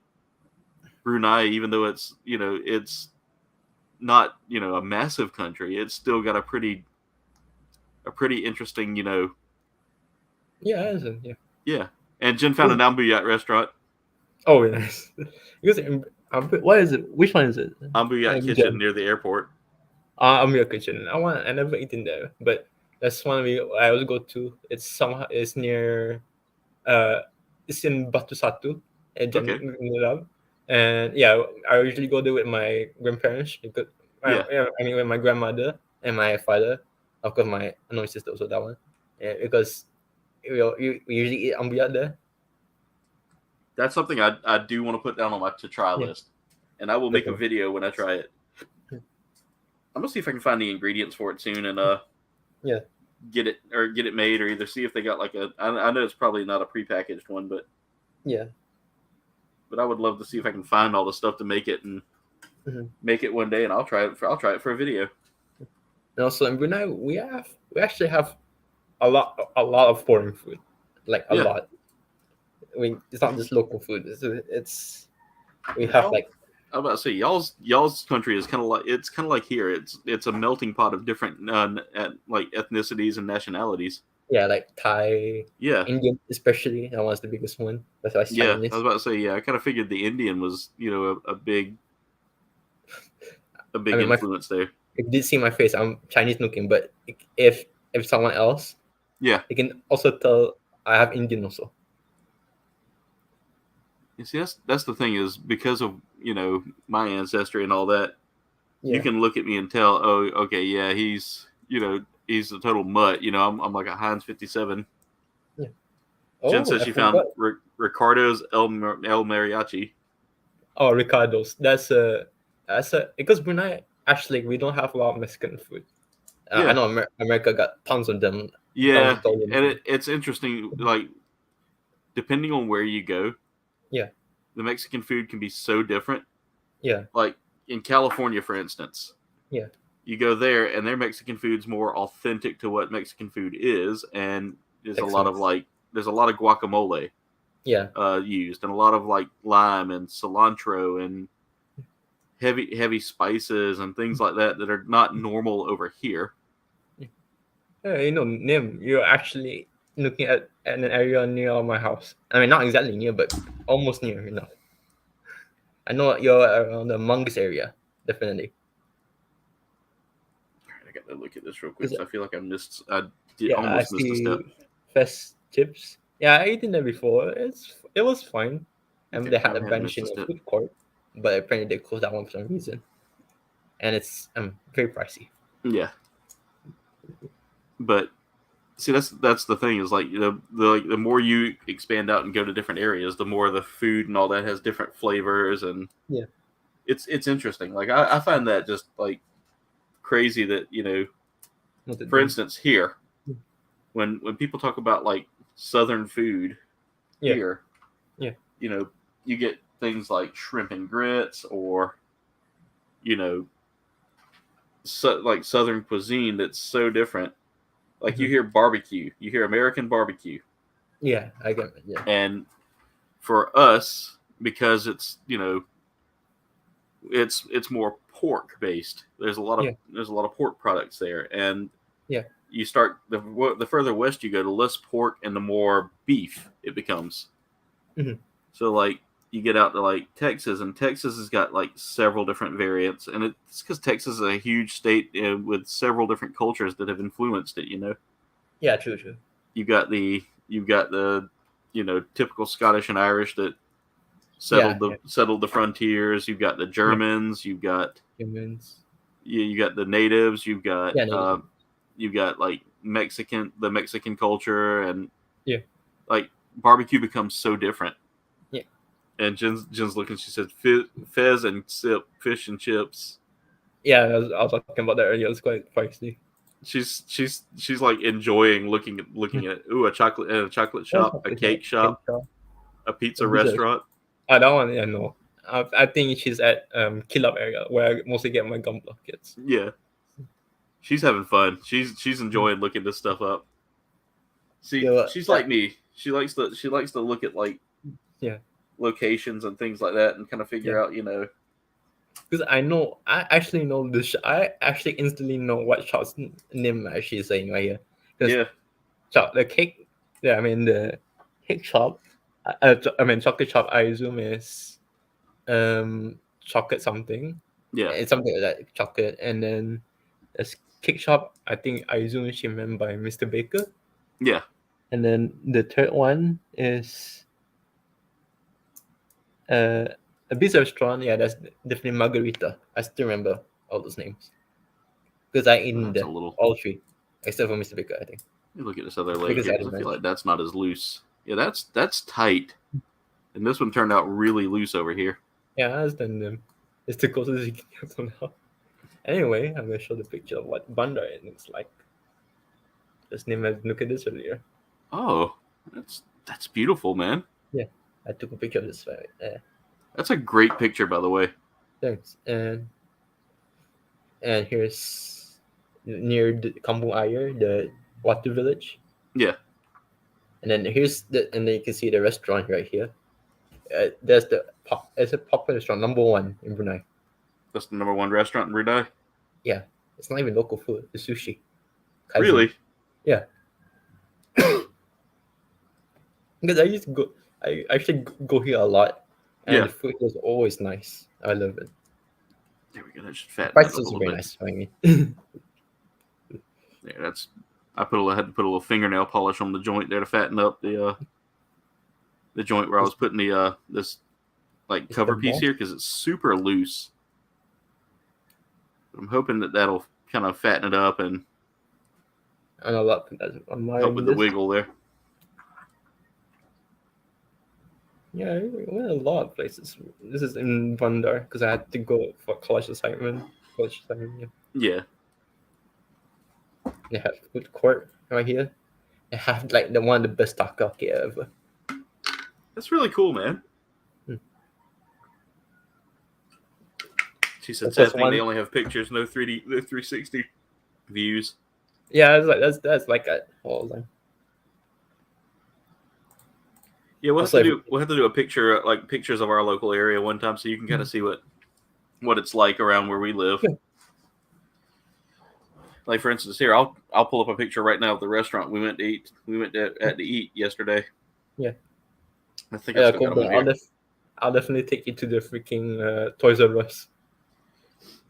S3: Brunei, even though it's you know it's not you know a massive country, it's still got a pretty interesting you know.
S4: Yeah,
S3: yeah. And Jen found an Ambuyat restaurant.
S4: Oh yes, because what is it? Which one is it?
S3: Ambuyat Kitchen near the airport.
S4: Ambuyat Kitchen. I never eaten there, but that's one I always go to. It's near. It's in Batu Satu and and yeah, I usually go there with my grandparents because with my grandmother and my father. Of course, my annoying sister also that one. Because we usually eat ambuyat there.
S3: That's something I do want to put down on my to try list, and I will make a video when I try it. I'm gonna see if I can find the ingredients for it soon and get it made or either see if they got like I know it's probably not a prepackaged one, but I would love to see if I can find all the stuff to make it and make it one day, and I'll try it for a video.
S4: And also in Brunei, we actually have a lot of foreign food, like a lot. I mean, it's not just local food. We have like.
S3: I'm about to say y'all's country is kind of like here. It's a melting pot of different like ethnicities and nationalities.
S4: Yeah, like Thai. Yeah. Indian, especially. That one's the biggest one. That's why Chinese.
S3: I was about to say I kind of figured the Indian was a big influence there.
S4: If you did see my face, I'm Chinese looking, but if someone else, you can also tell I have Indian also.
S3: You see, that's the thing is because of my ancestry and all that, you can look at me and tell, oh, okay, yeah, he's a total mutt. I'm like a Heinz 57. Yeah. Jen says she found Ricardo's El Mariachi.
S4: Oh, Ricardo's. That's because Brunei actually we don't have a lot of Mexican food. I know America got tons of them.
S3: Yeah, and it's interesting. Like depending on where you go.
S4: Yeah.
S3: The Mexican food can be so different.
S4: Yeah.
S3: Like in California, for instance.
S4: Yeah.
S3: You go there and their Mexican food's more authentic to what Mexican food is, and there's a lot of guacamole.
S4: Yeah.
S3: Used, and a lot of like lime and cilantro and heavy spices and things like that are not normal over here.
S4: Yeah, Nim, you're actually looking at an area near my house. I mean, not exactly near, but almost near enough. I know you're around the Mongus area, definitely.
S3: I got to look at this real quick.
S4: 'Cause,
S3: I feel like I
S4: yeah, I
S3: almost missed a step.
S4: see Fest chips. Yeah, I eaten there before. It was fine. And
S3: Okay,
S4: they had
S3: go
S4: a
S3: ahead and
S4: bench
S3: miss a
S4: in the
S3: step.
S4: food court, but apparently they closed that one for some reason. And it's very pricey.
S3: Yeah, but see, that's the thing is like the more you expand out and go to different areas, the more the food and all that has different flavors, and
S4: Yeah.
S3: it's interesting. Like I find that just like crazy that for instance here when people talk about like southern food
S4: Yeah.
S3: here,
S4: Yeah.
S3: You get things like shrimp and grits, or like southern cuisine that's so different. Like you hear barbecue, you hear American barbecue,
S4: Yeah, I get it. Yeah.
S3: and for us, because it's it's more pork based. There's a lot of pork products there, and
S4: Yeah.
S3: you start the further west you go, the less pork and the more beef it becomes.
S4: Mhm.
S3: So like you get out to like Texas, and Texas has got like several different variants, and it's because Texas is a huge state with several different cultures that have influenced it.
S4: Yeah, true.
S3: You've got the typical Scottish and Irish that
S4: Yeah.
S3: settled the frontiers. You've got the Germans. You've got
S4: Humans.
S3: you got the natives. You've got
S4: Yeah,
S3: you've got like the Mexican culture, and
S4: Yeah.
S3: like barbecue becomes so different.
S4: Yeah.
S3: And Jen's looking. She said fez and fish and chips.
S4: Yeah, I was talking about that earlier. It's quite pricey.
S3: She's like enjoying looking at a chocolate shop, a cake shop, a pizza restaurant.
S4: That one, yeah, no. I think she's at Kill Up area where I mostly get my Gunpla kits.
S3: Yeah, she's having fun. She's enjoying looking this stuff up. See, she's like me. She likes to look at like locations and things like that, and kind of figure out
S4: because I actually know this. I actually instantly know what shop's name actually is saying right here.
S3: Yeah.
S4: The cake. Yeah, I mean the cake shop. I mean chocolate shop. I assume is chocolate something.
S3: Yeah.
S4: It's something like that, chocolate, and then there's cake shop. I think I assume she meant by Mr. Baker.
S3: Yeah.
S4: And then the third one is a pizza restaurant. Yeah, that's definitely Margarita. I still remember all those names because I eaten all three except for Mr. Baker, I think.
S3: You look at this other leg here, I feel like that's not as loose. Yeah, that's tight, and this one turned out really loose over here.
S4: Yeah, I understand them. It's the closest you can get for now. Anyway, I'm gonna show the picture of what Bandar looks like. Just name has look at this earlier.
S3: Oh, that's beautiful, man.
S4: Yeah, I took a picture of this right there.
S3: That's a great picture, by the way.
S4: Thanks. And here's near the Kampung Ayer, the Watu village.
S3: Yeah.
S4: And then and then you can see the restaurant right here. It's a popular restaurant, number 1 in Brunei.
S3: That's the number 1 restaurant in Brunei?
S4: Yeah. It's not even local food. It's sushi.
S3: Kaizen. Really?
S4: Yeah. Because I actually go here a lot. And the food is always nice. I love it.
S3: There we go. That should fatten
S4: price
S3: up a
S4: is
S3: little
S4: very
S3: bit.
S4: nice. I mean.
S3: Yeah, I had to put a little fingernail polish on the joint there to fatten up the joint where I was putting the this like cover piece here because it's super loose. I'm hoping that'll kind of fatten it up and help with the wiggle there.
S4: Yeah, we went a lot of places. This is in Bandar because I had to go for college assignment. Yeah. They have food court right here. They have like one of the best takoyaki ever.
S3: That's really cool, man. She said, "Sad thing, they only have pictures, no 3D, no 360 views."
S4: Yeah, that's like that all the time.
S3: Yeah,
S4: Also,
S3: we'll have to do a picture, like pictures of our local area one time, so you can kind of see what it's like around where we live.
S4: Yeah.
S3: Like for instance, here I'll pull up a picture right now of the restaurant we went to eat. We went to eat yesterday.
S4: Yeah.
S3: I think I still
S4: cool.
S3: got them
S4: But
S3: on here.
S4: I'll definitely take you to the freaking Toys R Us.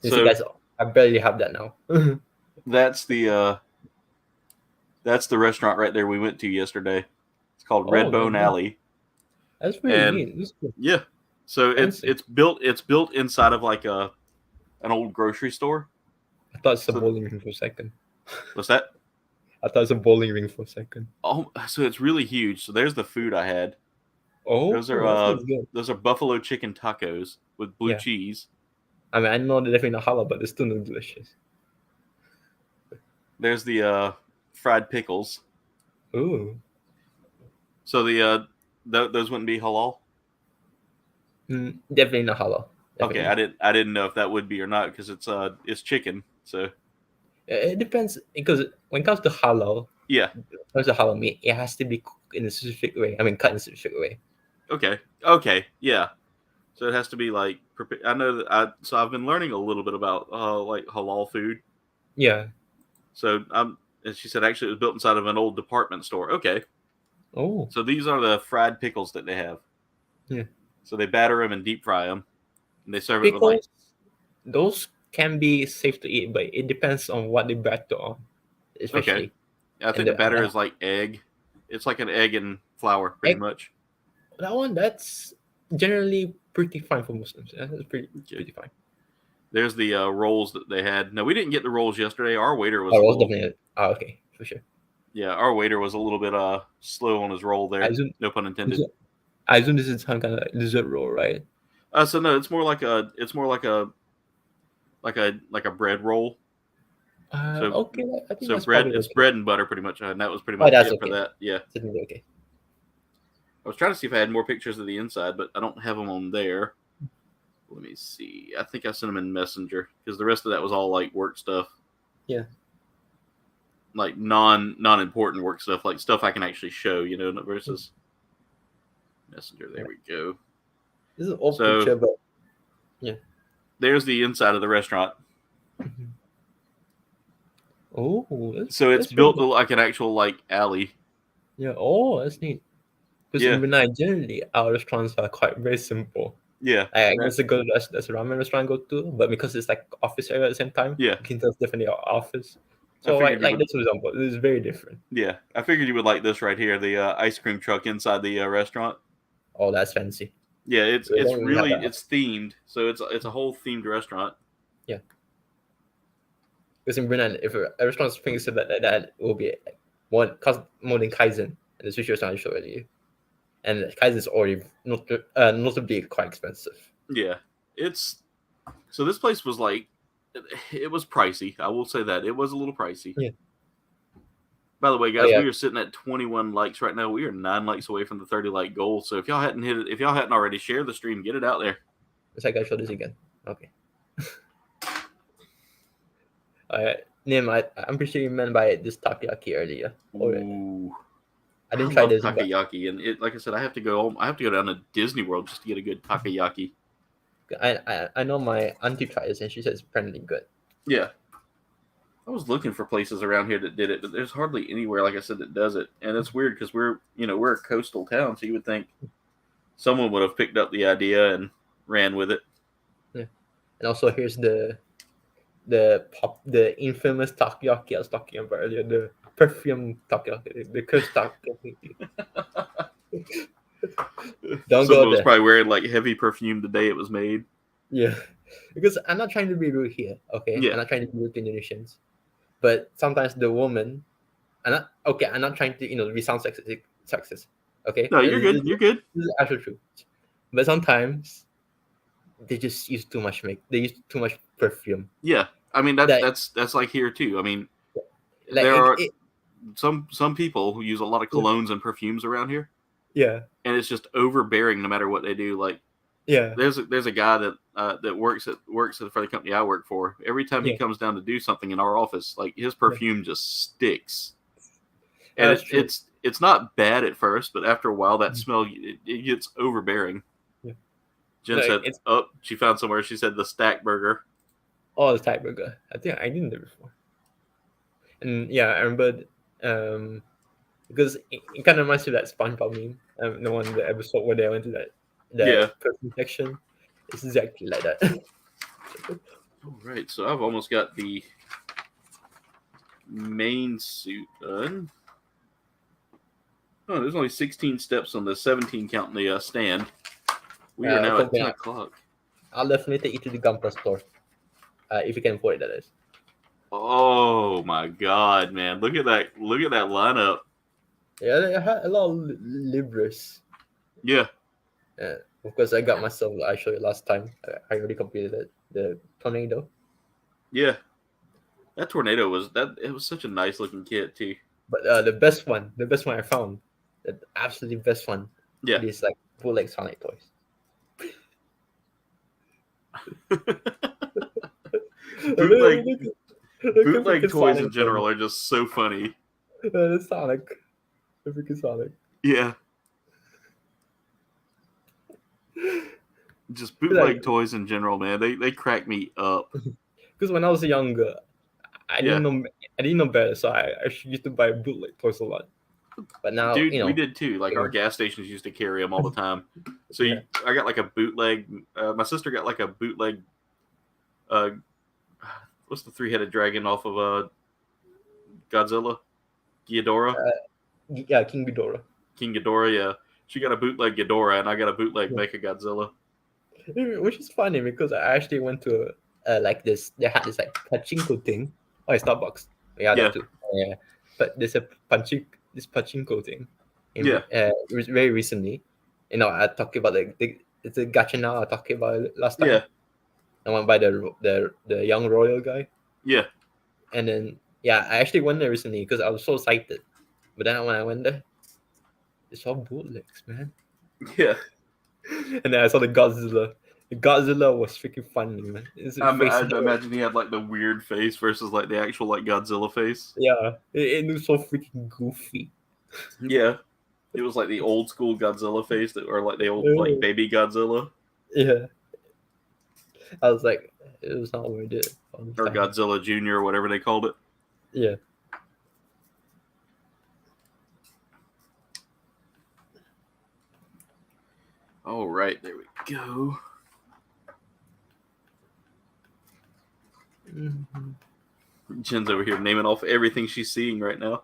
S4: You see,
S3: So
S4: guys, I barely have that now.
S3: that's the restaurant right there we went to yesterday. It's called
S4: Oh,
S3: Redbone Alley,
S4: that's pretty
S3: and
S4: neat. That's cool.
S3: yeah, so
S4: Fancy.
S3: it's built inside of like an old grocery store.
S4: I thought it's a
S3: So-
S4: bowling ring for a second.
S3: What's that?
S4: I thought it's a bowling ring for a second.
S3: Oh, so it's really huge. So there's the food I had.
S4: Oh,
S3: Those
S4: that
S3: are
S4: sounds good.
S3: those are buffalo chicken tacos with blue
S4: Yeah.
S3: cheese.
S4: I mean, I know they're definitely not halal, but they're still not delicious.
S3: There's the fried pickles.
S4: Ooh.
S3: So those wouldn't be halal.
S4: Definitely not halal.
S3: Okay,
S4: Definitely.
S3: I didn't know if that would be or not because it's chicken. So
S4: It depends, because when it comes to halal,
S3: yeah,
S4: when it comes to halal meat, it has to be cooked in a specific way. I mean, cut in a specific way.
S3: okay, yeah. So it has to be like I know that so I've been learning a little bit about like halal food.
S4: Yeah.
S3: So and she said actually it was built inside of an old department store. Okay,
S4: Oh.
S3: so these are the fried pickles that they have.
S4: Yeah.
S3: So they batter them and deep fry them, and they serve it with
S4: Pickles, those can be safe to eat, but it depends on what they batter on, especially.
S3: I think
S4: And
S3: the batter is like egg. It's like an egg and flour, pretty
S4: Egg?
S3: much.
S4: That's generally pretty fine for Muslims. That's pretty fine.
S3: There's the rolls that they had. No, we didn't get the rolls yesterday. Our waiter was.
S4: Oh, rolls definitely. Oh, okay, for sure.
S3: Yeah, our waiter was a little bit slow on his roll there. No pun intended.
S4: I assume this is some kind of dessert roll, right?
S3: So no, it's more like a bread roll.
S4: Okay, I think that's
S3: bread.
S4: probably
S3: It's
S4: okay.
S3: bread and butter, pretty much, and that was pretty much
S4: that's
S3: it for
S4: okay.
S3: that. Yeah,
S4: Definitely okay.
S3: I was trying to see if I had more pictures of the inside, but I don't have them on there. Let me see. I think I sent them in Messenger because the rest of that was all like work stuff.
S4: Yeah.
S3: Like non-important work stuff, like stuff I can actually show, versus Messenger. There we go.
S4: This is an old picture, but yeah.
S3: There's the inside of the restaurant.
S4: Oh,
S3: so it's built like an actual like alley.
S4: Yeah. Oh, that's neat. Because in Brunei, generally, our restaurants are quite very simple.
S3: Yeah.
S4: I guess a good that's a ramen restaurant I go to, but because it's like office area at the same time,
S3: yeah,
S4: Quinta's definitely our office. So like this example, this is very different.
S3: Yeah, I figured you would like this right here, the ice cream truck inside the restaurant.
S4: Oh, that's fancy.
S3: Yeah, it's really it's themed, so it's a whole themed restaurant.
S4: Yeah. Because in Brunei, if a restaurant thinks that it will be cost more than Kaizen, and the sushi restaurant I showed you. And Kaizen is already notably quite expensive.
S3: Yeah, so this place was like, it was pricey. I will say that it was a little pricey.
S4: Yeah.
S3: By the way, guys, we are sitting at 21 likes right now. We are 9 likes away from the 30 like goal. So if y'all hadn't hit it, if y'all hadn't already, share the stream, get it out there.
S4: Let's I gotta show this again. Okay. Nim, I'm pretty sure you meant by this takoyaki earlier.
S3: Ooh.
S4: I didn't try this
S3: takoyaki, and like I said, I have to go down to Disney World just to get a good takoyaki.
S4: I know my auntie tried this and she said it's apparently good.
S3: Yeah, I was looking for places around here that did it, but there's hardly anywhere, like I said, that does it. And it's weird because we're a coastal town, so you would think someone would have picked up the idea and ran with it.
S4: Yeah, and also here's the infamous takoyaki I was talking about earlier, the perfume takoyaki, the cursed takoyaki. Don't
S3: Someone
S4: go
S3: was
S4: there.
S3: probably wearing like heavy perfume the day it was made.
S4: Yeah, because I'm not trying to be rude here, okay?
S3: Yeah.
S4: I'm not trying to be rude to Indonesians, but sometimes the woman, I'm not trying to be sound sexist, okay?
S3: No, you're good. You're good.
S4: This is actually true, but sometimes they just use too much They use too much perfume.
S3: Yeah, I mean that's like here too. I mean, there are some people who use a lot of colognes and perfumes around here.
S4: Yeah,
S3: and it's just overbearing no matter what they do. Like,
S4: yeah,
S3: there's a guy that works for the company I work for. Every time he comes down to do something in our office, like his perfume just sticks, and it's not bad at first, but after a while, that smell it gets overbearing.
S4: Yeah.
S3: Jen
S4: No,
S3: said,
S4: it's
S3: "Oh, she found somewhere." She said the stack burger.
S4: all the type burger. I think I didn't there before. And yeah, I remember because it kind of reminds me of that SpongeBob meme. The one the episode where they went to that
S3: Yeah.
S4: perfume section. It's exactly like that.
S3: All right, so I've almost got the main suit done. Oh, there's only 16 steps on the 17 counting the stand. We are now at 10 o'clock.
S4: I'll definitely take you to the Gunpla store. If you can afford it, that is.
S3: Oh my god, man. Look at that lineup.
S4: Yeah, they had a lot of livres.
S3: Yeah.
S4: Of course, I got myself, I showed you last time. I already completed it. The tornado.
S3: Yeah. That tornado it was such a nice looking kit too.
S4: But the best one I found, the absolutely best one,
S3: Yeah.
S4: it is like bootleg Sonic toys.
S3: bootleg toys in general are just so funny.
S4: The Sonic. The freaking Sonic.
S3: Yeah. Just bootleg toys in general, man. They crack me up.
S4: Because when I was younger, I didn't know better, so I used to buy bootleg toys a lot. But now,
S3: dude, we did too. Like our gas stations used to carry them all the time. So I got like a bootleg. My sister got like a bootleg. What's the 3-headed dragon off of Godzilla? Ghidorah.
S4: Yeah, King Ghidorah.
S3: King Ghidorah. Yeah, she got a bootleg Ghidorah, and I got a bootleg Mechagodzilla.
S4: Which is funny because I actually went to like this. They had this like pachinko thing. Oh, it's Starbucks. Yeah, that too. Yeah, but there's a pachinko thing. Very recently. I talked about it's a gacha now. I talked about it last time.
S3: Yeah.
S4: I went by the young royal guy.
S3: Yeah.
S4: And then I actually went there recently because I was so excited. But then when I went there, it's all bootlegs, man.
S3: Yeah.
S4: And then I saw the Godzilla. The Godzilla was freaking funny, man.
S3: I imagine he had like the weird face versus like the actual like Godzilla face.
S4: Yeah, it was so freaking goofy.
S3: Yeah, it was like the old school Godzilla face or like the old like baby Godzilla.
S4: Yeah, I was like, it was not worth it.
S3: Or Godzilla Jr. or whatever they called it.
S4: Yeah.
S3: All right, there we go. Mm-hmm. Jen's over here naming off everything she's seeing right now.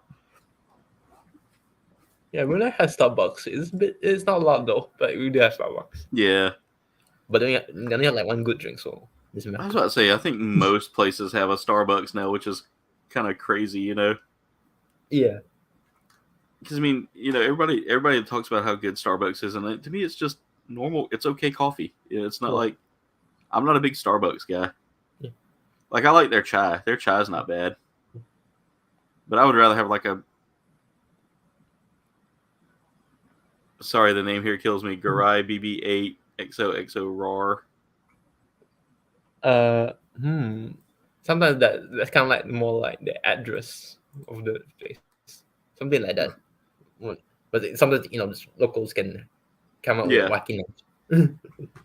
S4: Yeah, we don't have Starbucks. It's not a lot though, but we do have Starbucks.
S3: Yeah.
S4: But then you only have like one good drink, so
S3: I was about to say, I think most places have a Starbucks now, which is kind of crazy,
S4: Yeah.
S3: Because I mean, everybody talks about how good Starbucks is, and to me, it's just normal. It's okay coffee. It's not like I'm not a big Starbucks guy.
S4: Yeah.
S3: Like I like their chai. Their chai is not bad, but I would rather have like a. Sorry, the name here kills me. Garai BB8 XOXO RAR.
S4: Sometimes that's kind of like more like the address of the place, something like that. But sometimes locals can come up with wacky names.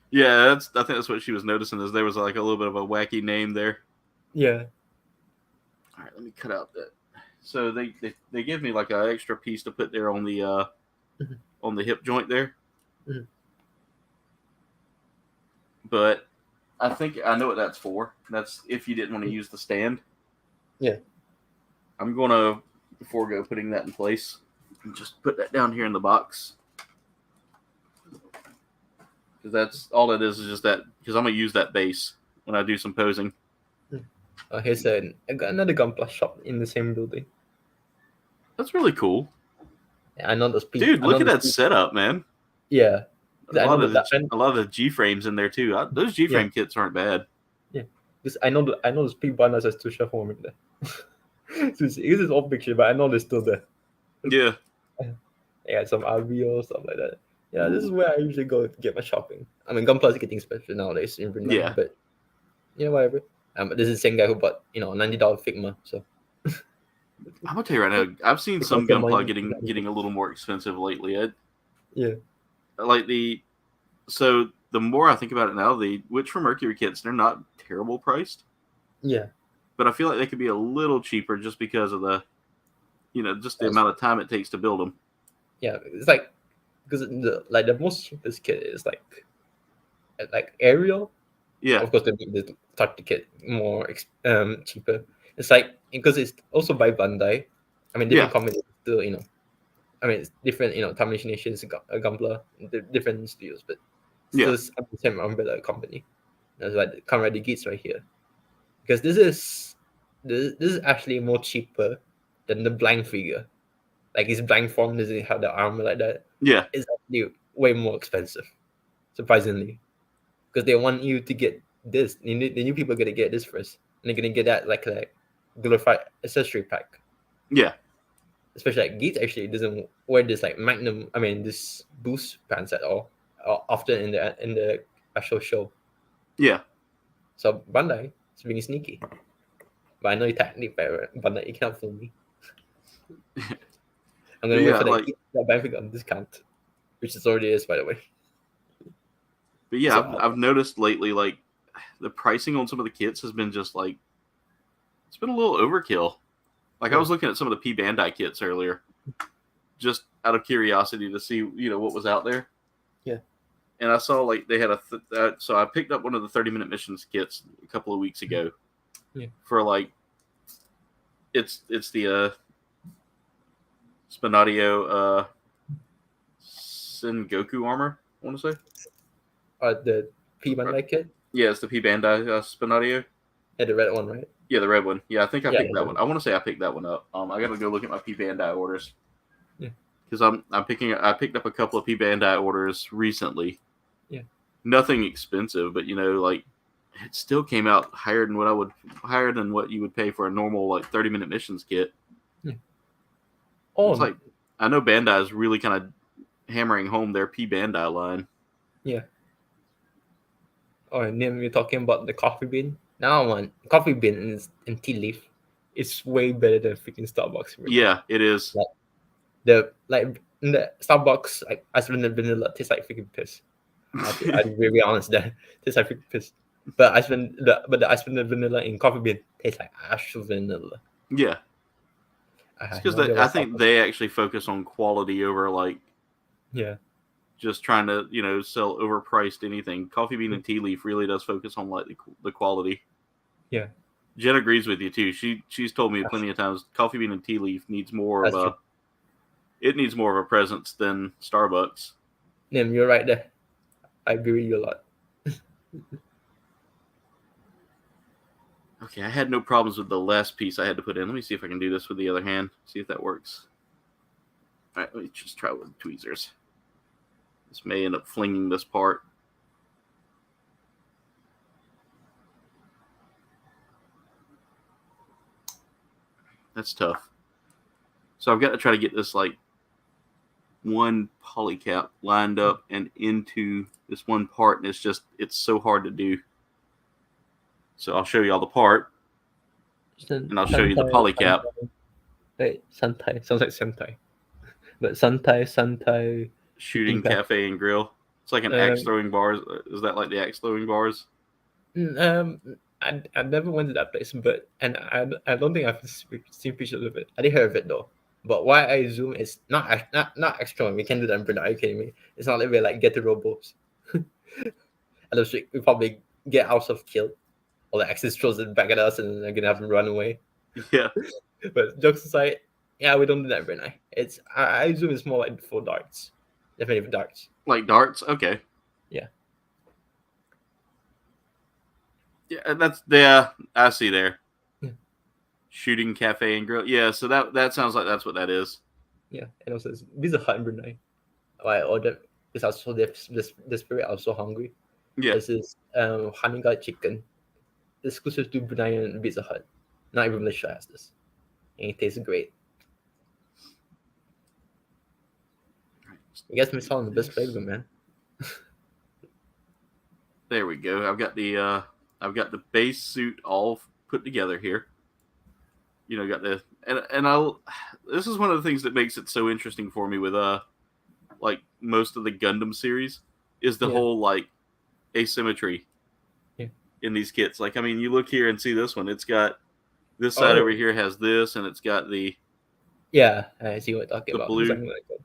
S3: Yeah, I think that's what she was noticing is there was like a little bit of a wacky name there.
S4: Yeah.
S3: All right, let me cut out that. So they give me like an extra piece to put there on the on the hip joint there.
S4: Mm-hmm.
S3: But I think I know what that's for. That's if you didn't want to use the stand.
S4: Yeah. I'm
S3: going to forego putting that in place and just put that down here in the box. Because that's all it is just that, because I'm going to use that base when I do some posing.
S4: Here's I got another Gunpla shop in the same building.
S3: That's really cool.
S4: Yeah, I know those people.
S3: Dude, look at that setup, man.
S4: Yeah.
S3: A lot of the G-frames in there, too. Those G-frame kits aren't bad.
S4: Yeah. Because I know those big banners are still shuffling there. So it's this old picture, but I know they're still there.
S3: Yeah.
S4: Yeah, some RVO, stuff like that. Yeah, this is where I usually go to get my shopping. I mean, Gunpla is getting special nowadays in Brunei, but whatever. This is the same guy who bought $90 Figma, so.
S3: I'm gonna tell you right now, I've seen some
S4: Because the
S3: Gunpla
S4: money-
S3: getting a little more expensive lately.
S4: Yeah.
S3: Like so the more I think about it now, the Witch from Mercury kits, they're not terrible priced,
S4: Yeah.
S3: but I feel like they could be a little cheaper just because of just the amount of time it takes to build them.
S4: Yeah. It's like because the most cheapest kit is like Ariel.
S3: Yeah,
S4: Of course, the start to get more cheaper. It's like because it's also by Bandai. I mean, different
S3: yeah,
S4: companies still, I mean, it's different, Combination Nations, Gunpla, different studios, but
S3: yeah,
S4: still the same umbrella company. That's like the Conrad the Geats right here, because this is actually more cheaper than the blind figure. Like his blind form doesn't have the armor like that.
S3: yeah,
S4: It's actually way more expensive, surprisingly, because they want you to get this. The new people are gonna get this first, and they're gonna get that like glorified accessory pack.
S3: yeah,
S4: Especially like Geats actually doesn't wear this like Magnum. I mean, this boost pants at all. Often in the actual show.
S3: yeah.
S4: So Bandai is being sneaky, but I know you technically better. Bandai, you can't fool me. I'm gonna wait
S3: Yeah,
S4: for
S3: like,
S4: that benefit on discount, which is already is by the way.
S3: but yeah,
S4: So
S3: I've noticed lately, like, the pricing on some of the kits has been just like it's been a little overkill. Like I was looking at some of the P Bandai kits earlier, just out of curiosity to see what was out there.
S4: Yeah.
S3: And I saw like they had so I picked up one of the 30-minute missions kits a couple of weeks ago.
S4: Yeah.
S3: For like it's the Spinadio Sengoku armor, I want to say.
S4: the P Bandai kit,
S3: Yeah, it's the P Bandai Spinadio.
S4: yeah, the red one, right?
S3: Yeah, the red one. Yeah, I think I
S4: Yeah,
S3: picked
S4: the
S3: that
S4: red
S3: one. I want to say I picked that one up. I gotta go look at my P Bandai orders.
S4: Yeah.
S3: Because I picked up a couple of P Bandai orders recently.
S4: Yeah.
S3: Nothing expensive, but like it still came out higher than what you would pay for a normal like 30-minute missions kit.
S4: Yeah. Oh,
S3: It's like I know Bandai is really kind of hammering home their P Bandai line.
S4: yeah. Oh, and then we're talking about the coffee bean. Now I want coffee bean and tea leaf. It's way better than freaking Starbucks. Really.
S3: Yeah, it is.
S4: In the Starbucks, like Iceland vanilla tastes like freaking piss. I'll be really honest there. Tastes like freaking piss. But the Iceland vanilla in coffee bean tastes like actual vanilla.
S3: Yeah,
S4: I
S3: it's
S4: have
S3: because
S4: no idea
S3: I
S4: what
S3: think
S4: Starbucks-
S3: they actually focus on quality over like
S4: Yeah.
S3: just trying to sell overpriced anything. Coffee bean and tea leaf really does focus on like the quality.
S4: Yeah.
S3: Jen agrees with you too. She's told me plenty of times coffee bean and tea leaf needs more of
S4: That's true.
S3: it needs more of a presence than Starbucks.
S4: Nim, you're right there. I agree with you a lot.
S3: Okay, I had no problems with the last piece I had to put in. Let me see if I can do this with the other hand. See if that works. All right, let me just try with tweezers. This may end up flinging this part. That's tough. So I've got to try to get this like one polycap lined up and into this one part, and it's so hard to do. So I'll show you all the part, and I'll show you the polycap.
S4: Wait, Santai. Sounds like Sentai. But Santai.
S3: Shooting
S4: Cafe.
S3: cafe and grill. It's like an axe throwing bars. Is that like the axe throwing bars?
S4: I never went to that place, but I don't think I've seen pictures of it. I did hear of it though. But why I zoom is not extra. We can do that in Brunei. Are you kidding me? It's not like we like get the robos. And those we probably get ourselves killed, or the axis throws it back at us, and they're gonna have to run away.
S3: Yeah.
S4: But jokes aside, yeah, we don't do that in Brunei. It's I zoom is more like for darts, definitely for darts.
S3: Like darts? Okay.
S4: Yeah.
S3: Yeah, I see there.
S4: Yeah.
S3: Shooting cafe and grill. Yeah, so that sounds like that's what that is.
S4: Yeah, and also these are hot in Brunei. I ordered because I was so desperate. I was so hungry.
S3: Yeah.
S4: This is honey garlic chicken, exclusive to Brunei and Pizza Hut. Not even Malaysia has this, and it tastes great. You guys missed out on the best flavor, man.
S3: There we go. I've got the base suit all put together here. Got the and this is one of the things that makes it so interesting for me with like most of the Gundam series is the
S4: Yeah.
S3: whole like asymmetry
S4: Yeah.
S3: in these kits. Like, I mean, you look here and see this one. It's got this side over here has this, and it's got the
S4: Yeah, I see what you're talking about.
S3: blue.
S4: Something like that.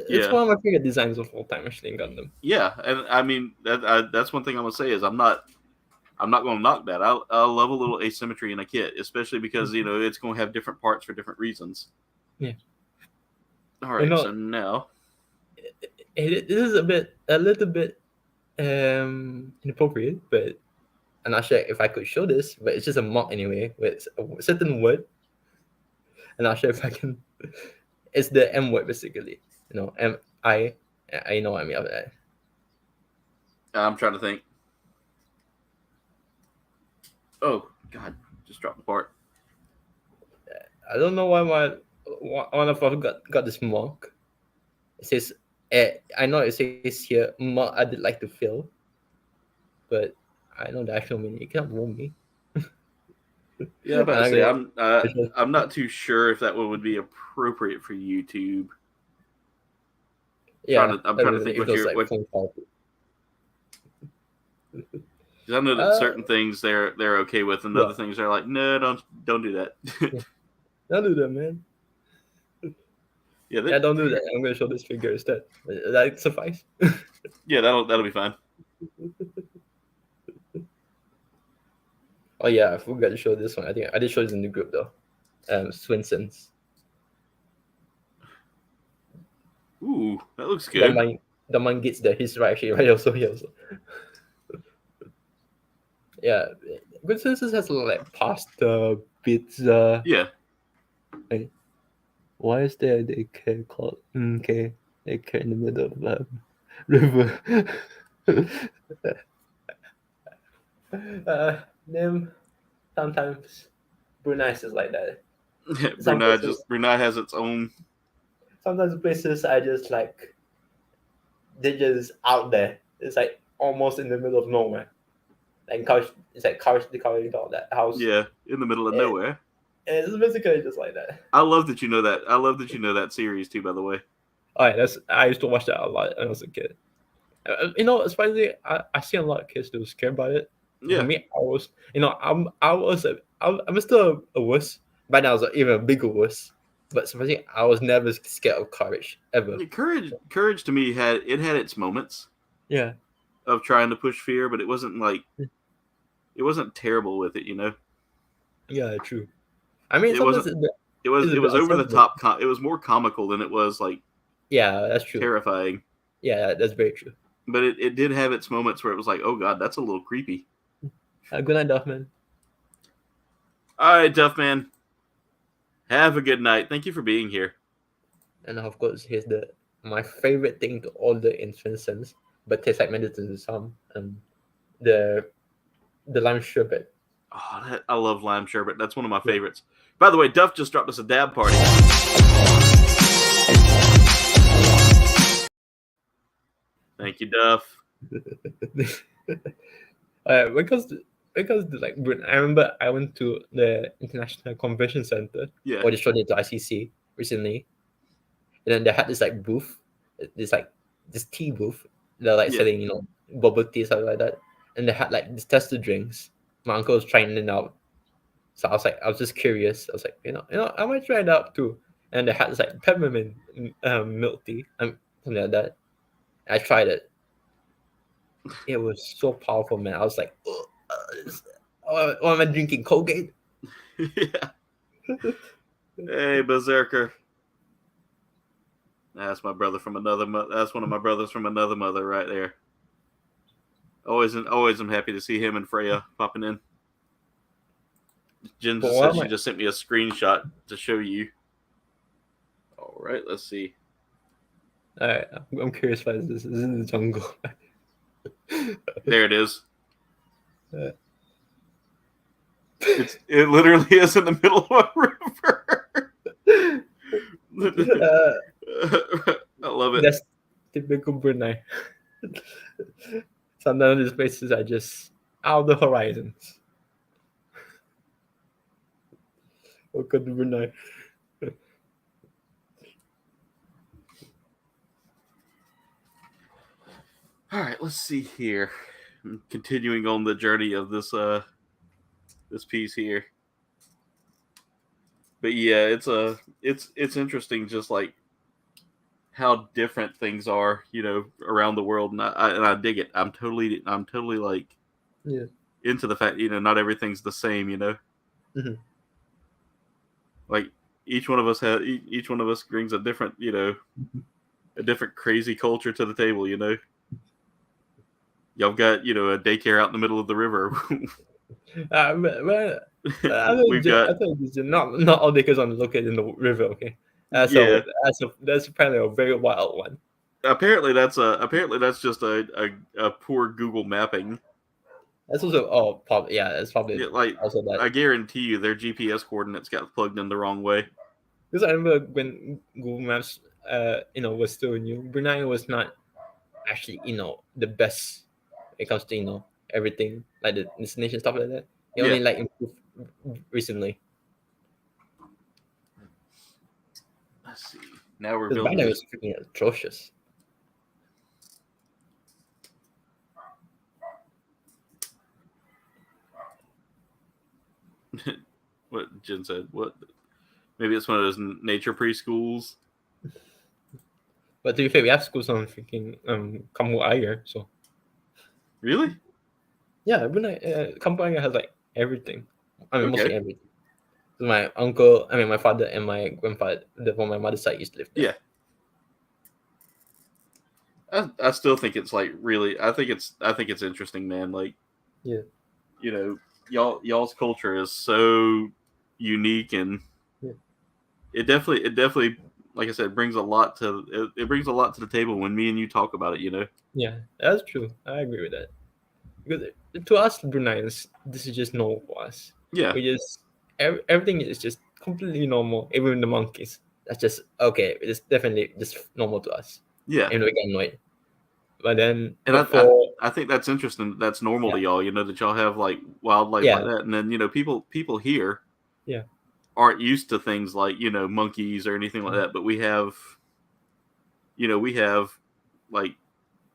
S4: It's
S3: Yeah.
S4: one of my favorite designs of all time, actually, in Gundam.
S3: Yeah, and I mean that's one thing I'm gonna say is I'm not gonna knock that. I love a little asymmetry in a kit, especially because it's gonna have different parts for different reasons.
S4: Yeah.
S3: All right, so now
S4: this is a little bit inappropriate, but I'm not sure if I could show this, but it's just a mock anyway with a certain word. I'm not sure if I can. It's the M word basically. I know what I mean of that.
S3: I'm trying to think. Oh God, just dropped the part.
S4: I don't know why one of us got this mock. It says, I know it says here, mock I did like to fill, but I know the actual meaning. You can't fool me.
S3: Yeah, I'm about to say I'm not too sure if that one would be appropriate for YouTube.
S4: Yeah,
S3: I'm trying to think what you're. I know that certain things they're okay with, and other things they're like, no, don't do that.
S4: Don't do that, man.
S3: Yeah,
S4: don't do that. I'm gonna show this figure instead. That suffice.
S3: Yeah, that'll be fine.
S4: Oh yeah, I forgot to show this one. I think I did show this in the group though. Swinson's.
S3: Ooh, that looks good.
S4: The man gets there. He's right actually right also here also. Yeah, Good Swinson's has like pasta, pizza.
S3: Yeah.
S4: Like, why is there a daycare called daycare in the middle of the river? Name sometimes Brunei is like that.
S3: Brunei has its own.
S4: Sometimes places are just like they're just out there. It's like almost in the middle of nowhere. Like it's like they call it all that house.
S3: Yeah, in the middle of nowhere.
S4: And it's basically just like that.
S3: I love that you know that. I love that you know that series too. By the way.
S4: All right, I used to watch that a lot when I was a kid. Surprisingly, I see a lot of kids who care about it.
S3: Yeah.
S4: For me, I'm still a wuss. By now, I was even a bigger wuss. But surprisingly, I was never scared of courage ever.
S3: Yeah, courage to me had its moments.
S4: Yeah.
S3: Of trying to push fear, but it wasn't terrible with it,
S4: Yeah, true. I mean,
S3: it was over the top. It was more comical than it was like.
S4: Yeah, that's true.
S3: Terrifying.
S4: Yeah, that's very true.
S3: But it did have its moments where it was like, oh God, that's a little creepy.
S4: Good night, Duffman.
S3: All right, Duffman. Have a good night. Thank you for being here.
S4: And of course, here's my favorite thing to order in Swenson's, but tastes like medicine to some. The lime sherbet.
S3: Oh, I love lime sherbet. That's one of my favorites. By the way, Duff just dropped us a dab party. Thank you, Duff.
S4: Because like I remember I went to the International Convention Center.
S3: Yeah.
S4: Or they showed it to ICC recently, and then they had this like booth, this tea booth. They're like selling bubble tea something like that, and they had like this tester drinks. My uncle was trying it out, so I was just curious. I was like, I might try it out too. And they had this like peppermint milk tea, something like that. I tried it. It was so powerful, man. I was like, what am I drinking? Colgate?
S3: Yeah. Hey, Berserker. That's my brother from another mother. That's one of my brothers from another mother right there. Always I'm happy to see him and Freya popping in. Jen says she just sent me a screenshot to show you. All right, let's see.
S4: All right, I'm curious why this is in the jungle.
S3: There it is. It literally is in the middle of a river. I love it.
S4: That's typical Brunei. Sometimes these places are just out of the horizons. Welcome to Brunei.
S3: All right, let's see here. I'm continuing on the journey of this this piece here. But yeah, it's interesting, just like how different things are, around the world, and I dig it. I'm totally like
S4: Yeah.
S3: into the fact, not everything's the same,
S4: Mhm.
S3: like each one of us each one of us brings a different, a different crazy culture to the table, Y'all got, a daycare out in the middle of the river.
S4: But
S3: We've got,
S4: I thought not all daycares are located in the river. Okay,
S3: yeah.
S4: That's apparently a very wild one.
S3: Apparently that's just a poor Google mapping.
S4: That's also probably that's probably
S3: Yeah, like
S4: also that.
S3: I guarantee you their GPS coordinates got plugged in the wrong way.
S4: Because I remember when Google Maps was still new, Brunei was not actually the best when it comes to everything like the destination stuff like that. It
S3: Yeah.
S4: only like improved recently.
S3: Let's see. Now we're
S4: Because back
S3: building
S4: then it
S3: this.
S4: was freaking atrocious.
S3: What Jen said. What? Maybe it's one of those nature preschools.
S4: But to be fair, we have schools on freaking Kampung Ayer, so
S3: Really?
S4: yeah, Brunei Kampung Ayer has like everything. I mean, mostly
S3: Okay.
S4: everything. So my father and my grandfather from my mother's side used to live there.
S3: Yeah. I still think it's like really. I think it's interesting, man. Like,
S4: Yeah.
S3: y'all's culture is so unique, and
S4: Yeah.
S3: it definitely, like I said, brings a lot to it brings a lot to the table when me and you talk about it.
S4: Yeah, that's true. I agree with that. Because to us, Bruneians, this is just normal for us.
S3: Yeah.
S4: We just everything is just completely normal. Even the monkeys, that's just okay. It's definitely just normal to us.
S3: Yeah.
S4: And we get annoyed. But then,
S3: And
S4: but for
S3: I think that's interesting. That's normal
S4: yeah,
S3: to y'all, that y'all have like wildlife
S4: yeah,
S3: like that. And then, people here
S4: yeah,
S3: aren't used to things like, monkeys or anything like that. But we have like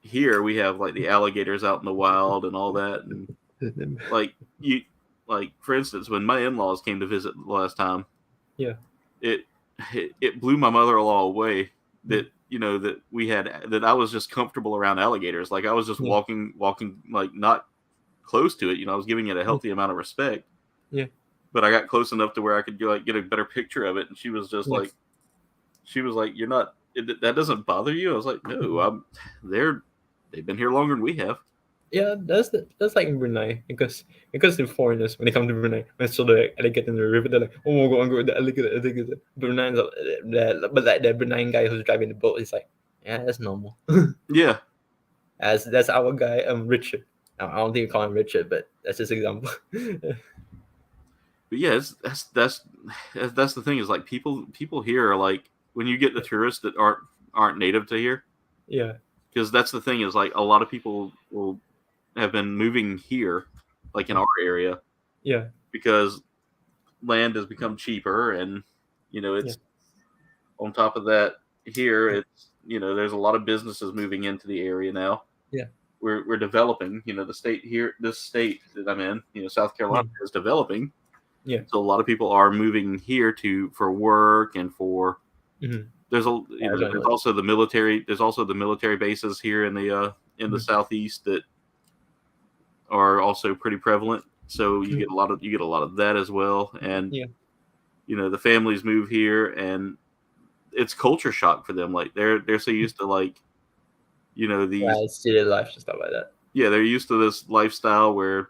S3: here, we have like the alligators out in the wild and all that. And like, for instance, when my in-laws came to visit the last time,
S4: yeah,
S3: it, it blew my mother-in-law away that, that I was just comfortable around alligators. Like I was just
S4: yeah,
S3: walking, like not close to it. I was giving it a healthy amount of respect.
S4: yeah,
S3: But I got close enough to where I could get a better picture of it, and she was just
S4: yeah.
S3: like, "You're not. That doesn't bother you?" I was like, "No, they've been here longer than we have."
S4: Yeah, that's like in Brunei because the foreigners when they come to Brunei when saw the alligator in the river they're like, oh my god, I'm going the alligator. Bruneians but like the Bruneian guy who's driving the boat is like, yeah, that's normal.
S3: Yeah,
S4: As that's our guy Richard. I don't think we call him Richard, but that's just example.
S3: but yeah, that's the thing is like people here are like when you get the tourists that aren't native to here,
S4: Yeah,
S3: because that's the thing is like a lot of people will have been moving here, like in our area,
S4: yeah,
S3: because land has become cheaper, and
S4: yeah,
S3: it's on top of that here it's there's a lot of businesses moving into the area now.
S4: yeah,
S3: We're developing, the state here, this state that I'm in, South Carolina is developing.
S4: yeah.
S3: So a lot of people are moving here for work and for
S4: Mm-hmm.
S3: there's also the military. There's also the military bases here in the southeast that are also pretty prevalent. So you get a lot of that as well. And
S4: Yeah,
S3: the families move here, and it's culture shock for them. Like they're so used to like these
S4: yeah, city life and stuff like that.
S3: they're used to this lifestyle where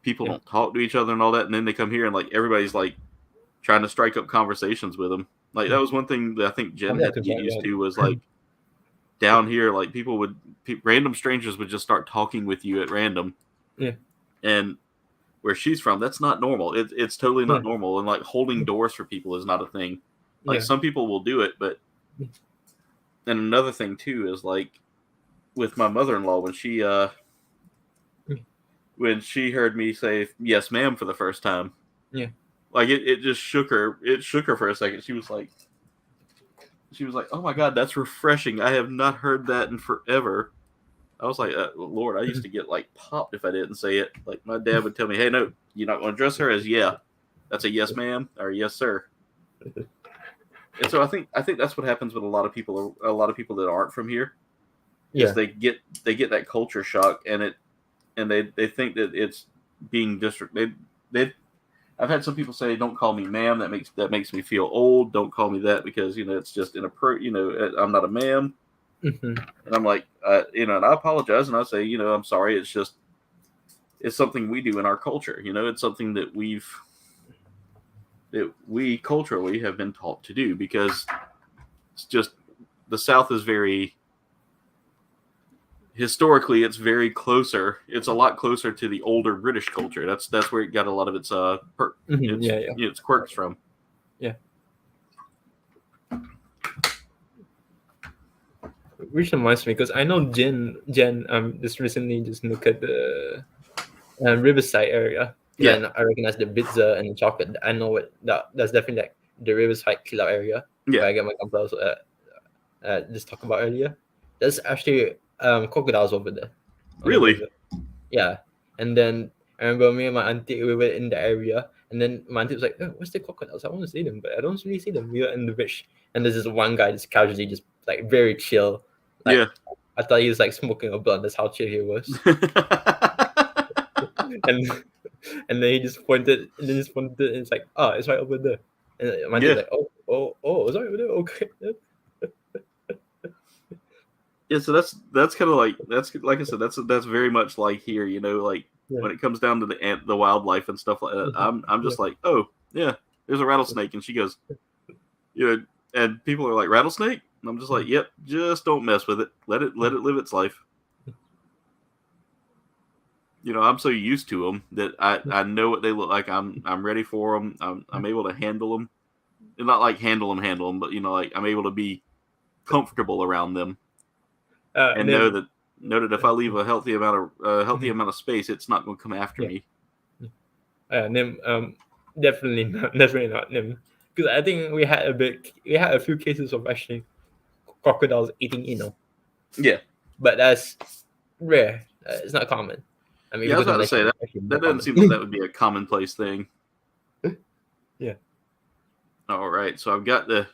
S3: people don't talk to each other and all that, and then they come here and like everybody's like trying to strike up conversations with them. Like that was one thing that I think Jen had to get used to was like down here, like random strangers would just start talking with you at random.
S4: Yeah,
S3: And where she's from, that's not normal. It's totally not
S4: yeah,
S3: normal. And like holding doors for people is not a thing. Like
S4: yeah,
S3: some people will do it, but and another thing too is like with my mother-in-law when she heard me say yes ma'am for the first time.
S4: yeah.
S3: Like it just shook her. It shook her for a second. She was like, "Oh my god, that's refreshing. I have not heard that in forever." I was like, "Lord, I used to get like popped if I didn't say it." Like my dad would tell me, "Hey, no, you're not going to address her as yeah. That's a yes, ma'am, or yes, sir." And so I think that's what happens with a lot of people. A lot of people that aren't from here is
S4: Yeah.
S3: they get that culture shock, and they think that it's being they I've had some people say, "Don't call me ma'am. That makes me feel old. Don't call me that because it's just inappropriate. I'm not a ma'am."
S4: Hmm.
S3: And I'm like, and I apologize, and I say, I'm sorry. It's something we do in our culture. It's something that we culturally have been taught to do because it's just the South is very historically it's very closer. It's a lot closer to the older British culture. That's where it got a lot of its
S4: Yeah,
S3: its quirks from.
S4: yeah. Which reminds me, because I know Jen just recently just looked at the Riverside area.
S3: Yeah.
S4: Then I recognize the pizza and the chocolate. I know that's definitely like the Riverside Club area.
S3: Yeah.
S4: Where I get my compliments just talked about earlier. There's actually crocodiles over there. on the
S3: Really?
S4: river. Yeah. And then I remember me and my auntie, we were in the area, and then my auntie was like, "Oh, where's the crocodiles? I want to see them, but I don't really see them." We were in the beach, and there's this one guy just casually, just like very chill. Like,
S3: Yeah.
S4: I thought he was like smoking a blunt. That's how chill he was. and and then he just pointed, and it's like, "Oh, it's right over there." And my auntie's
S3: Yeah.
S4: like, "Oh, it's right over there. Okay."
S3: Yeah, so that's kind of like I said, that's very much like here, like
S4: Yeah.
S3: when it comes down to the wildlife and stuff like that. I'm just like, oh yeah, there's a rattlesnake, and she goes, and people are like, rattlesnake, and I'm just like, yep, just don't mess with it. Let it live its life. I'm so used to them that I know what they look like. I'm ready for them. I'm able to handle them, and not like handle them, but like I'm able to be comfortable around them. And know
S4: then
S3: that if I leave a healthy amount of space, it's not going to come after me.
S4: Nim, definitely not Nim, because I think we had a few cases of actually crocodiles eating
S3: Yeah,
S4: but that's rare. It's not common. I mean,
S3: I was about to say that doesn't seem like that would be a commonplace thing.
S4: Yeah.
S3: All right, so I've got the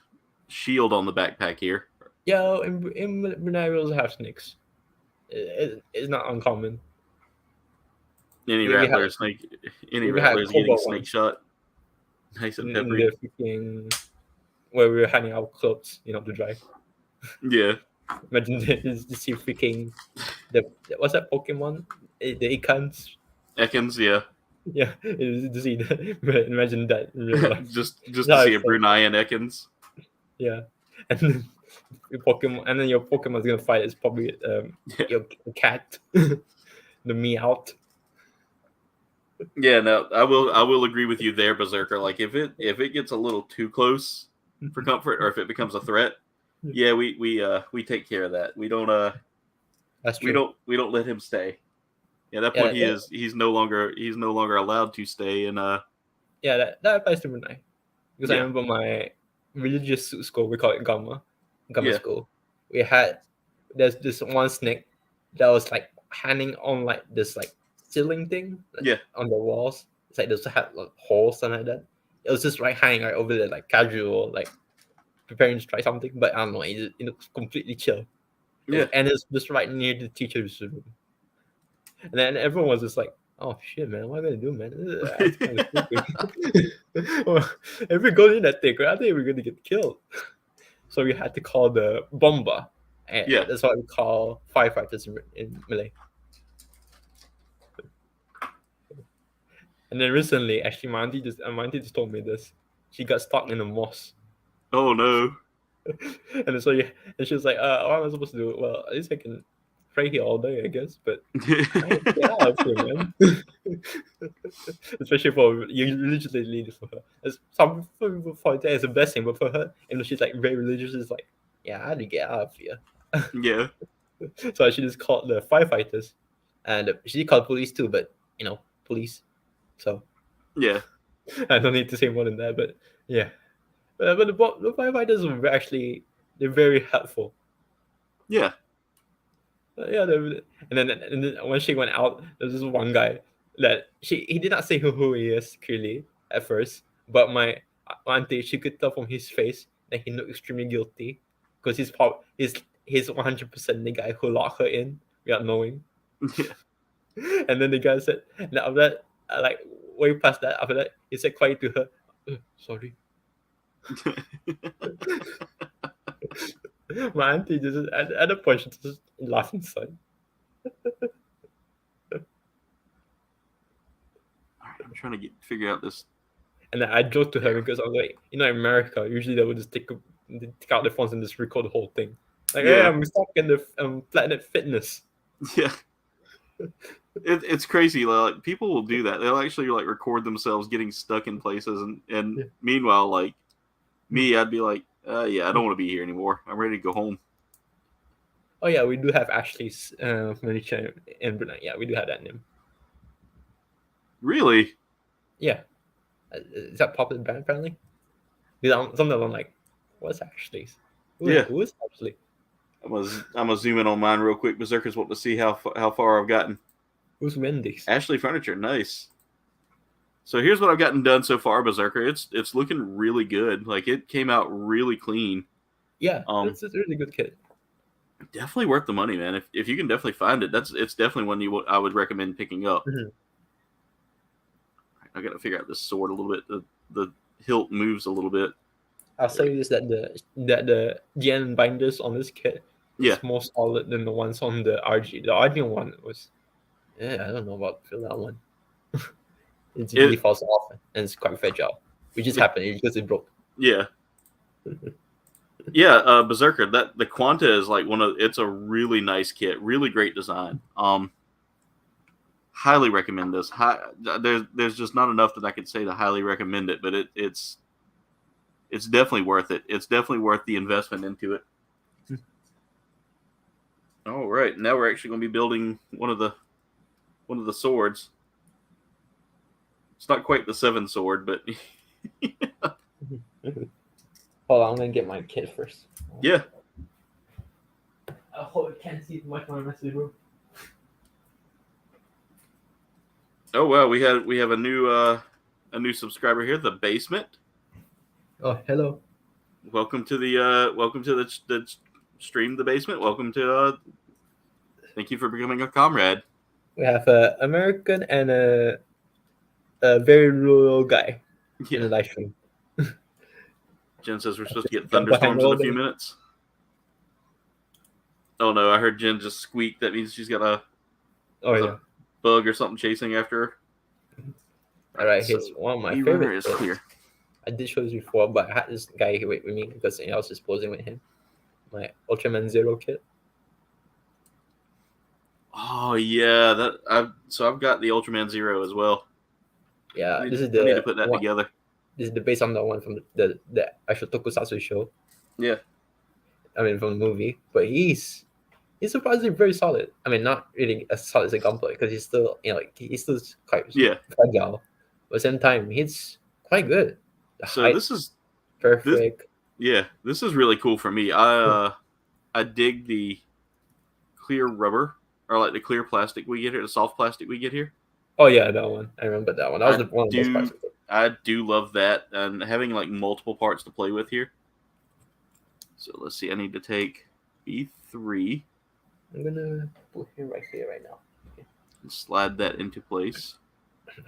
S3: shield on the backpack here.
S4: Yo, in Brunei we also have snakes. It's not uncommon.
S3: Any
S4: We
S3: rattler
S4: have-
S3: snake,
S4: we
S3: rattler
S4: had
S3: is getting
S4: cobalt
S3: snake
S4: ones.
S3: shot. Nice and
S4: In
S3: peppery.
S4: the freaking where we were hanging our clothes, to dry.
S3: Yeah,
S4: Imagine this, to see freaking what's that Pokemon? The Ikans.
S3: Ekans. Yeah,
S4: Yeah, to see that. But imagine that in real life.
S3: just
S4: That's
S3: to
S4: how
S3: see
S4: it
S3: a
S4: felt.
S3: Bruneian Ekans.
S4: Yeah, and then your Pokemon's gonna fight is probably your cat, the Meowth.
S3: Yeah, no, I will agree with you there, Berserker. Like if it gets a little too close for comfort, or if it becomes a threat, yeah, we take care of that. We don't
S4: That's true.
S3: we don't let him stay. Yeah, at that point he's no longer allowed to stay in
S4: Yeah, that applies to Brunei, because I
S3: Yeah.
S4: remember my religious school, we call it Gamma
S3: Yeah.
S4: school. There's this one snake that was like hanging on like this like ceiling thing,
S3: Yeah.
S4: on the walls. It's like those had like holes and like that. It was just hanging right over there, like casual, like preparing to try something. But I don't know, it was completely chill.
S3: Yeah.
S4: And it's just right near the teacher's room. And then everyone was just like, "Oh shit, man, what am I gonna do, man? That's kind of stupid." If we go in that thing, I think we're gonna get killed. So we had to call the bomba. And
S3: Yeah.
S4: that's what we call firefighters in Malay. And then recently, actually, my auntie just told me this. She got stuck in a moss.
S3: Oh no.
S4: And so and she was like, "What am I supposed to do? Well, at least I can pray here all day, I guess. But I ain't get out of here, man." Especially for you religiously lead for her. Some people find that as a blessing, but for her, she's like very religious, it's like, yeah, I had to get out of here.
S3: Yeah.
S4: So she just called the firefighters, and she called police too, but police. So
S3: Yeah.
S4: I don't need to say more than that, but yeah. But the firefighters were actually they're very helpful.
S3: Yeah.
S4: Yeah, and then when she went out, there's this one guy that he did not say who he is clearly at first, but my auntie she could tell from his face that he looked extremely guilty because he's 100% the guy who locked her in without knowing.
S3: Yeah.
S4: And then the guy said, and after that, like way past that, after that, he said quiet to her, sorry. My auntie just at the point she just laughed inside.
S3: I'm trying to figure out this.
S4: And then I joked to her because I was like, in America, usually they would just take out their phones and just record the whole thing. Like, hey,
S3: Yeah.
S4: I'm stuck in the Planet Fitness.
S3: Yeah. It's crazy. Like people will do that. They'll actually like record themselves getting stuck in places, and meanwhile, like me, I'd be like, yeah, I don't want to be here anymore. I'm ready to go home.
S4: Oh yeah, we do have Ashley's miniature in Brunei. Yeah, we do have that name.
S3: Really?
S4: Yeah, is that popular band apparently? Because some of them like, what's Ashley's? Who is Ashley?
S3: I'm gonna zoom in on mine real quick. Berserkers want to see how far I've gotten.
S4: Who's Wendy's?
S3: Ashley Furniture, nice. So here's what I've gotten done so far, Berserker. It's looking really good. Like it came out really clean.
S4: Yeah, it's a really good kit.
S3: Definitely worth the money, man. If you can definitely find it, it's definitely one I would recommend picking up.
S4: Mm-hmm.
S3: I got to figure out this sword a little bit. The hilt moves a little bit.
S4: I'll say this that the GN binders on this kit is more solid than the ones on the RG. The RG one was, I don't know about that one. It really falls off and it's quite fragile, which just happened because it broke.
S3: Yeah. Yeah, Berserker. The Quanta is like it's a really nice kit, really great design. Highly recommend this. There's just not enough that I could say to highly recommend it, but it's definitely worth it. It's definitely worth the investment into it. All right, now we're actually going to be building one of the swords. It's not quite the 7 sword, but
S4: Hold on, I'm gonna get my kit first.
S3: Yeah.
S4: I hope I can't see much more message room.
S3: Oh well, we have a new subscriber here, the Basement.
S4: Oh, hello.
S3: Welcome to the stream, the Basement. Welcome to thank you for becoming a comrade.
S4: We have an American and a very rural guy in the live stream.
S3: Jen says we're supposed to get thunderstorms in a few minutes. Oh no, I heard Jen just squeak. That means she's got a bug or something chasing after her.
S4: All right, here's one of my favorites.
S3: Here.
S4: I did show this before, but I had this guy here with me because I was just posing with him. My Ultraman Zero kit.
S3: Oh yeah, I've got the Ultraman Zero as well.
S4: Yeah,
S3: I need to put that together.
S4: This is based on the one from the actual Tokusatsu show.
S3: Yeah.
S4: I mean, from the movie, but he's surprisingly very solid. I mean, not really as solid as a Gunpla because he's still he's still quite fragile, but at the same time he's quite good.
S3: So this is
S4: perfect.
S3: This is really cool for me. I dig the clear rubber or like the clear plastic we get here, the soft plastic we get here.
S4: Oh yeah, that one. I remember that one. That was one of the best parts of it.
S3: I do love that, and having like multiple parts to play with here. So let's see. I need to take B3.
S4: I'm gonna put him right here right now. Okay.
S3: And slide that into place. There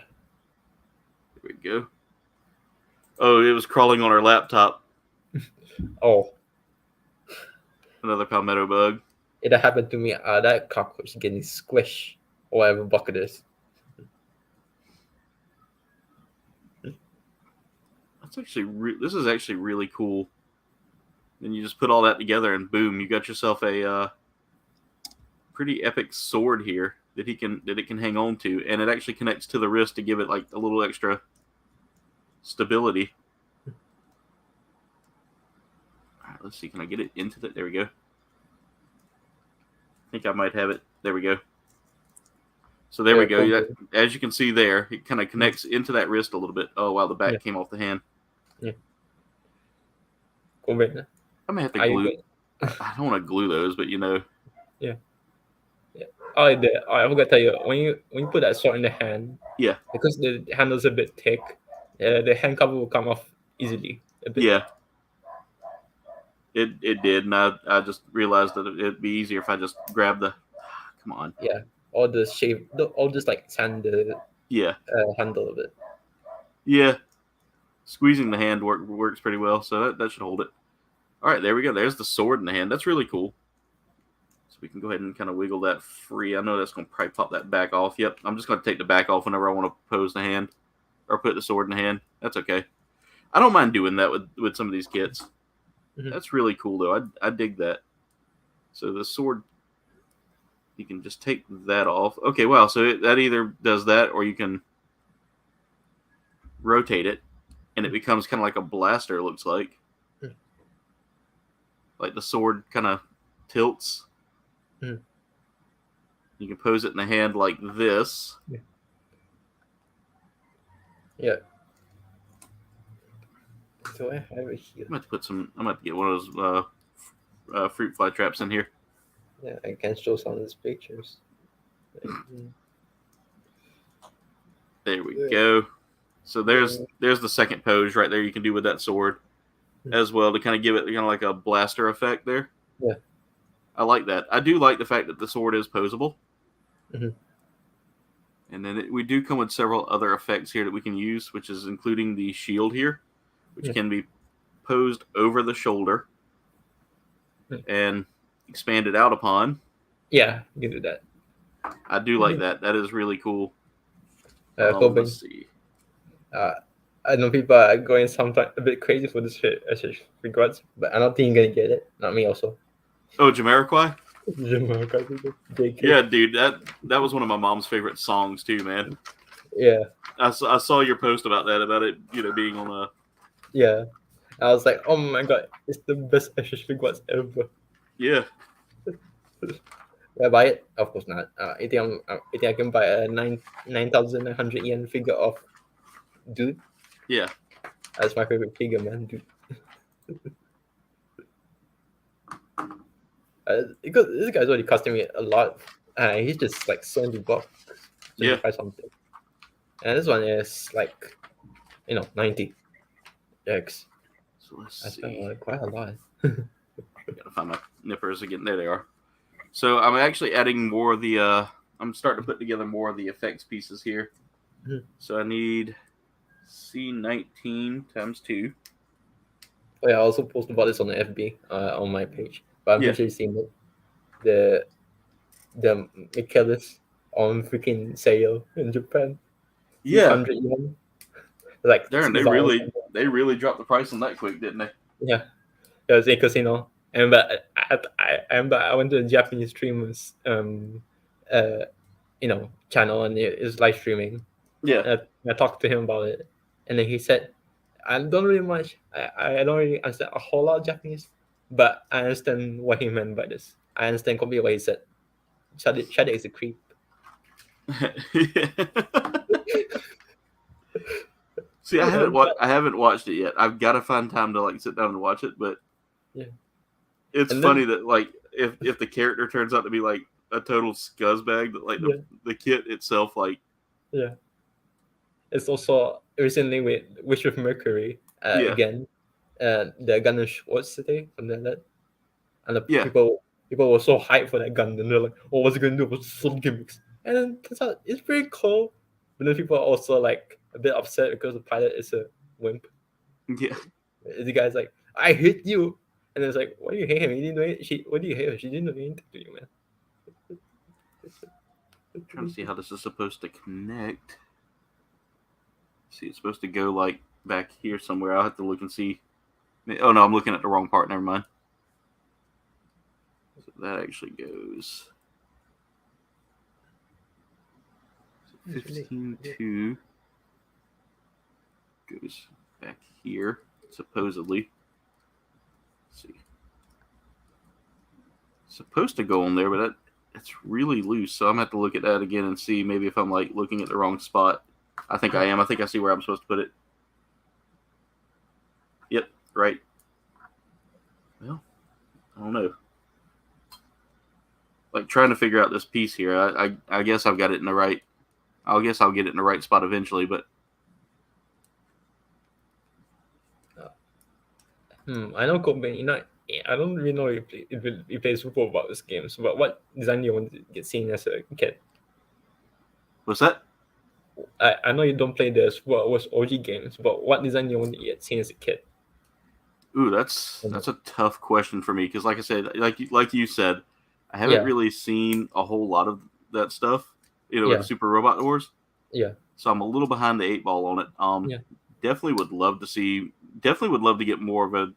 S3: we go. Oh, it was crawling on our laptop.
S4: Oh.
S3: Another palmetto bug.
S4: It happened to me. That cockroach getting squished or whatever bucket is.
S3: This is actually really cool. Then you just put all that together and boom, you got yourself a pretty epic sword here that it can hang on to, and it actually connects to the wrist to give it like a little extra stability. All right, let's see. Can I get it into that? There we go. I think I might have it. There we go. So there we go.
S4: cool.
S3: That, as you can see there, it kind of connects into that wrist a little bit. Oh wow, the back
S4: Yeah.
S3: came off the hand.
S4: Cool, man.
S3: I may have to
S4: Are you
S3: glue.
S4: good?
S3: I don't want to glue those, but you know.
S4: Yeah. Oh, I forgot to tell you, when you put that sword in the hand,
S3: Yeah.
S4: because the handle's a bit thick, the hand cover will come off easily. A bit.
S3: Yeah. It did, and I just realized that it'd be easier if I just grab the. Come on.
S4: Yeah. Or the shape, or just like sand the
S3: Yeah.
S4: handle of it.
S3: Yeah. Squeezing the hand works pretty well, so that should hold it. All right, there we go. There's the sword in the hand. That's really cool. So we can go ahead and kind of wiggle that free. I know that's going to probably pop that back off. Yep, I'm just going to take the back off whenever I want to pose the hand or put the sword in the hand. That's okay. I don't mind doing that with some of these kits. That's really cool, though. I dig that. So the sword, you can just take that off. Okay, wow. So that either does that or you can rotate it, and it becomes kind of like a blaster, it looks like. Like the sword kind of tilts. You can pose it in the hand like this.
S4: Yeah. So I have it here.
S3: I'm about to get one of those fruit fly traps in here.
S4: Yeah, I can show some of these pictures.
S3: There we go. So there's the second pose right there you can do with that sword as well to kind of give it kind of like a blaster effect there.
S4: Yeah.
S3: I like that. I do like the fact that the sword is posable. And then we do come with several other effects here that we can use, which is including the shield here, which can be posed over the shoulder and expanded out upon.
S4: Yeah, you can do that.
S3: I do like that. That is really cool.
S4: Let's
S3: see.
S4: I know people are going sometimes a bit crazy for this shit. I should regrets, but I don't think you're gonna get it. Not me, also.
S3: Oh, Jamiroquai?
S4: JK.
S3: Yeah, dude, that was one of my mom's favorite songs too, man.
S4: Yeah.
S3: I saw your post about that, about it, being on a.
S4: Yeah. I was like, oh my god, it's the best Ashes regrets ever.
S3: Yeah.
S4: Will I buy it? Of course not. I think I can buy a 9,900 yen figure of Dude.
S3: Yeah.
S4: That's my favorite figure, man, Dude. Because this guy's already costing me a lot. He's just like $70.
S3: Yeah.
S4: Something. And this one is like, 90. X.
S3: So let's
S4: I
S3: see.
S4: spent quite a lot.
S3: Gotta find my nippers again. There they are. So I'm actually adding more of the. I'm starting to put together more of the effects pieces here. So I need C19 times 2.
S4: Oh yeah, I also posted about this on the FB on my page. But I'm pretty sure you've seen it. The Michaelis on freaking sale in Japan.
S3: Yeah.
S4: 600 yen. Like
S3: Darn, they really dropped the price on that quick, didn't they?
S4: Yeah. It was in casino. And but I went to a Japanese streamer's channel, and it's live streaming.
S3: Yeah.
S4: I talked to him about it, and then he said, I don't really understand a whole lot of Japanese, but I understand what he meant by this. I understand completely what he said. Shade is a creep.
S3: See, I haven't watched it yet. I've got to find time to sit down and watch it, but it's funny that if the character turns out to be like a total scuzzbag, that the kit itself
S4: It's also recently with Wish of Mercury again, the Gundam Schwartz today, something like that, and the people were so hyped for that Gundam. They're like, "Oh, what's it gonna do? What's some gimmicks?" And then turns out it's pretty cool. But then people are also like a bit upset because the pilot is a wimp.
S3: Yeah.
S4: The guy's like, "I hate you," and it's like, "Why do you hate him? He didn't do it. What do you hate her? She didn't do anything to you, man."
S3: I'm trying to see how this is supposed to connect. See, it's supposed to go like back here somewhere. I'll have to look and see. Oh no, I'm looking at the wrong part. Never mind. So that actually goes 15.2 goes back here, supposedly. Let's see. It's supposed to go on there, but I It's really loose, so I'm gonna have to look at that again and see maybe if I'm like looking at the wrong spot. I think I am. I think I see where I'm supposed to put it. Yep, right. Well, I don't know. Like trying to figure out this piece here. I guess I've got it in the right. I guess I'll get it in the right spot eventually, but
S4: I know Cobain. I don't really know if you play Super about this games, but what design do you want to get seen as a kid?
S3: what's that?
S4: I know you don't play the Super Wars OG games, but what design do you want to get seen as a kid?
S3: Ooh, that's a tough question for me because, like I said, like you said, I haven't really seen a whole lot of that stuff. With Super Robot Wars.
S4: Yeah.
S3: So I'm a little behind the 8 ball on it. Definitely would love to see. Definitely would love to get more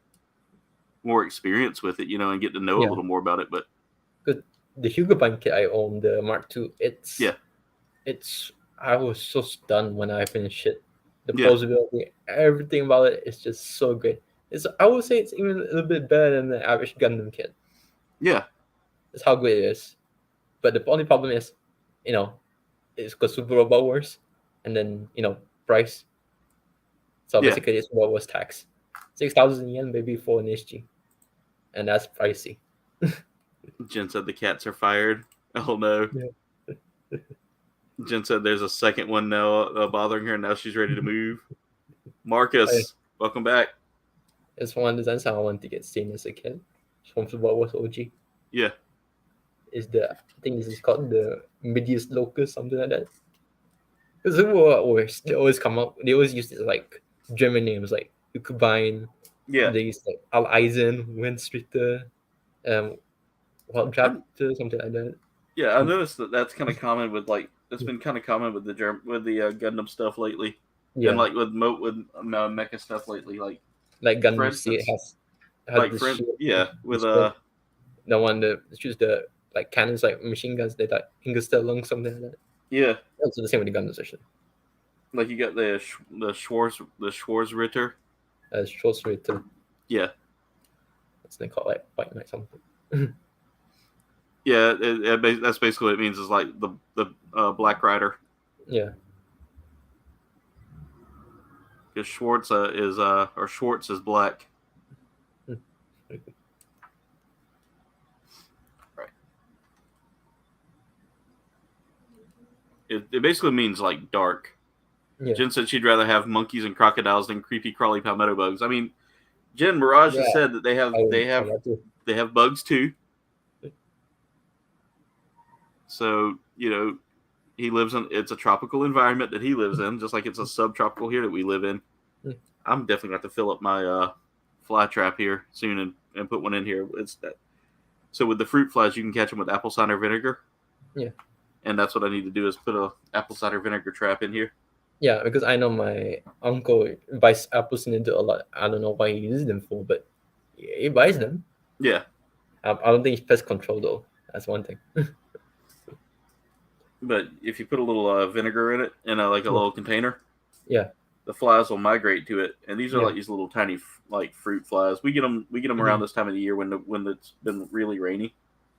S3: experience with it, and get to know a little more about it. But
S4: the Hugo Band kit I own, the Mark II, it's I was so stunned when I finished it. The posability, everything about it is just so great. I would say it's even a little bit better than the average Gundam kit.
S3: Yeah.
S4: That's how great it is. But the only problem is, it's because Super Robot Wars, and then price. So basically, it's what was tax, 6,000 yen maybe for an HG, and that's pricey.
S3: Jen said the cats are fired. Oh no.
S4: Yeah.
S3: Jen said there's a second one now bothering her. Now she's ready to move. Marcus, welcome back.
S4: It's one of the designs I want to get seen as a kid from Super Wars OG.
S3: Yeah.
S4: I think this is called the Medius Locus, something like that. Because they always come up. They always use like German names like Ukubine.
S3: Yeah.
S4: They use like Al Eisen, Windstritter, Wildtraptor, something like that.
S3: Yeah, I noticed that's kind of common with it's been kind of common with the Gundam stuff lately.
S4: Yeah.
S3: And like with mecha stuff lately, like
S4: Gundam C has
S3: like with
S4: the one that shoots the like cannons like machine guns. They like Ingestellung, something like that.
S3: Yeah.
S4: Also the same with the Gundams actually.
S3: Like you got the Schwarzritter.
S4: Schwarzritter.
S3: Yeah.
S4: That's they call like White Knight something.
S3: Yeah, that's basically what it means. Is like the Black Rider.
S4: Yeah.
S3: Because Schwartz is black. Right. It basically means like dark. Yeah. Jen said she'd rather have monkeys and crocodiles than creepy crawly palmetto bugs. I mean, Jen Mirage has said that they have bugs too. So, he lives it's a tropical environment that he lives in, just like it's a subtropical here that we live in. I'm definitely going to have to fill up my fly trap here soon and put one in here. So with the fruit flies, you can catch them with apple cider vinegar.
S4: Yeah.
S3: And that's what I need to do is put a apple cider vinegar trap in here.
S4: Yeah, because I know my uncle buys apple cider a lot. I don't know why he uses them for, but he buys them.
S3: Yeah.
S4: I don't think it's pest control though. That's one thing.
S3: But if you put a little vinegar in it in a little container, the flies will migrate to it. And these are like these little tiny like fruit flies. We get them around this time of the year when it's been really rainy.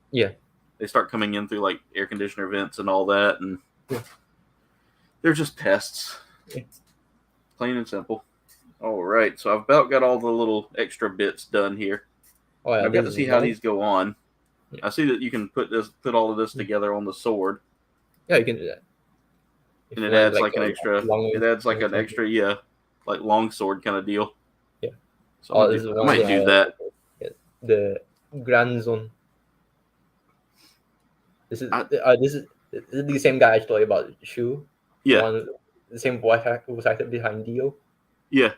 S4: Yeah,
S3: they start coming in through like air conditioner vents and all that, and they're just pests, plain and simple. All right, so I've about got all the little extra bits done here.
S4: Oh, yeah,
S3: I've got to see how these go on. Yeah. I see that you can put all of this together on the sword.
S4: Yeah, you can do that.
S3: And it adds like an extra. It adds like an extra, like long sword kind of deal.
S4: Yeah.
S3: So I might do that.
S4: The Grand Zone. This is the same guy I told you about Shu.
S3: Yeah.
S4: The same voice actor behind Dio.
S3: Yeah.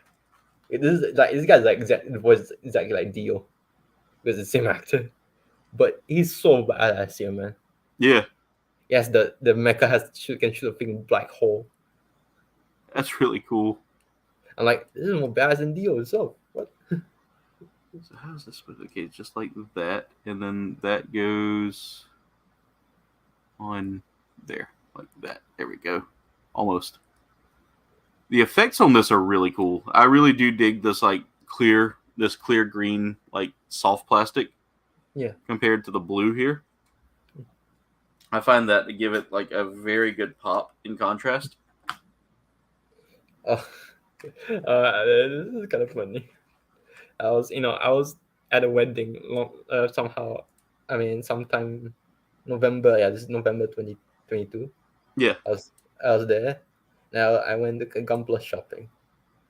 S4: This guy's like the voice exactly like Dio, because it's the same actor. But he's so badass here, man.
S3: Yeah.
S4: Yes, the mecha can shoot a big black hole.
S3: That's really cool.
S4: I'm like, this is more badass than Dio itself. What?
S3: So how's this? Okay, just like that, and then that goes on there, like that. There we go. Almost. The effects on this are really cool. I really do dig this clear green, like soft plastic.
S4: Yeah.
S3: Compared to the blue here. I find that to give it like a very good pop in contrast.
S4: Oh, this is kind of funny. I was at a wedding somehow. I mean, sometime November. Yeah, this is November 2022.
S3: Yeah,
S4: I was there. Now I went to Gunpla shopping.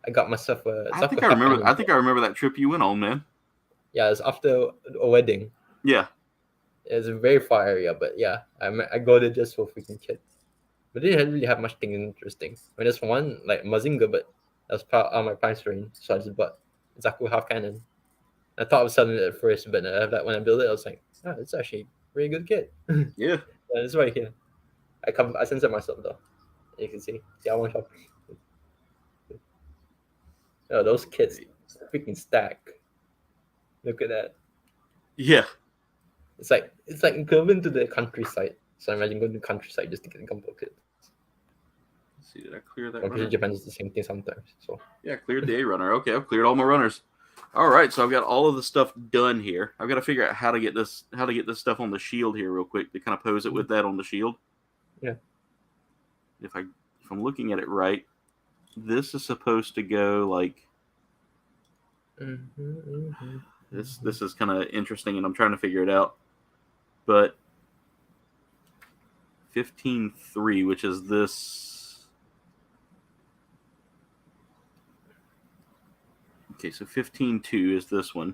S4: I got myself a
S3: I think
S4: Zaku
S3: I
S4: Half
S3: remember.
S4: Cannon.
S3: I think I remember that trip you went on, man.
S4: Yeah, it's after a wedding.
S3: Yeah,
S4: It's a very far area, but yeah, I go there just for freaking kids. But they didn't really have much thing interesting. I mean, there's one like Mazinga, but that's part of my price range, so I just bought Zaku Half Cannon. I thought I was selling it at first, but when I built it, I was like, oh, it's actually a pretty good kit.
S3: yeah,
S4: It's right here. I censor myself though. You can see. See how much I Oh, those kits freaking stack. Look at that.
S3: yeah.
S4: It's like equivalent to the countryside. So imagine going to the countryside just to get a Gunpla kit.
S3: Let's see, did I clear that
S4: I'm pretty
S3: runner?
S4: sure Japan is the same thing sometimes. So
S3: Yeah, cleared the A runner. Okay, I've cleared all my runners. All right, so I've got all of the stuff done here. I've got to figure out how to get this stuff on the shield here real quick to kind of pose it with that on the shield.
S4: yeah.
S3: If I'm looking at it right, this is supposed to go like this is kind of interesting, and I'm trying to figure it out. But 15.3, which is this. Okay, so 15.2 is this one.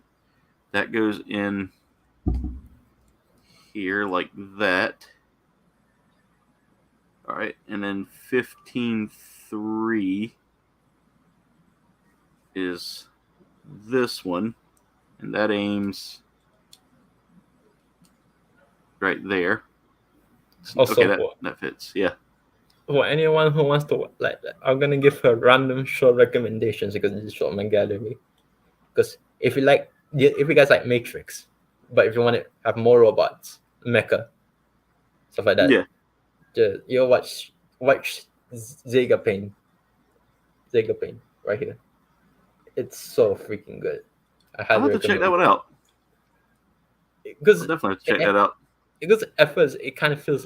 S3: That goes in here like that. All right, and then 15.3 is this one, and that aims right there.
S4: Also,
S3: okay, that fits. Yeah.
S4: for anyone who wants to I'm gonna give her random show recommendations because this is from my gallery. Because if you guys like Matrix, but if you want to have more robots, mecha, stuff like that,
S3: Yeah.
S4: you watch Zega Pain right here. It's so freaking good. I
S3: I'll
S4: highly
S3: have to check
S4: recommend
S3: that one out. I'll
S4: because
S3: definitely have to check that out.
S4: because at first it kind of feels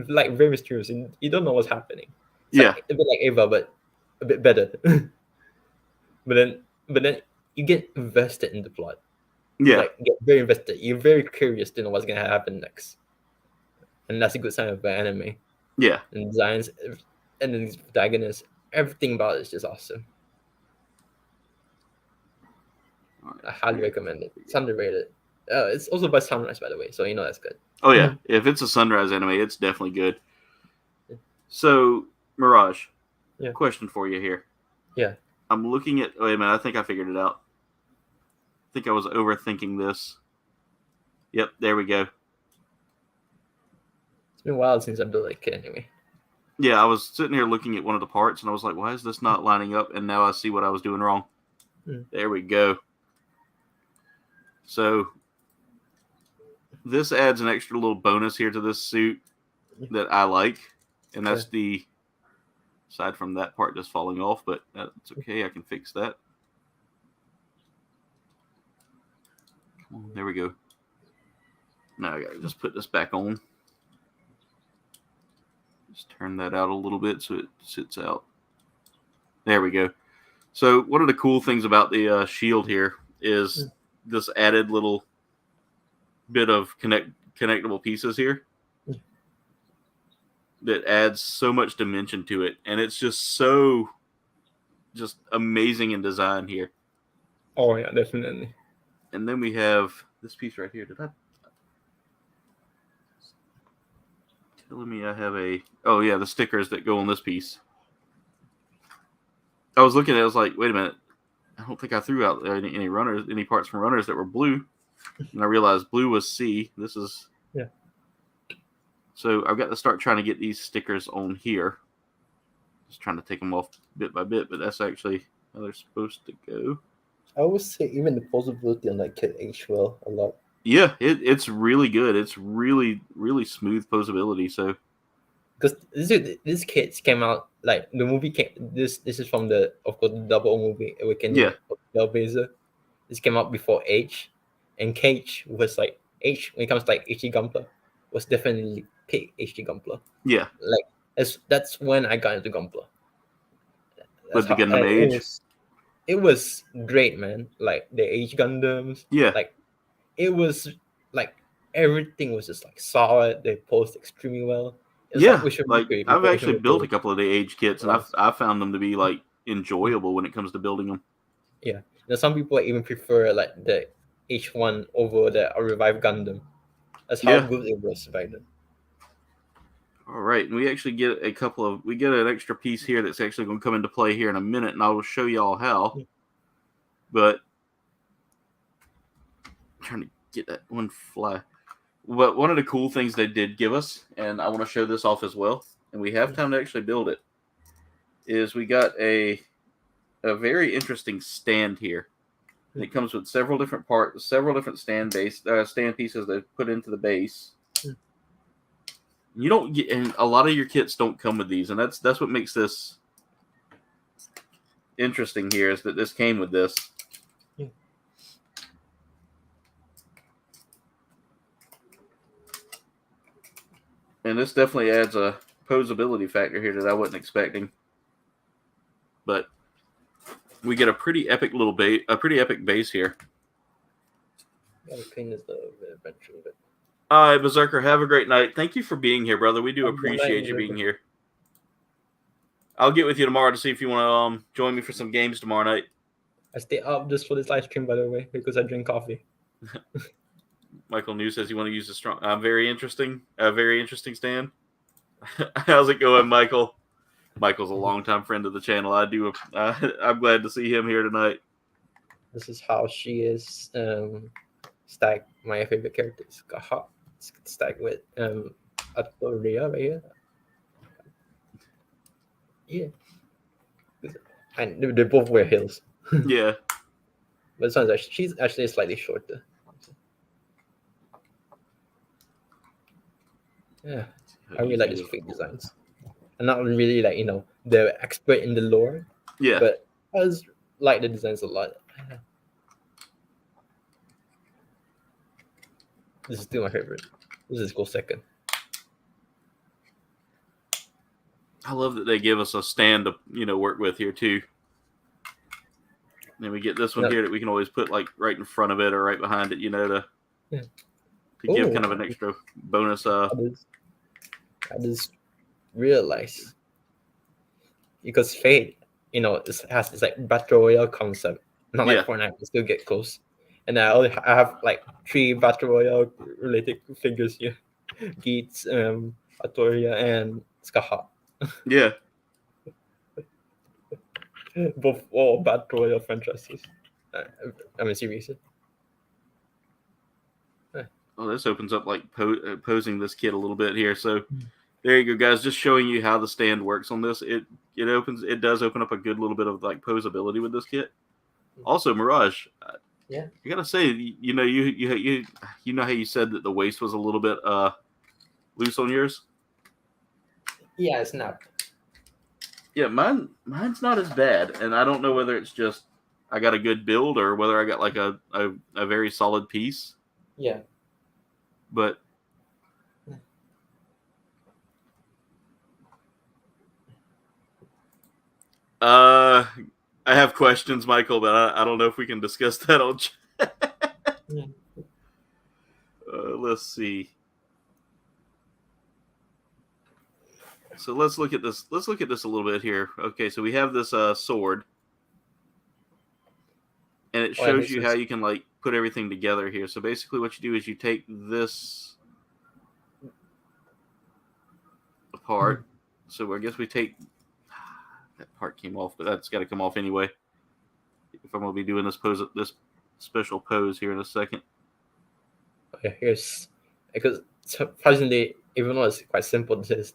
S4: like very mysterious and you don't know what's happening. It's
S3: Yeah.
S4: like, a bit like Ava, but a bit better. but then you get invested in the plot.
S3: Yeah.
S4: Like get very invested. You're very curious to know what's gonna happen next, and that's a good sign of an anime.
S3: Yeah.
S4: And designs, and then these protagonists, everything about it is just awesome. I highly recommend it. It's underrated. It's also by Sunrise, by the way, so you know that's good.
S3: Oh yeah, if it's a Sunrise anime, it's definitely good. So, Mirage,
S4: Yeah.
S3: question for you here.
S4: Yeah.
S3: I'm looking at. Wait a minute, I think I figured it out. I think I was overthinking this. Yep, there we go.
S4: It's been a while since I built a kit anyway.
S3: Yeah, I was sitting here looking at one of the parts, and I was like, "Why is this not lining up?" And now I see what I was doing wrong. There we go. So this adds an extra little bonus here to this suit that I like, and that's the aside from that part just falling off, but that's okay. I can fix that. Come on, there we go. Now I gotta just put this back on. Just turn that out a little bit so it sits out. There we go. So one of the cool things about the shield here is this added little bit of connectable pieces here that adds so much dimension to it, and it's just amazing in design here.
S4: Oh yeah, definitely.
S3: And then we have this piece right here. Did I telling me I have the stickers that go on this piece. I was looking at it, I was like, wait a minute, I don't think I threw out any parts from runners that were blue. And I realized blue was C. This is So I've got to start trying to get these stickers on here. Just trying to take them off bit by bit, but that's actually how they're supposed to go.
S4: I would say even the posability on that kit aged well a lot.
S3: Yeah, it's really good. It's really, really smooth posability. So
S4: because this kits came out like the movie came. This is from the Double O movie Awakening of Bellblazer. This came out before H, and Cage was like H when it comes to like HG Gunpla was definitely pick HG Gunpla.
S3: Yeah,
S4: Like that's when I got into Gunpla.
S3: with the Gundam Age.
S4: It was great, man. Like the Age Gundams.
S3: Yeah,
S4: Like it was like everything was just like solid. They posed extremely well. It was
S3: yeah.
S4: like Wish of
S3: Like
S4: Mercury
S3: I've
S4: before Wish of
S3: actually built a
S4: Mercury
S3: couple of the Age kits, and
S4: was.
S3: I've found them to be like enjoyable when it comes to building them.
S4: Yeah. Some people even prefer like the H1 over the revived Gundam. That's how
S3: Yeah.
S4: good it was back then.
S3: All right, and we actually get we get an extra piece here that's actually going to come into play here in a minute, and I will show y'all how. But I'm trying to get that one fly. But one of the cool things they did give us, and I want to show this off as well, and we have time to actually build it, is we got a very interesting stand here. And it comes with several different stand pieces that put into the base. You don't get, and a lot of your kits don't come with these, and that's what makes this interesting here, is that this came with this.
S4: Yeah.
S3: And this definitely adds a posability factor here that I wasn't expecting. But we get a pretty epic base here.
S4: Gotta clean this a little bit eventually. But
S3: All right, Berserker, have a great night. Thank you for being here, brother. We do
S4: Have a good
S3: appreciate
S4: night,
S3: you being
S4: Berserker.
S3: here. I'll get with you tomorrow to see if you want to join me for some games tomorrow night.
S4: I stay up just for this live stream, by the way, because I drink coffee.
S3: Michael New says you want to use a very interesting stand. How's it going, Michael? Michael's a longtime friend of the channel. I'm glad to see him here tonight.
S4: This is how she is stacked. My favorite characters got hot. Stacked with Atoria right here. Yeah. And they both wear heels.
S3: Yeah.
S4: But sometimes she's actually slightly shorter. Yeah. I really like these fake designs. I'm not really like, the expert in the lore.
S3: Yeah.
S4: But I just like the designs a lot. This is still my favorite. This is goes second.
S3: I love that they give us a stand to work with here too. And then we get this one here that we can always put like right in front of it or right behind it, to give kind of an extra bonus.
S4: I just realized because Fate, it has this like battle royale concept, not like Fortnite, but still get close. And I have like 3 battle royale related figures here: Geats, Atoria, and Skaha.
S3: Yeah.
S4: Both all battle royale franchises. Series.
S3: Oh, this opens up like posing this kit a little bit here. So there you go, guys. Just showing you how the stand works on this. It does open up a good little bit of like posability with this kit. Also, Mirage.
S4: Yeah.
S3: I gotta say, you know how you said that the waist was a little bit loose on yours.
S4: Yeah, it's not.
S3: Yeah, mine's not as bad, and I don't know whether it's just I got a good build or whether I got like a very solid piece.
S4: Yeah.
S3: But I have questions, Michael, but I don't know if we can discuss that on chat.
S4: Yeah.
S3: Let's see. So let's look at this. Let's look at this a little bit here. Okay, so we have this sword, and it shows you how you can like put everything together here. So basically, what you do is you take this apart. So I guess we take that part came off, but that's got to come off anyway. If I'm gonna be doing this special pose here in a second.
S4: Okay, here's because surprisingly, even though it's quite simple, this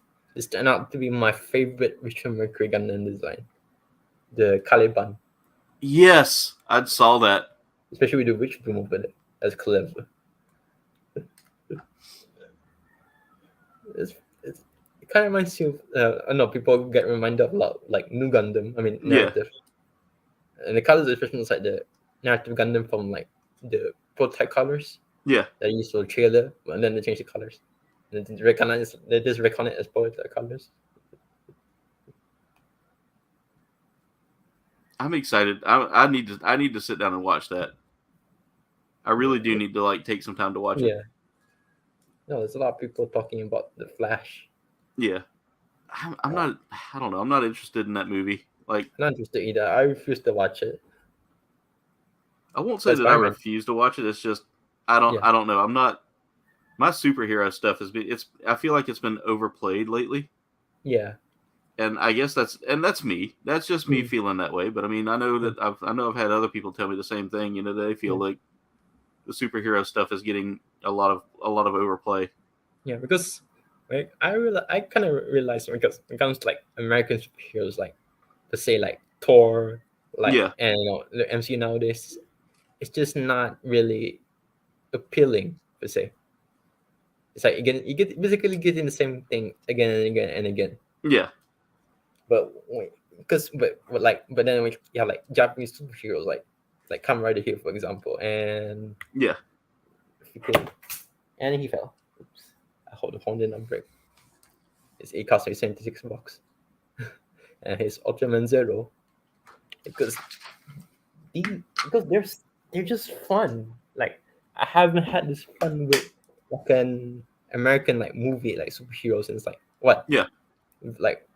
S4: turned out to be my favorite Richard Mercury Gundam design, the Caliban.
S3: Yes, I saw that.
S4: Especially with the witch boom over it. That's clever. It kind of reminds you of, I know people get reminded of a lot, like New Gundam. Narrative. Yeah. And the colors, especially like the narrative Gundam from like the prototype colors.
S3: Yeah.
S4: That used for the trailer, and then they changed the colors. They just recognize as both the colors.
S3: I'm excited. I need to sit down and watch that. I really do need to like take some time to watch it.
S4: Yeah. No, there's a lot of people talking about the Flash.
S3: Yeah. I'm not. I don't know. I'm not interested in that movie. Like,
S4: I'm not interested either. I refuse to watch it.
S3: I won't say
S4: But
S3: that I
S4: Spider-Man.
S3: refuse to watch it. It's just I don't.
S4: Yeah.
S3: I don't know. I'm not. My superhero stuff has been. I feel like it's been overplayed lately.
S4: Yeah.
S3: And I guess that's me. That's just me feeling that way. But I mean, I know that I've had other people tell me the same thing. You know, they feel like the superhero stuff is getting a lot of overplay.
S4: Yeah, because like I kind of realized because when it comes to like American superheroes, like to say like Thor, like
S3: Yeah.
S4: and the MCU nowadays, it's just not really appealing per se. It's like again you get basically getting the same thing again and again and again.
S3: Yeah.
S4: But but then we have like Japanese superheroes like Kamen Rider here for example, and
S3: Yeah.
S4: and he fell. Oops. I hold the phone did not break. It cost me $76. And his Ultraman Zero. Because they're just fun. Like I haven't had this fun with like an American like movie like superheroes since like what?
S3: Yeah.
S4: Like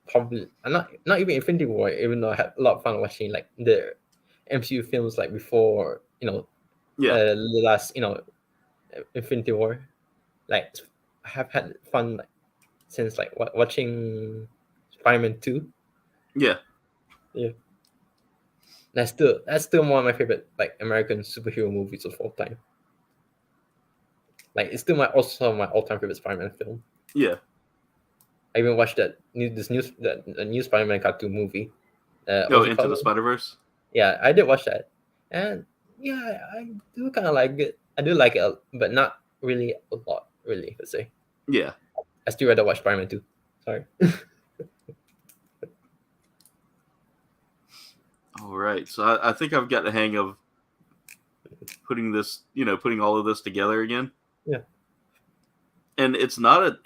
S4: probably not even Infinity War, even though I had a lot of fun watching like the MCU films like before,
S3: Yeah.
S4: the last, Infinity War. Like I have had fun like since like watching Spider-Man 2.
S3: Yeah.
S4: Yeah. That's still one of my favorite like American superhero movies of all time. Like it's still also my all-time favorite Spider-Man film.
S3: Yeah.
S4: I even watched the new Spider-Man cartoon movie. What's it
S3: Into the
S4: called?
S3: Spider-Verse.
S4: Yeah, I did watch that, and yeah, I do kind of like it. I do like it, but not really a lot, really. Let's say
S3: Yeah.
S4: I still rather watch Spider-Man 2. Sorry.
S3: All right. So I think I've got the hang of putting all of this together again.
S4: Yeah.
S3: And it's not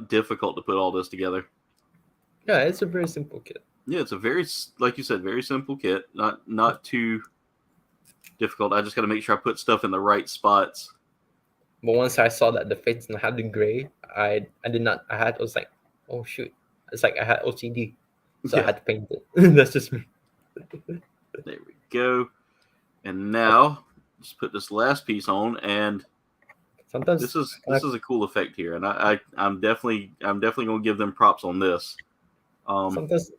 S3: difficult to put all this together.
S4: Yeah, it's a very simple kit.
S3: Yeah, it's a very, like you said, very simple kit. Not too difficult. I just got to make sure I put stuff in the right spots.
S4: But once I saw that the face had the gray, I was like, oh shoot. It's like I had OCD. So I had to paint it. That's just me.
S3: There we go. And now just put this last piece on, and
S4: Sometimes
S3: this is a cool effect here, and I'm definitely gonna give them props on this.
S4: Sometimes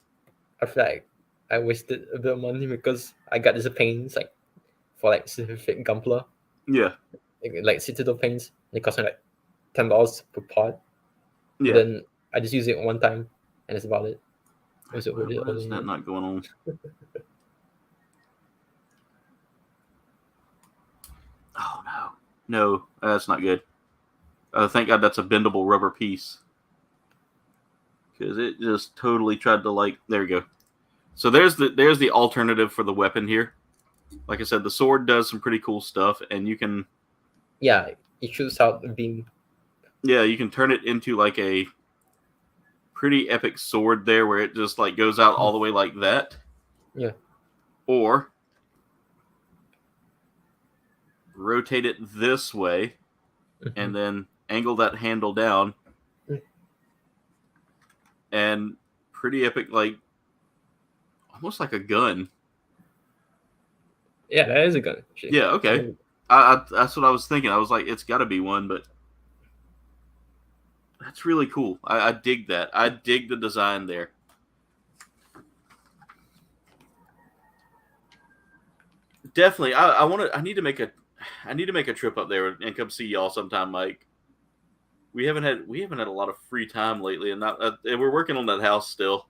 S4: I feel like I wasted a bit of money because I got these paints like for like specific Gunpla.
S3: Yeah.
S4: Like citadel paints. They cost me like $10 per pot.
S3: Yeah.
S4: Then I just use it one time and that's about it.
S3: Why is that not going on? Oh no, that's not good. Thank God that's a bendable rubber piece, because it just totally tried to there we go. So there's the alternative for the weapon here. Like I said, the sword does some pretty cool stuff, and you can
S4: it shoots out the beam.
S3: Yeah, you can turn it into like a pretty epic sword there, where it just like goes out all the way like that.
S4: Yeah.
S3: Or rotate it this way, and then angle that handle down, and pretty epic, like almost like a gun.
S4: Yeah, that is a gun.
S3: Yeah, okay. That's what I was thinking. I was like, it's got to be one, but that's really cool. I dig that. I dig the design there. Definitely, I need to make a trip up there and come see y'all sometime, Mike. We haven't had a lot of free time lately, and we're working on that house still.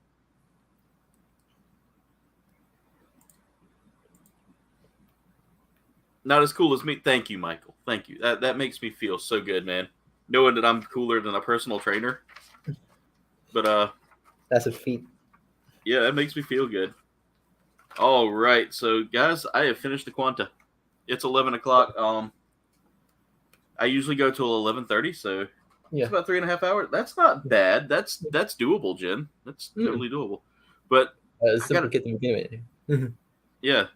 S3: Not as cool as me. Thank you, Michael. Thank you. That makes me feel so good, man. Knowing that I'm cooler than a personal trainer. But
S4: that's a feat.
S3: Yeah, that makes me feel good. All right, so guys, I have finished the Quanta. It's 11 o'clock. I usually go till 11:30, so It's
S4: Yeah.
S3: about 3.5 hours. That's not bad. That's doable, Jen. That's totally doable. But I
S4: Simple
S3: gotta,
S4: kit to begin with.
S3: yeah.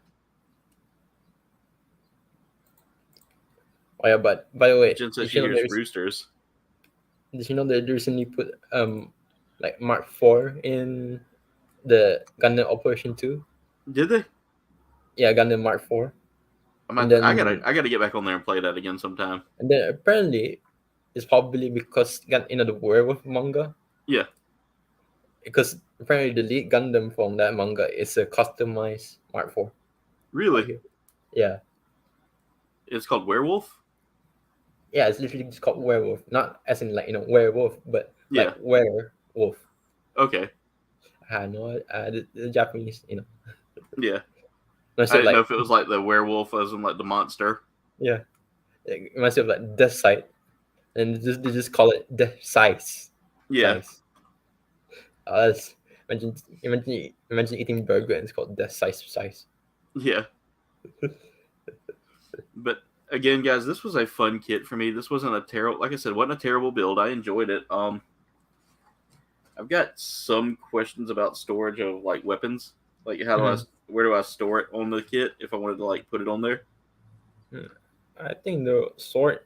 S4: Oh yeah, but by the way,
S3: Jen says
S4: did
S3: she
S4: you know
S3: hears
S4: there's
S3: roosters.
S4: did you know that they recently put like Mark 4 in the Gundam Operation 2?
S3: Did they?
S4: Yeah, Gundam Mark 4. And
S3: I
S4: then
S3: gotta get back on there and play that again sometime.
S4: apparently it's probably because the werewolf manga.
S3: Yeah.
S4: Because apparently the lead Gundam from that manga is a customized Mark 4. Right
S3: Really?
S4: here. Yeah.
S3: It's called Werewolf?
S4: Yeah, it's literally just called werewolf. Not as in like, werewolf, but like
S3: Yeah.
S4: werewolf.
S3: Okay.
S4: I know the Japanese,
S3: Yeah. I
S4: myself
S3: didn't know
S4: like
S3: if it was like the werewolf as in like the monster.
S4: yeah, myself like the site, and they just call it the size.
S3: Yeah.
S4: Size. That's imagine eating burger and it's called the size.
S3: Yeah. But again, guys, this was a fun kit for me. This wasn't a terrible, like I said, wasn't a terrible build. I enjoyed it. I've got some questions about storage of like weapons. Like where do I store it on the kit if I wanted to like put it on there?
S4: I think the sword.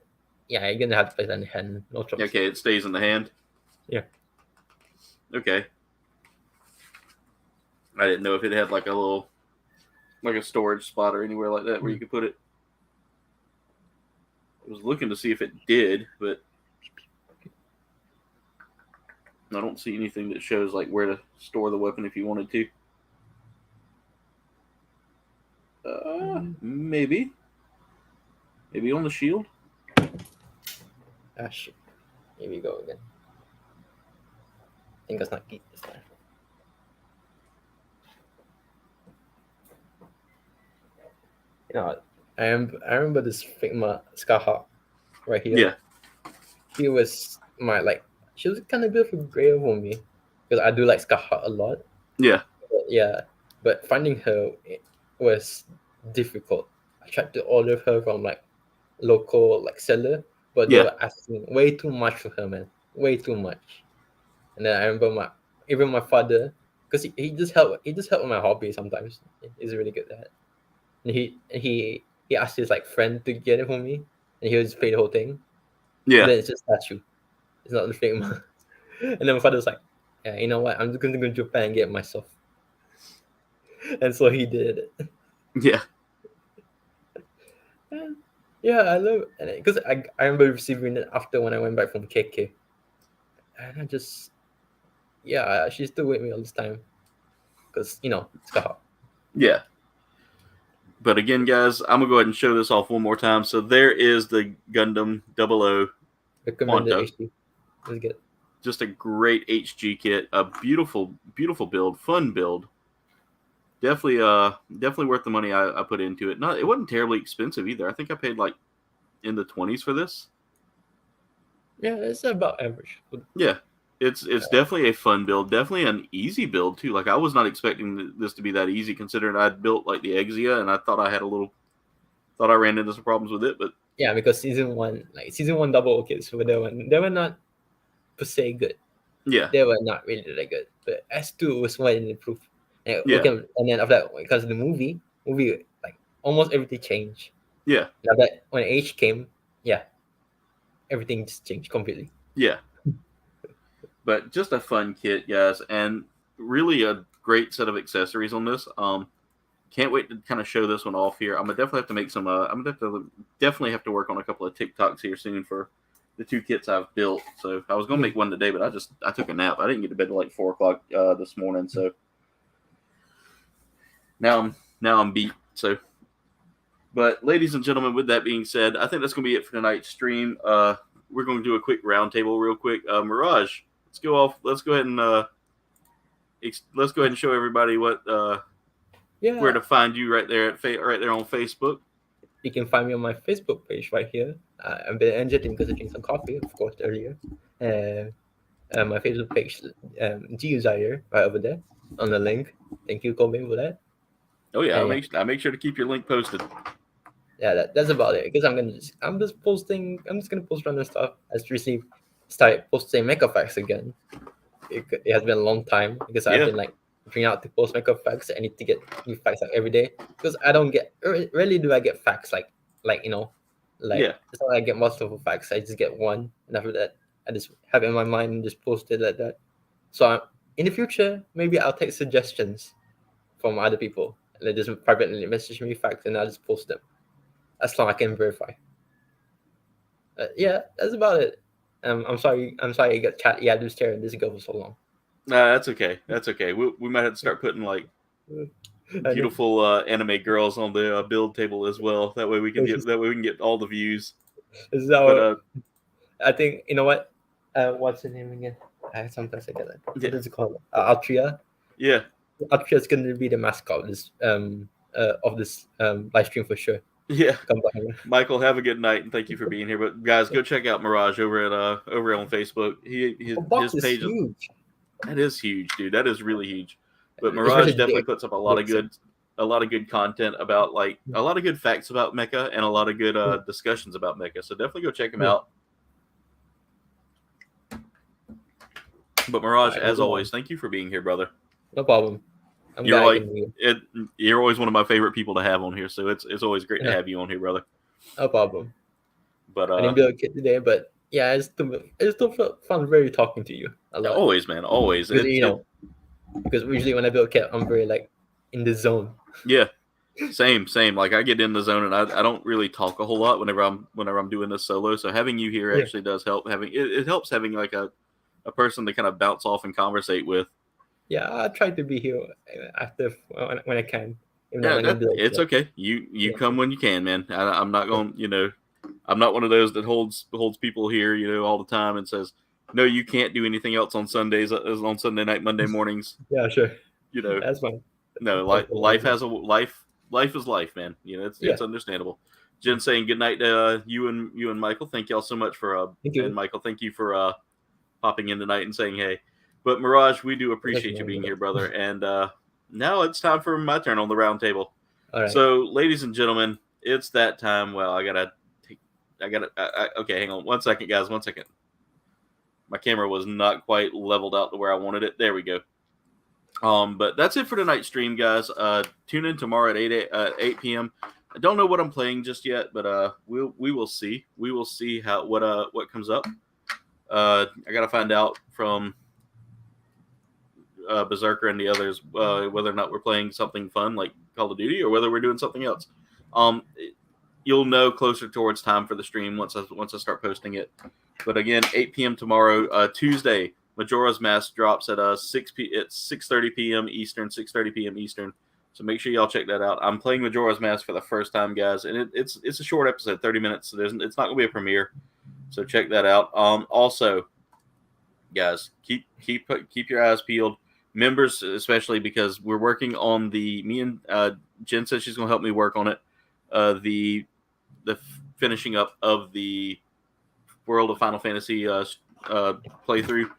S4: Yeah, you're gonna have to place that in the hand. No choice.
S3: Okay, it stays in the hand.
S4: Yeah.
S3: Okay. I didn't know if it had like a storage spot or anywhere like that where you could put it. I was looking to see if it did, but I don't see anything that shows like where to store the weapon if you wanted to. Maybe on the shield.
S4: Ah shit. Here we go again. I think that's not geek this time. I remember this Figma Skyhawk right here.
S3: Yeah.
S4: She was she was kind of bit of a grail for me because I do like Skyhawk a lot.
S3: Yeah.
S4: But finding her was difficult. I tried to order her from like local like seller, but they
S3: Yeah.
S4: were asking way too much for her, man. Way too much. And then I remember my father, because he just helped with my hobby sometimes. He's really good at that. And he asked his like friend to get it for me, and he would just pay the whole thing.
S3: Yeah.
S4: And then it's just statue. It's not the fake one. And then my father was like, "Yeah, you know what? I'm just going to go to Japan and get it myself." And so he did it.
S3: Yeah.
S4: Yeah, I love it because I remember receiving it after when I went back from KK, and I just she's still with me all this time because it's got hot.
S3: Yeah. But again, guys, I'm gonna go ahead and show this off one more time. So there is the Gundam 00
S4: Recommended
S3: Quanto.
S4: HD. Let's get.
S3: Just a great HG kit, a beautiful, beautiful build, fun build. Definitely worth the money I put into it. It wasn't terribly expensive either. I think I paid like in the 20s for this.
S4: Yeah, it's about average.
S3: Yeah, it's definitely a fun build. Definitely an easy build too. Like I was not expecting this to be that easy, considering I'd built like the Exia, and I thought I ran into some problems with it. But
S4: yeah, because season one double kits they were not per se good.
S3: Yeah,
S4: they were not really that good. But S2 was what it improved. And
S3: Yeah.
S4: and then after that, because of the movie like almost everything changed.
S3: Yeah,
S4: Now that when H came, everything just changed completely.
S3: yeah. But just a fun kit, guys, and really a great set of accessories on this. Can't wait to kind of show this one off here. I'm gonna definitely have to make some. I'm gonna definitely have to work on a couple of TikToks here soon for the two kits I've built. So I was gonna make one today, but I took a nap. I didn't get to bed till like 4:00 this morning. So now I'm beat. So, but ladies and gentlemen, with that being said, I think that's gonna be it for tonight's stream. We're going to do a quick roundtable real quick. Mirage, let's go off. Let's go ahead and show everybody what where to find you right there right there on Facebook.
S4: You can find me on my Facebook page right here. I've been energetic because I drank some coffee, of course, earlier. My Facebook page, G Zaire, right over there on the link. Thank you, Corbin, for that.
S3: Oh yeah, I'll make sure to keep your link posted.
S4: Yeah, that's about it. Because I'm just gonna post random stuff as received. start posting mecha facts again. It has been a long time because I've
S3: Yeah.
S4: been like bring out to post mecha facts. I need to get new facts like every day because I don't get rarely do I get facts like
S3: Yeah.
S4: it's not like I get multiple facts. I just get one, and after that I just have it in my mind and just post it like that. So in the future, maybe I'll take suggestions from other people and they just privately message me facts and I'll just post them as long as I can verify. Yeah, that's about it. I'm sorry I got chat. Yeah, just staring this go for so long.
S3: Nah, that's okay. That's okay. We might have to start putting like
S4: I know.
S3: beautiful anime girls on the build table as well. That way we can get all the views.
S4: This is
S3: But
S4: our. I think you know what. What's the name again? Sometimes I get it.
S3: Yeah.
S4: What is it called? Altria.
S3: yeah,
S4: Altria is going to be the mascot of this live stream for sure.
S3: yeah.
S4: Gunpla Hangar.
S3: Michael, have a good night and thank you for being here. But guys, go check out Mirage over on Facebook.
S4: The box
S3: His
S4: is
S3: page
S4: huge.
S3: that is huge, dude. That is really huge. But
S4: It's
S3: Mirage
S4: really
S3: definitely
S4: big.
S3: puts up a lot of good content about like a lot of good facts about mecha and a lot of good discussions about mecha. So definitely go check him
S4: Yeah.
S3: out. But Mirage,
S4: Alright,
S3: as
S4: hold on.
S3: always, thank you for being here, brother.
S4: No problem. I'm
S3: You're
S4: glad I
S3: like
S4: can hear.
S3: you're always one of my favorite people to have on here. So it's always great to
S4: Yeah.
S3: have you on here, brother.
S4: No problem.
S3: But
S4: I didn't build a kid today, but yeah, I still found very talking to you a lot.
S3: always, man, always.
S4: Because, because usually when I build a kit, I'm very like in the zone.
S3: Yeah, same. Like I get in the zone and I don't really talk a whole lot whenever I'm doing this solo. So having you here
S4: Yeah.
S3: actually does help. It helps having like a person to kind of bounce off and conversate with.
S4: Yeah, I try to be here after when I can. Even though
S3: Yeah,
S4: I'm not gonna do it,
S3: it's
S4: so.
S3: okay. You
S4: Yeah.
S3: come when you can, man. I'm not going. I'm not one of those that holds people here, all the time and says, no, you can't do anything else on Sundays, on Sunday night, Monday mornings.
S4: Yeah, sure.
S3: You know,
S4: That's fine.
S3: no, life has a life. Life is life, man. It's understandable. Jen saying good night to you and Michael. Thank y'all so much for
S4: Thank you.
S3: and Michael, thank you for popping in tonight and saying hey. But Mirage, we do appreciate you being here, brother. And now it's time for my turn on the round table.
S4: All right.
S3: So, ladies and gentlemen, it's that time. Well, okay, hang on 1 second, guys. 1 second. My camera was not quite leveled out to where I wanted it. There we go. But that's it for tonight's stream, guys. Tune in tomorrow at 8 p.m. I don't know what I'm playing just yet, but we will see. We will see what comes up. I gotta find out from Berserker and the others whether or not we're playing something fun like Call of Duty or whether we're doing something else. You'll know closer towards time for the stream once I start posting it. But again, 8 p.m. tomorrow, Tuesday, Majora's Mask drops at 6:30 p.m. Eastern, 6:30 p.m. Eastern. So make sure y'all check that out. I'm playing Majora's Mask for the first time, guys, and it's a short episode, 30 minutes. So it's not gonna be a premiere. So check that out. Also, guys, keep your eyes peeled. Members, especially, because we're working on me and Jen said she's going to help me work on it. The finishing up of the World of Final Fantasy playthrough.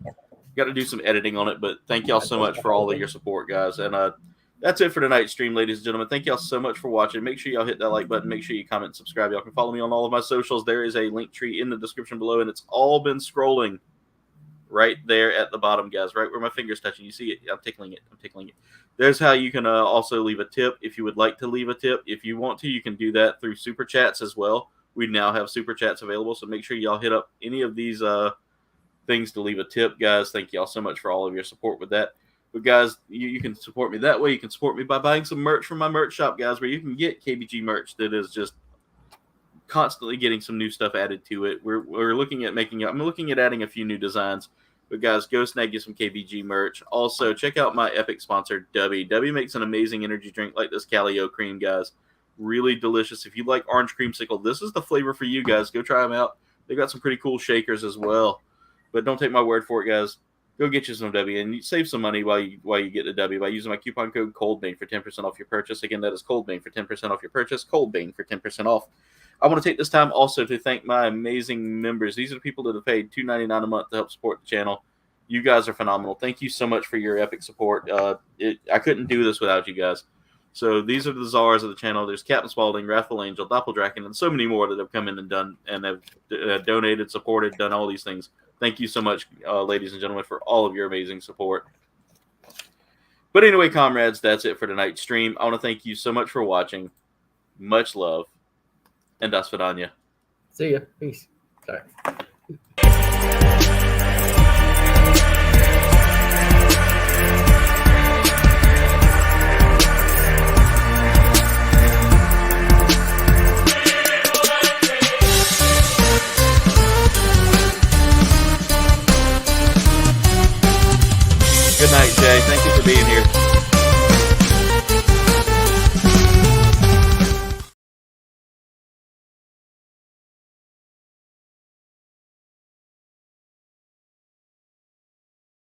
S3: Got to do some editing on it, but thank y'all so much for all of your support, guys. And that's it for tonight's stream, ladies and gentlemen. Thank y'all so much for watching. Make sure y'all hit that like button. Make sure you comment and subscribe. Y'all can follow me on all of my socials. There is a link tree in the description below, and it's all been scrolling right there at the bottom, guys, right where my finger's touching. You see it? I'm tickling it. There's how you can also leave a tip if you would like to leave a tip. If you want to, you can do that through Super Chats as well. We now have Super Chats available, so make sure y'all hit up any of these things to leave a tip, guys. Thank y'all so much for all of your support with that. But, guys, you can support me that way. You can support me by buying some merch from my merch shop, guys, where you can get KBG merch that is just constantly getting some new stuff added to it. We're looking at I'm looking at adding a few new designs. But guys, go snag you some KBG merch. Also, check out my epic sponsor, Dubby. Dubby makes an amazing energy drink like this Calio cream, guys. Really delicious. If you like orange creamsicle, this is the flavor for you guys. Go try them out. They got some pretty cool shakers as well. But don't take my word for it, guys. Go get you some Dubby and you save some money while you get the Dubby by using my coupon code COLDBANE for 10% off your purchase. Again, that is COLDBANE for 10% off your purchase. COLDBANE for 10% off. I want to take this time also to thank my amazing members. These are the people that have paid $2.99 a month to help support the channel. You guys are phenomenal. Thank you so much for your epic support. I couldn't do this without you guys. So these are the czars of the channel. There's Captain Spaulding, Wrathful Angel, Doppeldraken, and so many more that have come in and done and have donated, supported, done all these things. Thank you so much, ladies and gentlemen, for all of your amazing support. But anyway, comrades, that's it for tonight's stream. I want to thank you so much for watching. Much love. And das vidanya.
S4: See ya. Peace. Sorry.
S3: Good night, Jay. Thank you for being here.